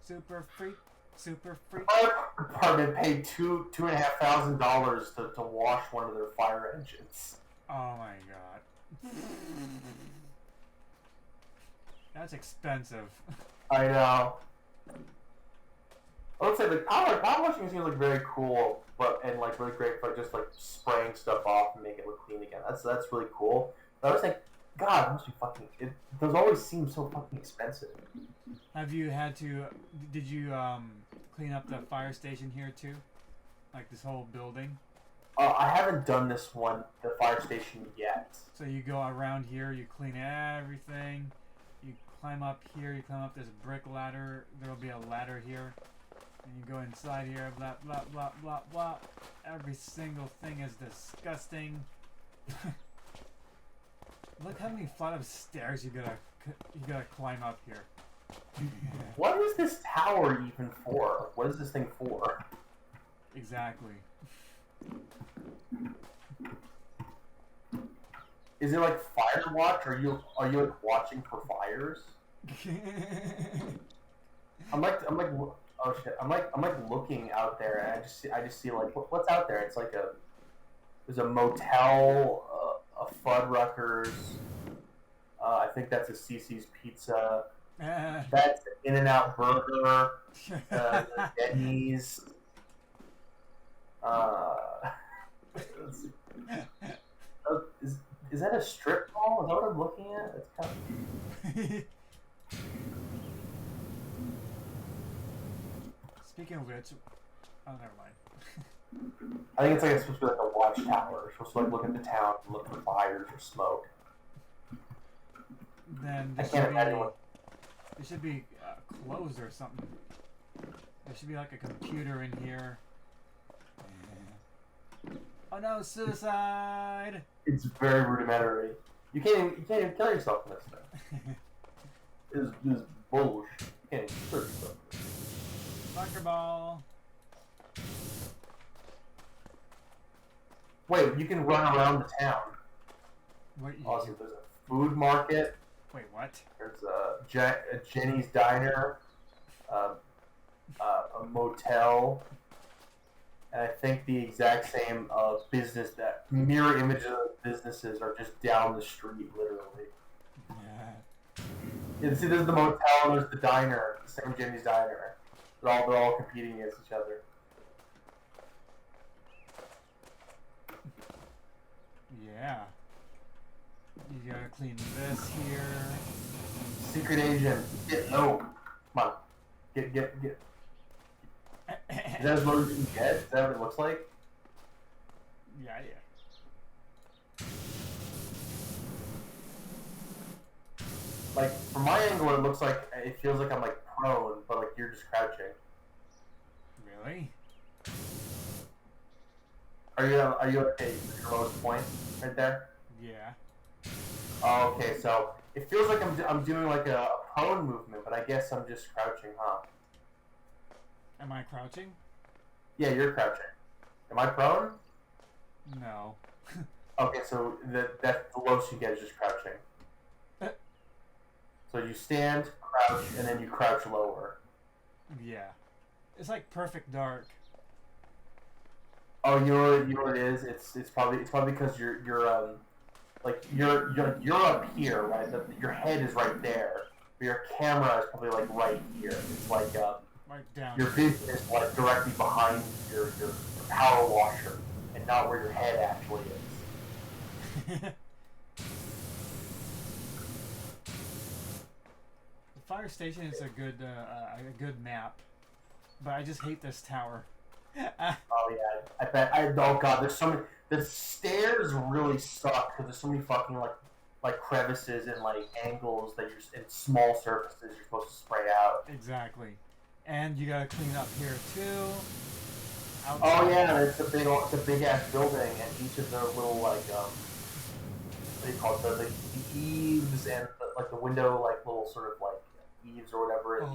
Super freak. Super freak. Fire department paid $2,500 to wash one of their fire engines. Oh my god. That's expensive. I know. I would say the power washing machines look very cool, and like really great for just like spraying stuff off and making it look clean again. That's really cool. But I was like, God, it must be fucking. Those always seem so fucking expensive. Have you had to? Did you clean up the fire station here too? Like this whole building? I haven't done this one, the fire station yet. So you go around here, you clean everything. You climb up here, you climb up this brick ladder. There will be a ladder here. And you go inside here, blah, blah, blah, blah, blah. Every single thing is disgusting. Look how many flight of stairs you gotta climb up here. What is this tower even for? What is this thing for? Exactly. Is it like fire watch? Are you like watching for fires? I'm like oh shit! I'm like looking out there, and I just see like what's out there. It's like there's a motel, a Fuddruckers. I think that's a CC's Pizza. That's an In-N-Out Burger. Denny's. Is that a strip mall? Is that what I'm looking at? It's kind of... Speaking of which, oh, never mind. I think it's like it's supposed to be like a watchtower. You're supposed to like look at the town and look for fires or smoke. Then I can't imagine what... It should be closed or something. There should be like a computer in here. Oh no, suicide! It's very rudimentary. You can't even kill yourself in this thing. This bullshit. You can't even kill yourself. Soccer ball. Wait, you can run around the town. What? Also, there's a food market. Wait, what? There's a Jenny's Diner, a motel, and I think the exact same business, that mirror images of businesses are just down the street, literally. Yeah. Yeah, see, there's the motel and there's the diner, the same Jenny's Diner. They're all competing against each other. Yeah. You gotta clean this here. Secret agent, get low. Come on, get. Is that as low as you can get? Is that what it looks like? Yeah. Like, from my angle, it looks like, it feels like I'm like prone, but like you're just crouching. Really? Are you at your lowest point right there? Yeah. Oh, okay, so it feels like I'm doing like a prone movement, but I guess I'm just crouching, huh? Am I crouching? Yeah, you're crouching. Am I prone? No. Okay, so that's the lowest you get is just crouching. So you stand, crouch, and then you crouch lower. Yeah. It's like perfect dark. Oh, you know what it is? It's probably because you're up here, right? Your head is right there, but your camera is probably like right here. It's like Right down. your vision is like directly behind your power washer, and not where your head actually is. The fire station is a good map, but I just hate this tower. Oh yeah, I bet. Oh god, there's so many. The stairs really suck because there's so many fucking like crevices and like angles that you're and small surfaces you're supposed to spray out. Exactly, and you gotta clean up here too. Oh Outside. yeah, it's a big ass building, and each of the little like what do you call it? The eaves and like the window like little sort of like eaves or whatever. And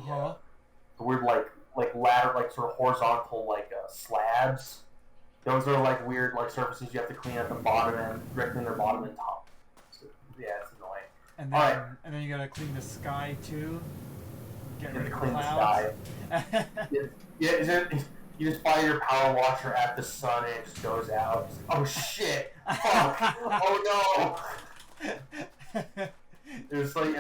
the weird like ladder like sort of horizontal like slabs. Those are like weird like surfaces you have to clean at the bottom and directly their bottom and top. So, yeah, it's annoying. And then you gotta clean the sky too. Get rid of Clean the clouds. sky. You just buy your power washer at the sun and it just goes out. Just like, oh shit! Fuck! Oh no! It's like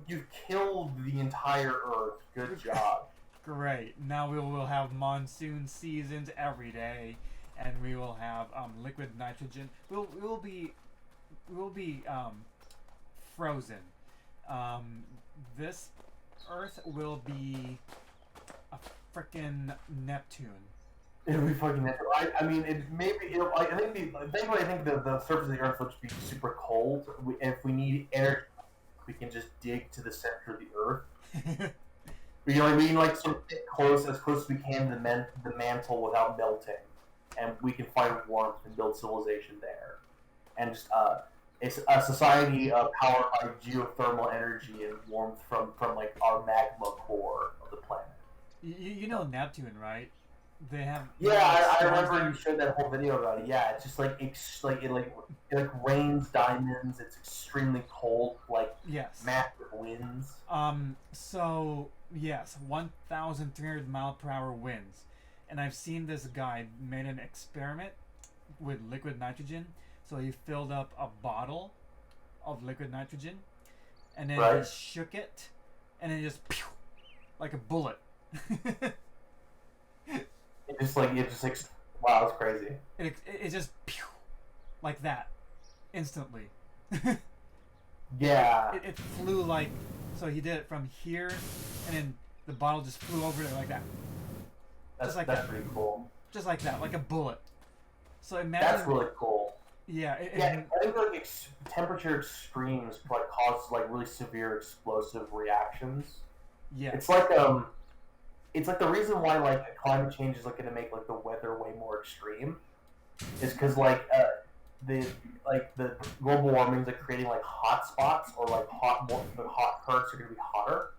you've killed the entire Earth. Good job. Great. Now we will have monsoon seasons every day, and we will have liquid nitrogen. We'll be frozen. This Earth will be a frickin' Neptune. It'll be fucking. I mean, I think the surface of the Earth will just be super cold. If we need energy, we can just dig to the center of the Earth. We can like sort of get as close as we can to the mantle without melting, and we can find warmth and build civilization there. And just it's a society powered by geothermal energy and warmth from like our magma core of the planet. You know Neptune, right? They have. Yeah, I remember you showed that whole video about it. Yeah, it's just like it rains diamonds. It's extremely cold, like yes, massive winds. So yes, 1,300 mile per hour winds, and I've seen this guy made an experiment with liquid nitrogen. So he filled up a bottle of liquid nitrogen, and then he shook it, and then just pew, like a bullet. It just wow, it's crazy. It just pew, like that, instantly. Yeah. It flew like, so he did it from here, and then the bottle just flew over it like that. That's pretty cool. Just like that, like a bullet. So imagine. That's really cool. Yeah. I think like temperature extremes like cause like really severe explosive reactions. Yeah. It's like the reason why like climate change is like going to make like the weather way more extreme is because like the global warming is like creating like hot spots or like hot currents are going to be hotter,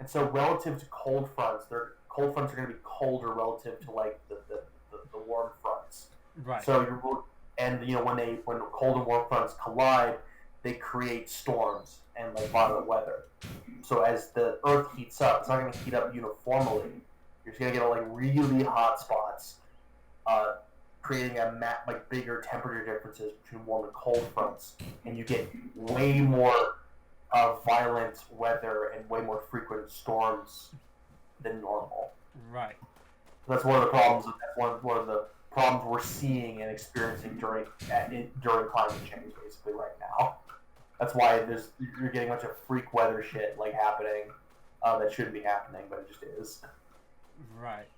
and so relative to cold fronts, cold fronts are going to be colder relative to like the warm fronts. Right. So when cold and warm fronts collide, they create storms and like violent weather. So as the Earth heats up, it's not going to heat up uniformly. You're just going to get like really hot spots, creating like bigger temperature differences between warm and cold fronts, and you get way more violent weather and way more frequent storms than normal. Right. That's one of the problems. That's one of the problems we're seeing and experiencing during climate change, basically right now. That's why you're getting a bunch of freak weather shit like happening that shouldn't be happening, but it just is. Right.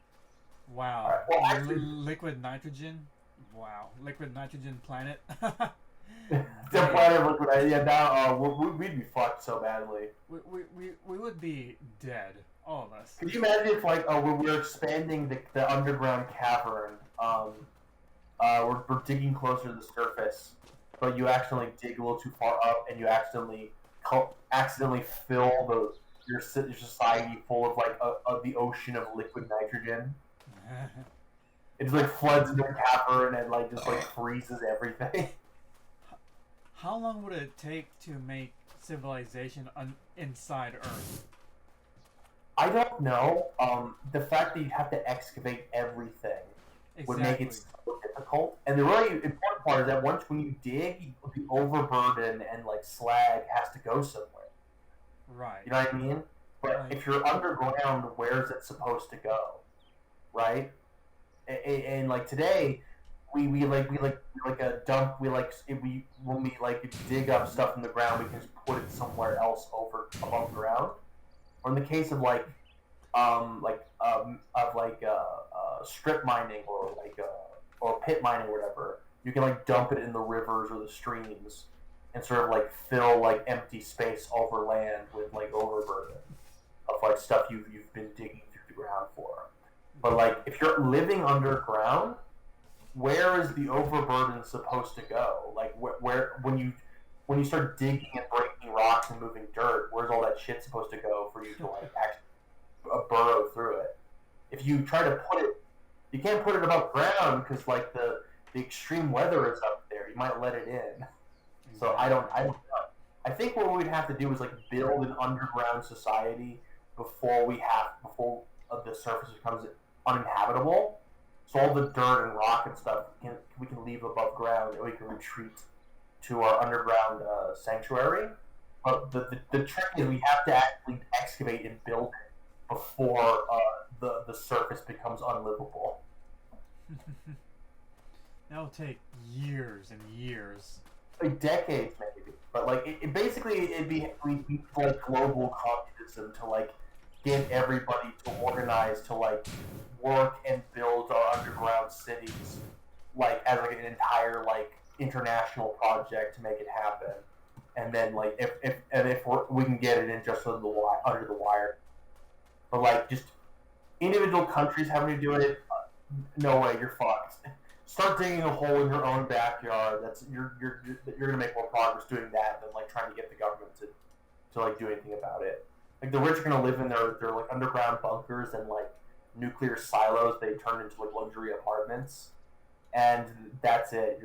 Wow. Right. Well, actually, liquid nitrogen. Wow. Liquid nitrogen planet. the planet of liquid. Yeah. Now we'd be fucked so badly. We would be dead. All of us. Could you imagine if like we're expanding the underground cavern? We're digging closer to the surface, but you accidentally dig a little too far up, and you accidentally fill your society full of like the ocean of liquid nitrogen. It just like floods into the cavern and like just like freezes everything. How long would it take to make civilization inside Earth? I don't know. The fact that you have to excavate everything would make it so difficult. And the really important part is that when you dig, the overburden and like slag has to go somewhere. Right. You know what I mean? But if you're underground, where's it supposed to go? Right? And like today, we dump we like if we when we like dig up stuff from the ground, we can just put it somewhere else over above ground. Or in the case of strip mining or pit mining or whatever, you can like dump it in the rivers or the streams and sort of like fill like empty space over land with like overburden of like stuff you've been digging through the ground for. But like if you're living underground, where is the overburden supposed to go? Like where when you start digging and breaking rocks and moving dirt, where's all that shit supposed to go for you to like actually burrow through it? If you try to put it, you can't put it above ground because like the extreme weather is up there. You might let it in. So I don't know. I think what we'd have to do is like build an underground society before the surface becomes uninhabitable. So all the dirt and rock and stuff we can leave above ground, and we can retreat to our underground sanctuary. But the trick is we have to actually excavate and build it before the surface becomes unlivable. That'll take years and years. Like decades maybe, but like it'd be like global communism to like get everybody to organize to like work and build our underground cities like as like an entire like international project to make it happen, and then like if we can get it in just under the wire, but like just individual countries having to do it, no way, you're fucked. Start digging a hole in your own backyard. You're gonna make more progress doing that than like trying to get the government to like do anything about it. Like the rich are gonna live in their like underground bunkers and like nuclear silos they turn into like luxury apartments, and that's it.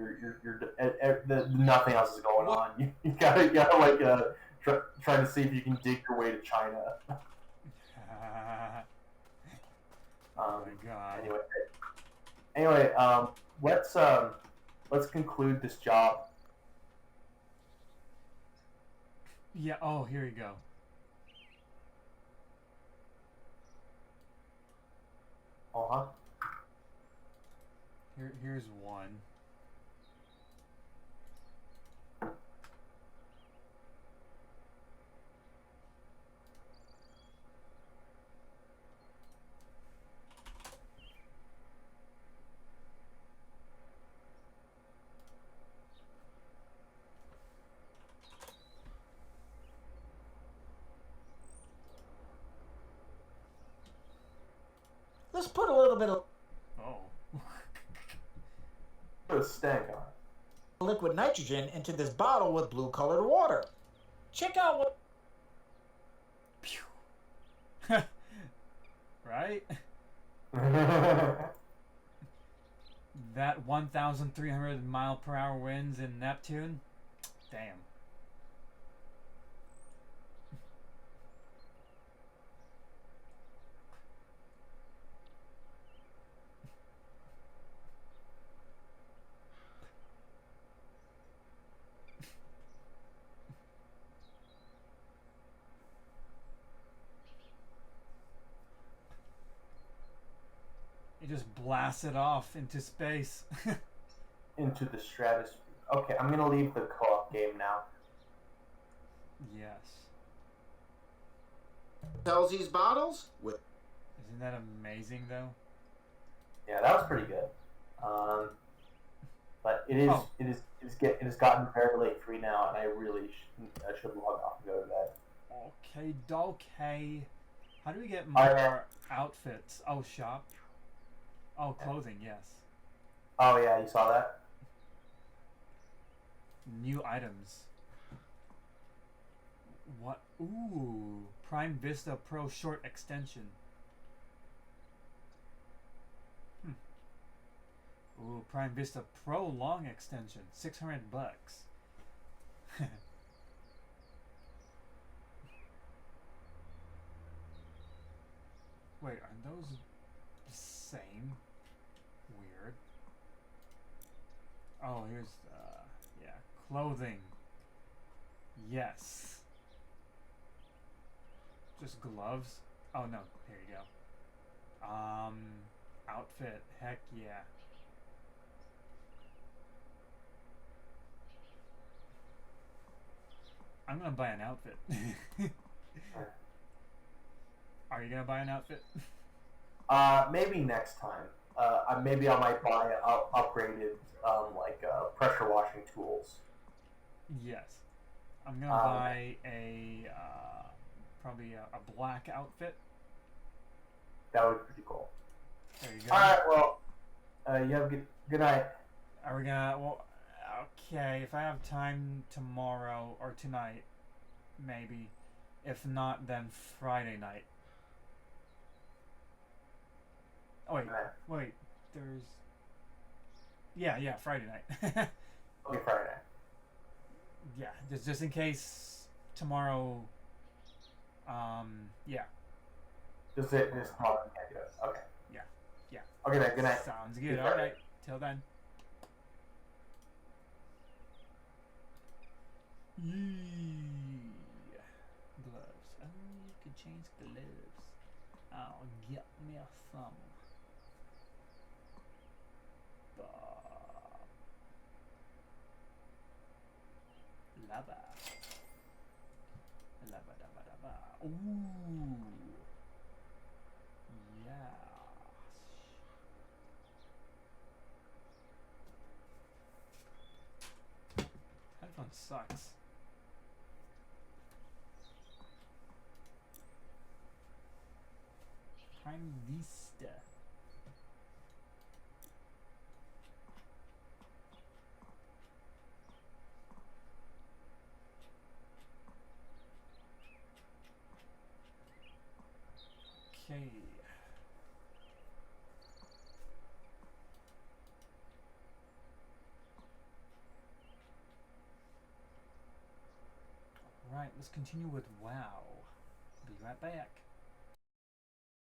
Nothing else is going on. You gotta like try to see if you can dig your way to China. Oh my god. Anyway, let's conclude this job. Yeah. Oh, here you go. Uh-huh. Here's one. Let's put a little bit of Oh. Put a stank on it. liquid nitrogen into this bottle with blue colored water. Check out what... Pew. Right? That 1,300 mile per hour winds in Neptune? Damn. You just blast it off into space. Into the stratosphere. Okay, I'm gonna leave the co-op game now. Yes. Tells these bottles with... Isn't that amazing, though? Yeah, that was pretty good. But it has gotten very late for me now, and I really should log off and go to bed. Okay. How do we get more outfits? Oh, shop. Oh, clothing, yes. Oh yeah, you saw that? New items. What? Ooh. Prime Vista Pro Short Extension. Ooh, Prime Vista Pro Long Extension. $600. Wait, are those the same? Weird. Oh, here's yeah, clothing. Yes. Just gloves. Oh no, here you go. Outfit. Heck yeah. I'm gonna buy an outfit. Are you gonna buy an outfit? Maybe next time. Maybe I might buy upgraded pressure washing tools. Yes. I'm gonna buy a probably a black outfit. That would be pretty cool. There you go. All right. Well, you have a good night. Are we gonna? Well, okay. If I have time tomorrow or tonight, maybe. If not, then Friday night. Oh wait, wait. There's. Yeah, Friday night. Okay, Friday night. Yeah, just in case tomorrow. Yeah. Just tomorrow. Okay. Yeah. Okay, then. Good night. Sounds Good good. night. All right. Till then. Yee. Gloves. Oh, you could change gloves. I'll get me some. Lava. Lava, lava, lava. Ooh. Yeah. Headphone sucks. Prime Vista. Okay. Alright, let's continue with WoW. Be right back.